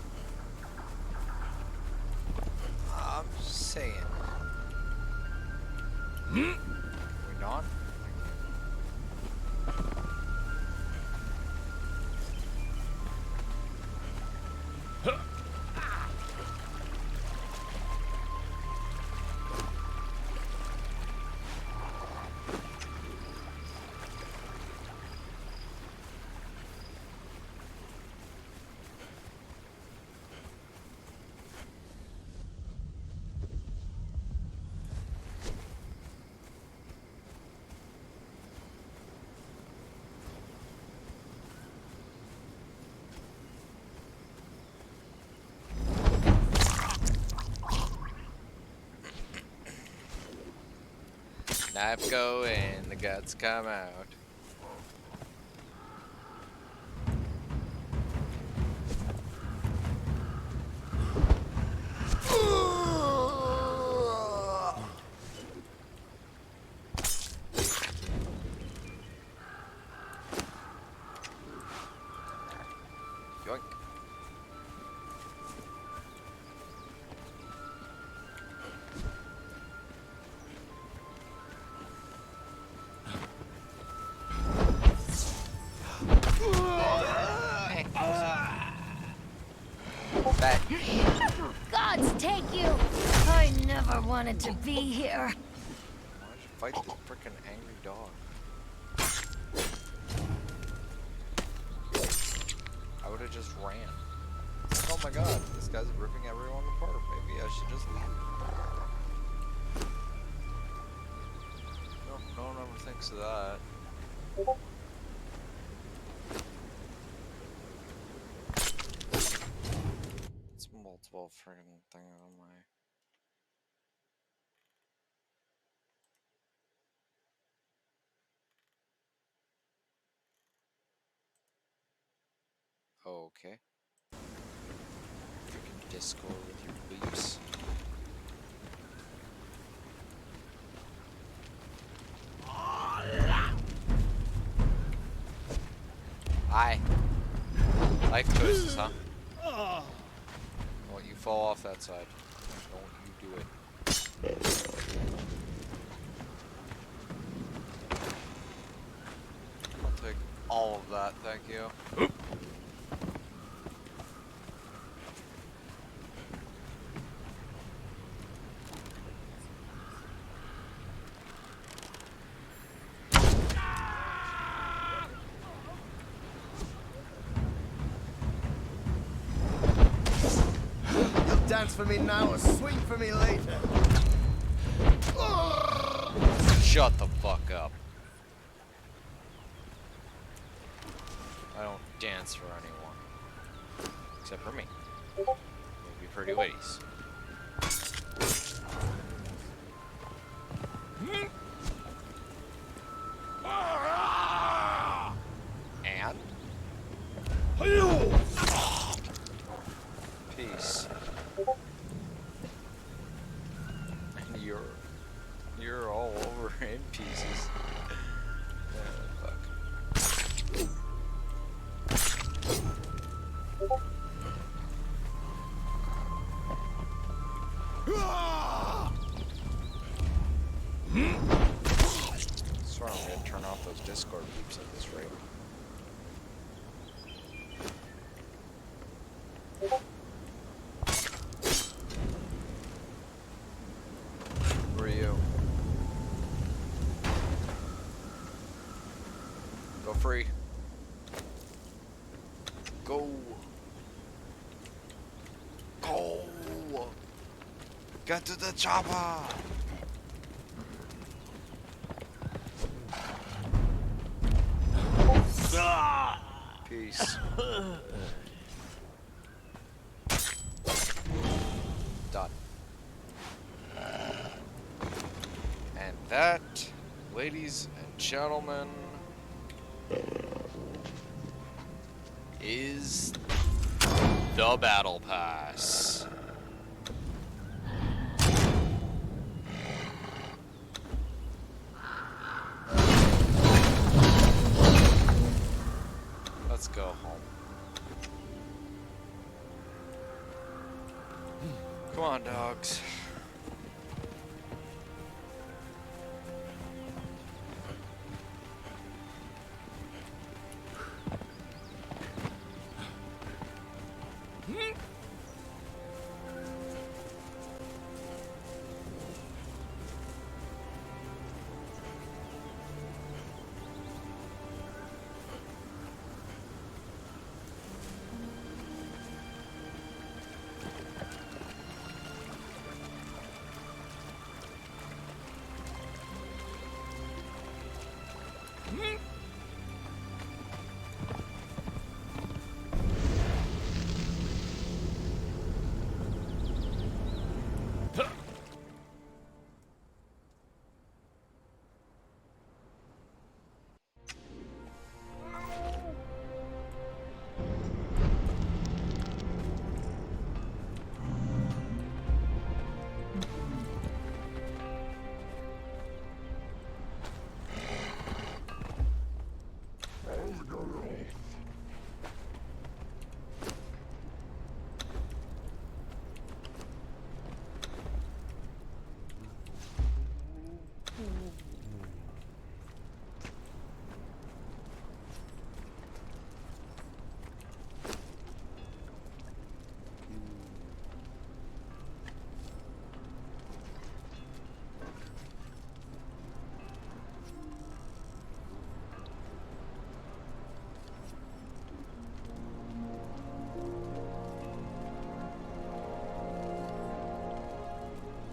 I'm just saying. Can we not? Knife go in, the guts come out. Yoink. That. Gods take you! I never wanted to be here. Why did you fight the frickin' angry dog? I would have just ran. Oh my god, this guy's ripping everyone apart. Maybe I should just leave. No one ever thinks of that. It's multiple friggin' things on my... Okay. You can Discord with your beliefs. Hi. Life choices, huh? Well, you fall off that side. Don't you do it. I'll take all of that, thank you. Dance for me now or swing for me later. Shut the fuck up. I don't dance for anyone. Except for me. Maybe pretty ladies. And? Peace. And you're all over in pieces. Fuck. Swear I'm gonna turn off those Discord beeps at this rate. Who are you? Go free. Go. Go. Get to the chopper. Peace. Done. And that, ladies and gentlemen, is the Battle Pass. Let's go home. on, dogs.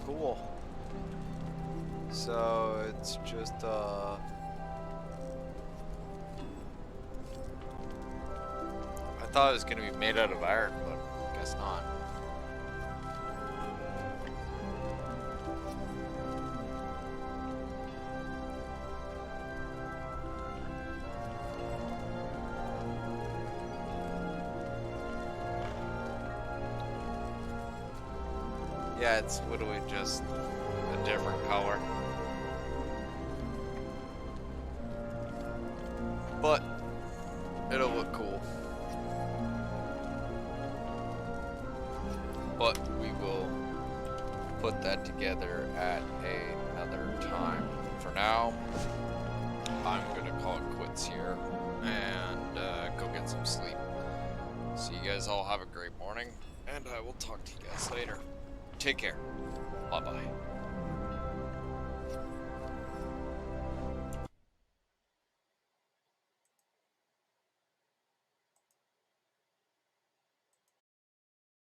Cool. So it's just I thought it was gonna be made out of iron, but I guess not. Yeah, it's literally just a different color. But it'll look cool. But we will put that together at another time. For now, I'm gonna call it quits here and go get some sleep. So you guys all have a great morning, and I will talk to you guys later. Take care. Bye-bye.